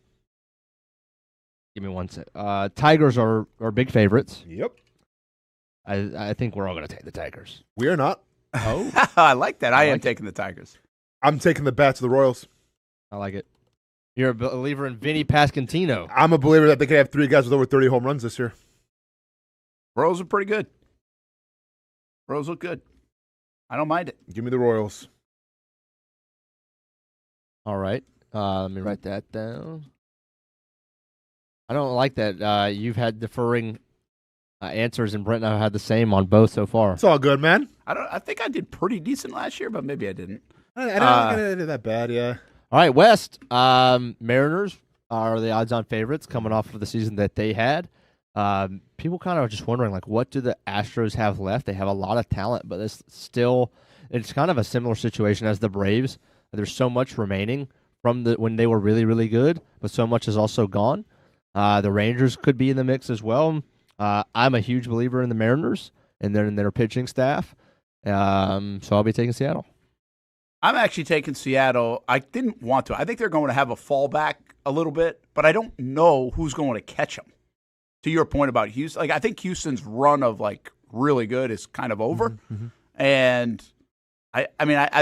me one sec. Tigers are big favorites. Yep. I think we're all going to take the Tigers. We are not. Oh. I like that. I am like taking the Tigers. I'm taking the bats of the Royals. I like it. You're a believer in Vinny Pasquantino. I'm a believer that they could have 3 guys with over 30 home runs this year. Royals are pretty good. Royals look good. I don't mind it. Give me the Royals. All right. Let me write that down. I don't like that. You've had deferring answers, and Brent and I have had the same on both so far. It's all good, man. I think I did pretty decent last year, but maybe I didn't. I don't think I did that bad, yeah. All right, West. Mariners are the odds-on favorites coming off of the season that they had. People kind of are just wondering, like, what do the Astros have left? They have a lot of talent, but it's kind of a similar situation as the Braves. There's so much remaining from when they were really, really good, but so much is also gone. The Rangers could be in the mix as well. I'm a huge believer in the Mariners and their pitching staff, so I'll be taking Seattle. I'm actually taking Seattle. I didn't want to. I think they're going to have a fallback a little bit, but I don't know who's going to catch them. To your point about Houston, like, I think Houston's run of like really good is kind of over, and I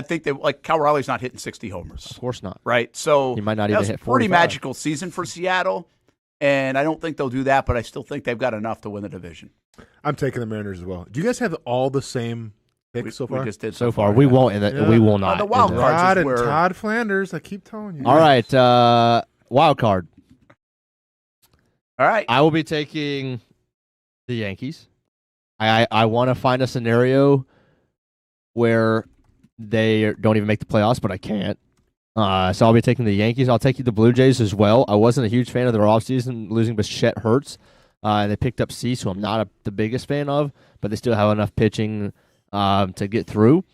think that, like, Cal Raleigh's not hitting 60 homers. Of course not. Right? So he might not that even was hit a pretty 45. magical season for Seattle, and I don't think they'll do that, but I still think they've got enough to win the division. I'm taking the Mariners as well. Do you guys have all the same picks so far? We just did So far, we won't. We will not. The wild cards is where Todd Flanders. I keep telling you. All right, wild card. All right, I will be taking the Yankees. I want to find a scenario where they don't even make the playoffs, but I can't. So I'll be taking the Yankees. I'll take the Blue Jays as well. I wasn't a huge fan of their offseason. Losing Bichette hurts. And they picked up Cease, who I'm not the biggest fan of, but they still have enough pitching to get through.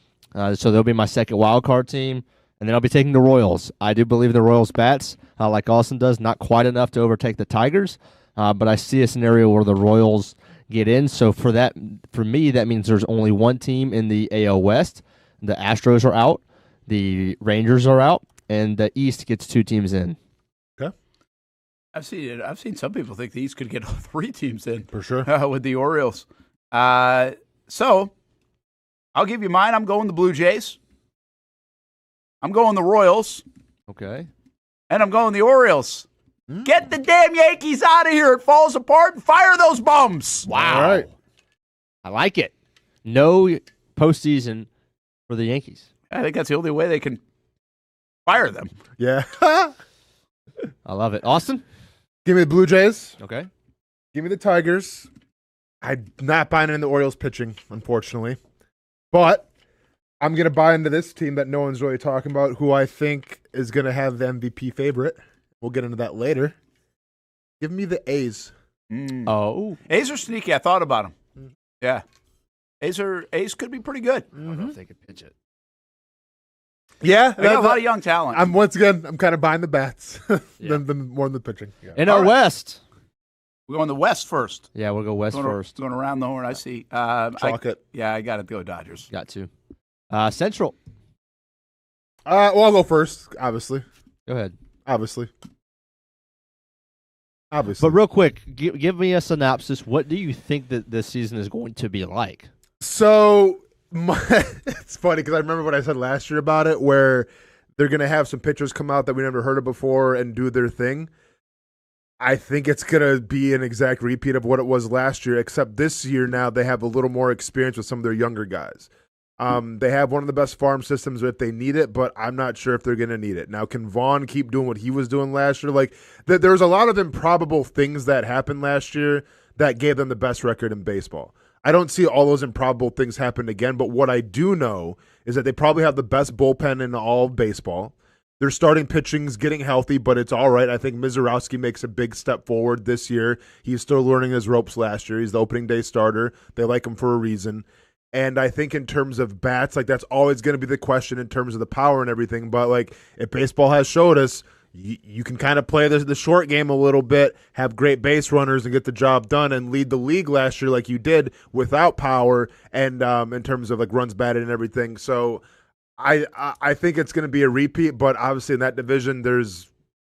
So they'll be my second wild card team. And then I'll be taking the Royals. I do believe the Royals bats, like Austen does, not quite enough to overtake the Tigers. But I see a scenario where the Royals get in. So for me, that means there's only one team in the AL West. The Astros are out. The Rangers are out. And the East gets 2 teams in. Okay. I've seen some people think the East could get 3 teams in. For sure. With the Orioles. So I'll give you mine. I'm going the Blue Jays. I'm going the Royals. Okay. And I'm going the Orioles. Get the damn Yankees out of here. It falls apart, and fire those bums. Wow. All right. I like it. No postseason for the Yankees. I think that's the only way they can fire them. Yeah. I love it. Austin? Give me the Blue Jays. Okay. Give me the Tigers. I'm not buying in the Orioles pitching, unfortunately. But I'm going to buy into this team that no one's really talking about, who I think is going to have the MVP favorite. We'll get into that later. Give me the A's. Oh. A's are sneaky. I thought about them. Yeah. A's could be pretty good. I don't know if they could pitch it. Yeah. They got a lot of young talent. I'm kind of buying the bats more than the pitching. Yeah. In our West. We're going the West first. Yeah, we'll go West first. Going around the horn, I see. Chalk it. I got to go Dodgers. Got to. Central. Well, I'll go first, obviously. Go ahead. Obviously. But real quick, give me a synopsis. What do you think that this season is going to be like? So, it's funny because I remember what I said last year about it, where they're going to have some pitchers come out that we never heard of before and do their thing. I think it's going to be an exact repeat of what it was last year, except this year now they have a little more experience with some of their younger guys. They have one of the best farm systems if they need it, but I'm not sure if they're going to need it. Now, can Vaughn keep doing what he was doing last year? Like, there's a lot of improbable things that happened last year that gave them the best record in baseball. I don't see all those improbable things happen again, but what I do know is that they probably have the best bullpen in all of baseball. Their starting pitching's getting healthy, but it's all right. I think Mizorowski makes a big step forward this year. He's still learning his ropes last year. He's the opening day starter. They like him for a reason. And I think in terms of bats, like that's always going to be the question in terms of the power and everything. But like if baseball has showed us, you can kind of play the short game a little bit, have great base runners and get the job done and lead the league last year like you did without power and in terms of like runs batted and everything. So I think it's going to be a repeat, but obviously in that division there's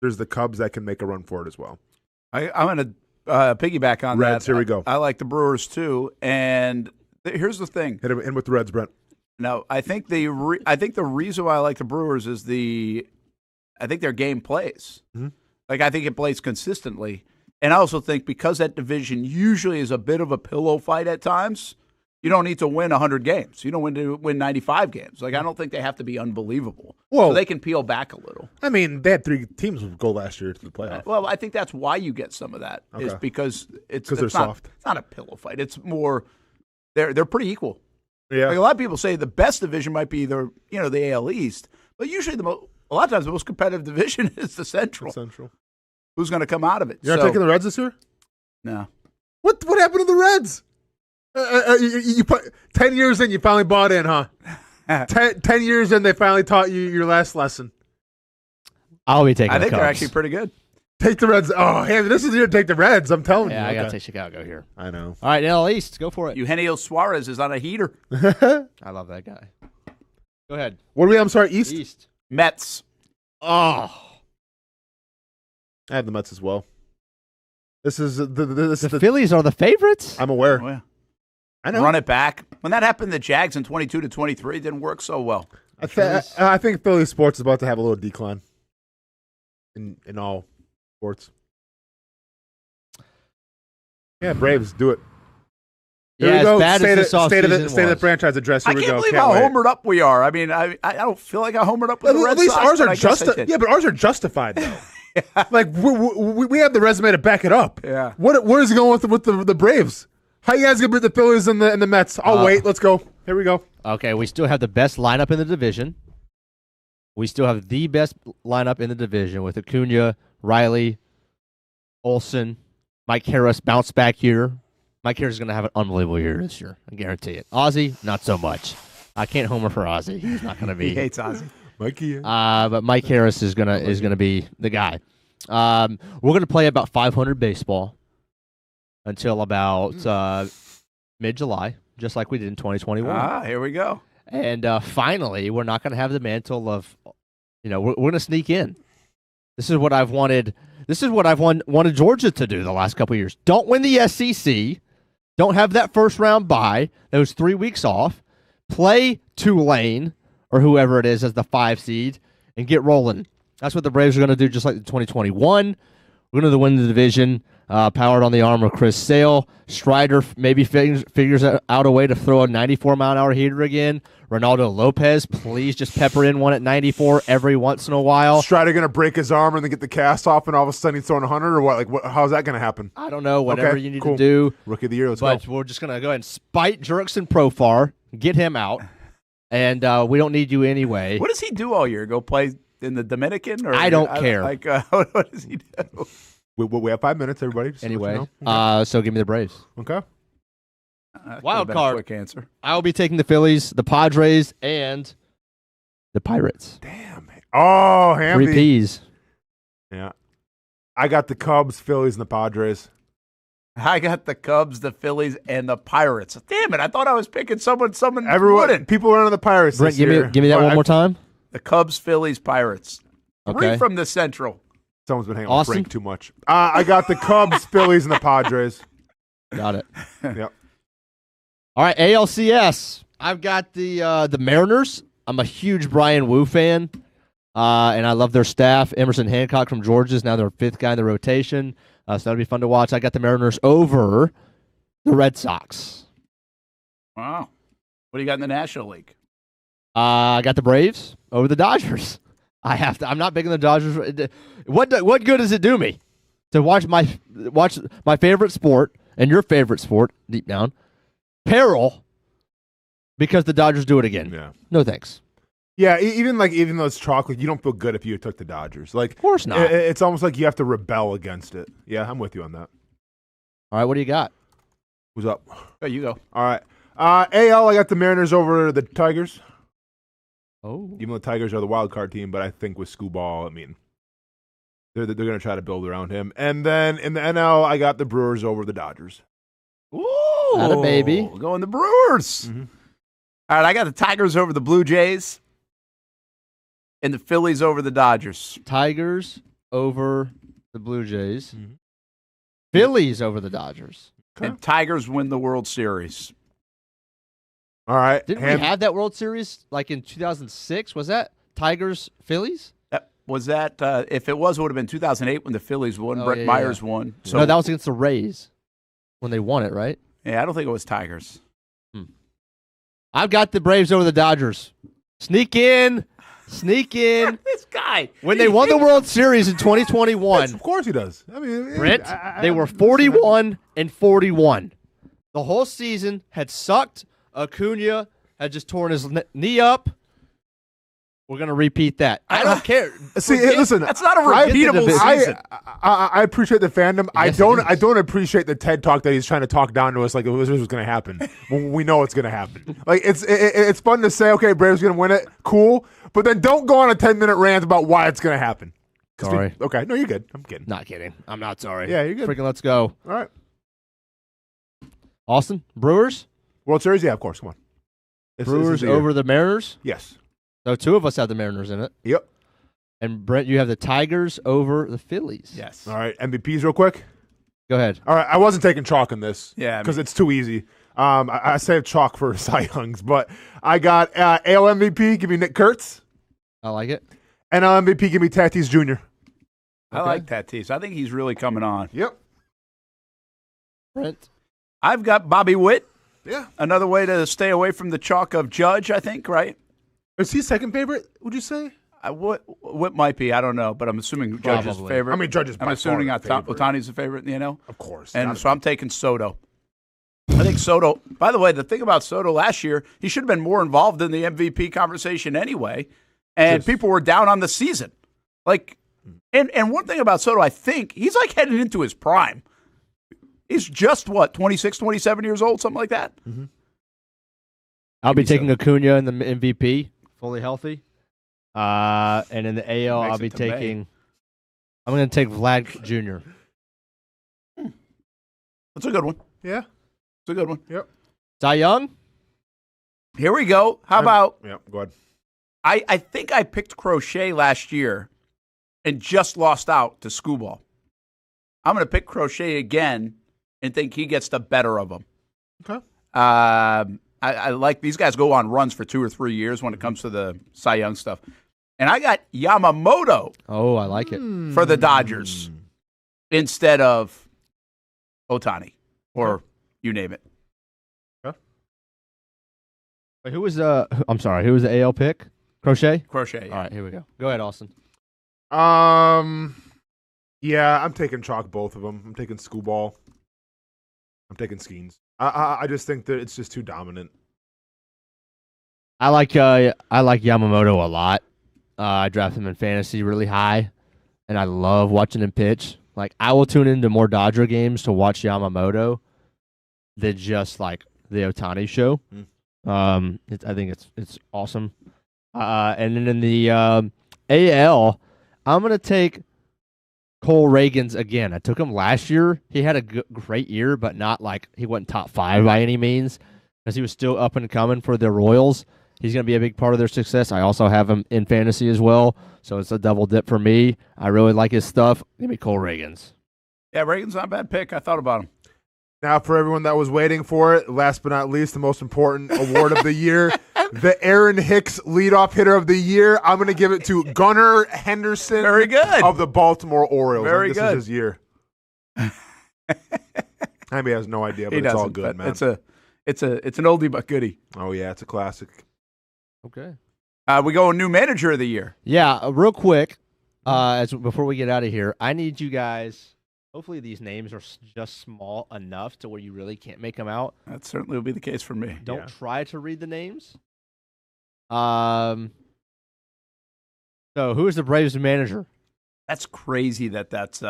the Cubs that can make a run for it as well. I'm going to piggyback on Reds, that. Here we go. I like the Brewers too, and here's the thing. Hit in with the Reds, Brent. No, I think the reason why I like the Brewers is I think their game plays. Mm-hmm. Like I think it plays consistently, and I also think because that division usually is a bit of a pillow fight at times, you don't need to win 100 games. You don't need to win 95 games. Like I don't think they have to be unbelievable. Well, so they can peel back a little. I mean, they had 3 teams go last year to the playoffs. Well, I think that's why you get some of that is because it's they're soft. It's not a pillow fight. It's more. They're pretty equal. Yeah. Like a lot of people say the best division might be the AL East, but usually a lot of times the most competitive division is the Central. Who's going to come out of it? You're not taking the Reds this year? No. What happened to the Reds? You put 10 years in, you finally bought in, huh? 10 years in, they finally taught you your last lesson. I'll be taking. I think the they're Cubs. actually pretty good. Take the Reds. Oh, hey, this is here to take the Reds. I'm telling you. Yeah, I got to take Chicago here. I know. All right, NL East, go for it. Eugenio Suarez is on a heater. I love that guy. Go ahead. What are we? I'm sorry, East? East. Mets. Oh. I have the Mets as well. This is the Phillies are the favorites? I'm aware. Oh, yeah. I know. Run it back. When that happened to the Jags in 22-23, it didn't work so well. I think Philly sports is about to have a little decline in all sports. Yeah, Braves, do it. Here we go. Bad as this state of the offseason franchise address. Here I we can't go. believe how homered up we are. I mean, I don't feel like I homered up with the Red At least Sox. ours but are I guess I did. Yeah, but ours are justified though. Like we have the resume to back it up. Yeah. Where is it going with the Braves? How you guys gonna beat the Phillies and the Mets? I'll wait. Let's go. Here we go. Okay, we still have the best lineup in the division. We still have the best lineup in the division with Acuna, Riley, Olsen, Mike Harris bounce back here. Mike Harris is going to have an unbelievable year this year. I guarantee it. Ozzy, not so much. I can't homer for Ozzy. He's not going to be. He hates Ozzy. Mikey. But Mike Harris is gonna be the guy. We're gonna play about 500 baseball until about mid-July, just like we did in 2021. Here we go. And finally, we're not going to have the mantle of, we're going to sneak in. This is what I've wanted. This is what I've wanted Georgia to do the last couple of years. Don't win the SEC. Don't have that first round bye. Those 3 weeks off. Play Tulane or whoever it is as the 5 seed and get rolling. That's what the Braves are going to do, just like the 2021. We're going to win the division, powered on the arm of Chris Sale. Strider maybe figures out a way to throw a 94-mile-an-hour heater again. Ronaldo Lopez, please just pepper in one at 94 every once in a while. Strider going to break his arm and then get the cast off, and all of a sudden he's throwing 100, or what? Like, how's that going to happen? I don't know. Whatever you need cool. to do. Rookie of the year, let's but go. We're just going to go ahead and spite Jurickson Profar, get him out, and we don't need you anyway. What does he do all year? Go play in the Dominican? Or I don't care. What does he do? We have 5 minutes, everybody. Just Anyway, let you know. so give me the Braves. Okay. Wild card. Quick answer. I will be taking the Phillies, the Padres, and the Pirates. Damn. Oh, Hamby. 3 Ps. Yeah. I got the Cubs, Phillies, and the Padres. I got the Cubs, the Phillies, and the Pirates. Damn it! I thought I was picking someone. Everyone, wouldn't. people are on the Pirates. Brent, this give year. me that one more time. The Cubs, Phillies, Pirates. Okay. 3 from the Central. Someone's been hanging Austin? with Frank too much. I got the Cubs, Phillies, and the Padres. Got it. Yep. All right, ALCS. I've got the Mariners. I'm a huge Brian Wu fan, and I love their staff. Emerson Hancock from Georgia is now their 5th guy in the rotation, so that'll be fun to watch. I got the Mariners over the Red Sox. Wow. What do you got in the National League? I got the Braves over the Dodgers. I'm not big on the Dodgers. What good does it do me to watch my favorite sport and your favorite sport deep down peril because the Dodgers do it again? Yeah. No thanks. Yeah, even though it's chocolate, you don't feel good if you took the Dodgers. Like, of course not. It's almost like you have to rebel against it. Yeah, I'm with you on that. All right, what do you got? Who's up? Oh, you go. All right. AL, I got the Mariners over the Tigers. Oh. Even though the Tigers are the wild card team, but I think with Scooball, I mean, they're going to try to build around him. And then in the NL, I got the Brewers over the Dodgers. Ooh, Atta baby. Going the Brewers. Mm-hmm. All right, I got the Tigers over the Blue Jays and the Phillies over the Dodgers. Tigers over the Blue Jays. Mm-hmm. Phillies over the Dodgers. Okay. And Tigers win the World Series. All right. Didn't we have that World Series like in 2006? Was that Tigers Phillies? Was that if it was, it would have been 2008 when the Phillies won. Brett Myers won. So no, that was against the Rays when they won it, right? Yeah, I don't think it was Tigers. I've got the Braves over the Dodgers. Sneak in. This guy. When they won the World Series in 2021. Of course he does. I mean, Brent, they were 41-41. The whole season had sucked. Acuna had just torn his knee up. We're going to repeat that. I don't care. See, listen, that's not a repeatable season. I appreciate the fandom. Yes, I don't appreciate the TED Talk that he's trying to talk down to us like this was going to happen. When we know it's going to happen. Like it's fun to say, okay, Braves going to win it, cool, but then don't go on a 10-minute rant about why it's going to happen. Sorry. Okay, no, you're good. I'm kidding. Not kidding. I'm not sorry. Yeah, you're good. Freaking let's go. All right. Austin, Brewers? World Series? Yeah, of course. Come on. Brewers over the Mariners? Yes. So 2 of us have the Mariners in it. Yep. And Brent, you have the Tigers over the Phillies. Yes. All right. MVPs real quick. Go ahead. All right. I wasn't taking chalk in this. Yeah. Because it's too easy. I saved chalk for Cy Youngs, but I got AL MVP. Give me Nick Kurtz. I like it. NL MVP. Give me Tatis Jr. I like Tatis. I think he's really coming on. Yep. Brent. I've got Bobby Witt. Yeah. Another way to stay away from the chalk of Judge, I think, right? Is he second favorite, would you say? What might be, I don't know, but I'm assuming Judge is favorite. I mean, Judge is by I'm assuming far the favorite. Ohtani's the favorite in the NL. Of course. And so I'm taking Soto. I think Soto, by the way, the thing about Soto last year, he should have been more involved in the MVP conversation anyway, and people were down on the season. Like, and one thing about Soto, I think, he's like heading into his prime. He's just, 26, 27 years old, something like that? Mm-hmm. I'll be taking Acuna in the MVP, fully healthy. And in the AL, I'll be taking. I'm going to take Vlad Jr. That's a good one. Yeah. It's a good one. Yep. Cy Young? Here we go. How about. Yep, go ahead. I think I picked Crochet last year and just lost out to Scooball. I'm going to pick Crochet again and think he gets the better of him. Okay. I like these guys go on runs for 2 or 3 years when it comes to the Cy Young stuff. And I got Yamamoto. Oh, I like it. For the Dodgers. instead of Ohtani or you name it. Wait, who was I'm sorry, who was the AL pick? Crochet? Crochet. Yeah. All right, here we go. Go ahead, Austin. Yeah, I'm taking chalk both of them. I'm taking Scooball. I'm taking Skeens. I just think that it's just too dominant. I like Yamamoto a lot. I draft him in fantasy really high, and I love watching him pitch. Like, I will tune into more Dodger games to watch Yamamoto than just like the Ohtani show. I think it's awesome. And then in the AL, I'm gonna take Cole Reagans again. I took him last year. He had a great year, but not like he wasn't top 5 by any means, because he was still up and coming for the Royals. He's going to be a big part of their success. I also have him in fantasy as well, so it's a double dip for me. I really like his stuff. Give me Cole Reagans. Yeah, Reagan's not a bad pick. I thought about him. Now, for everyone that was waiting for it, last but not least, the most important award of the year, the Aaron Hicks leadoff hitter of the year. I'm going to give it to Gunnar Henderson. Very good. Of the Baltimore Orioles. Very this good. is his year. I mean, he has no idea, but He it's all doesn't, good, but man. It's an oldie but goodie. Oh, yeah, it's a classic. Okay. We go new manager of the year. Yeah, real quick, before we get out of here, I need you guys. Hopefully, these names are just small enough to where you really can't make them out. That certainly will be the case for me. Don't try to read the names. So, who is the Braves manager? That's crazy that's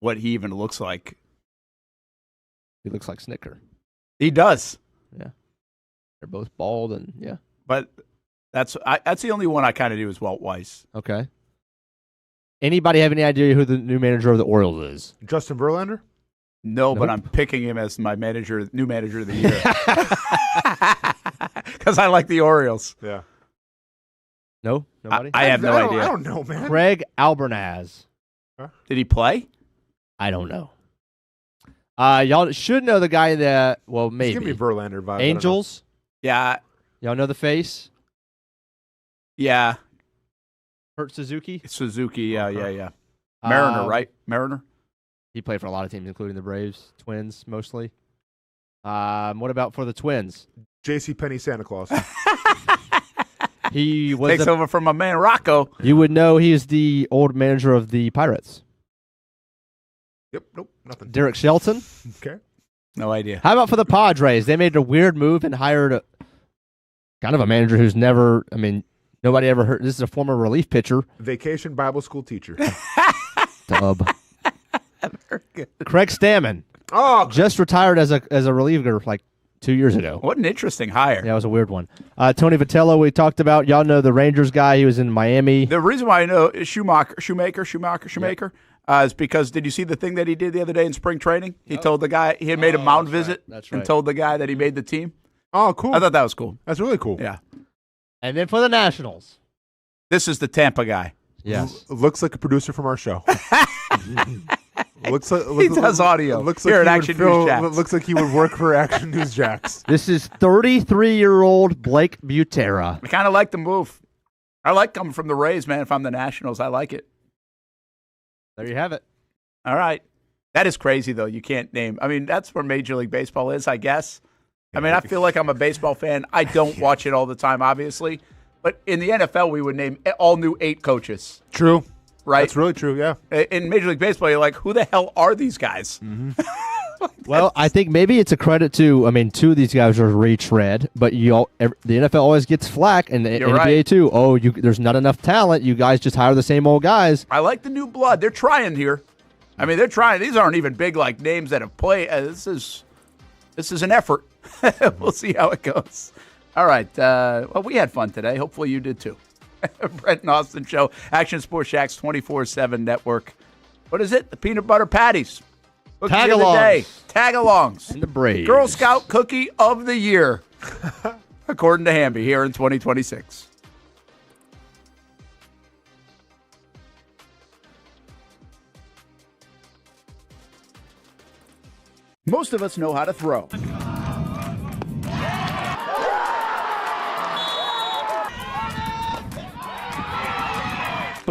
what he even looks like. He looks like Snicker. He does. Yeah. They're both bald and yeah. But that's the only one I kind of do is Walt Weiss. Okay. Anybody have any idea who the new manager of the Orioles is? Justin Verlander? No, but Nope. I'm picking him as my new manager of the year. Because I like the Orioles. Yeah. No? Nobody? I have no idea. I don't know, man. Craig Albernaz. Did he play? I don't know. Y'all should know the guy that, well, maybe. Give me Verlander vibe. Angels. Yeah. Y'all know the face? Yeah. Kurt Suzuki? Suzuki, yeah. Mariner, right? Mariner? He played for a lot of teams, including the Braves, Twins, mostly. What about for the Twins? J.C. Penney Santa Claus. He was Takes over from my man Rocco. You would know he is the old manager of the Pirates. Yep, nope, nothing. Derek Shelton? Okay. No idea. How about for the Padres? They made a weird move and hired kind of a manager who's never, nobody ever heard. This is a former relief pitcher. Vacation Bible school teacher. Dub. Very good. Craig Stammen. Oh, just retired as a reliever like 2 years ago. What an interesting hire. Yeah, it was a weird one. Tony Vitello, we talked about. Y'all know the Rangers guy. He was in Miami. The reason why I know is Shoemaker is because did you see the thing that he did the other day in spring training? He told the guy he had made a mound visit and told the guy that he made the team. Oh, cool. I thought that was cool. That's really cool. Yeah. And then for the Nationals. This is the Tampa guy. Yes. Looks like a producer from our show. He does audio. Looks here like at Action News Jacks. Looks like he would work for Action News Jacks. This is 33-year-old Blake Butera. I kind of like the move. I like coming from the Rays, man. If I'm the Nationals, I like it. There you have it. All right. That is crazy, though. You can't name. That's where Major League Baseball is, I guess. I feel like I'm a baseball fan. I don't watch it all the time, obviously. But in the NFL, we would name all new 8 coaches. True. Right? That's really true, yeah. In Major League Baseball, you're like, who the hell are these guys? Mm-hmm. Well, I think maybe it's a credit to, 2 of these guys are retread, but the NFL always gets flack, and the NBA right. too. Oh, there's not enough talent. You guys just hire the same old guys. I like the new blood. They're trying here. They're trying. These aren't even big like names that have played. This is an effort. We'll see how it goes. All right. Well, we had fun today. Hopefully you did too. Brent and Austin Show, Action Sports Jacks 24/7 Network. What is it? The peanut butter patties. Tag-alongs. Tag-alongs. And the Braves. Girl Scout Cookie of the Year, according to Hamby, here in 2026. Most of us know how to throw.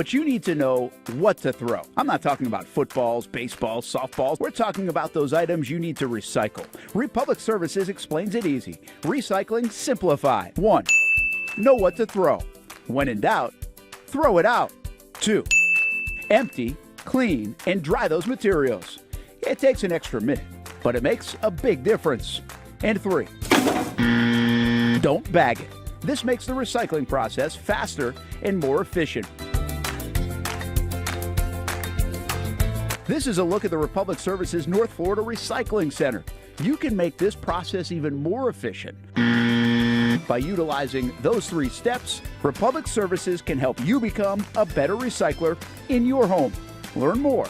but you need to know what to throw. I'm not talking about footballs, baseballs, softballs. We're talking about those items you need to recycle. Republic Services explains it easy. Recycling simplified. 1. Know what to throw. When in doubt, throw it out. 2. Empty, clean, and dry those materials. It takes an extra minute, but it makes a big difference. And 3. Don't bag it. This makes the recycling process faster and more efficient. This is a look at the Republic Services North Florida Recycling Center. You can make this process even more efficient. By utilizing those 3 steps, Republic Services can help you become a better recycler in your home. Learn more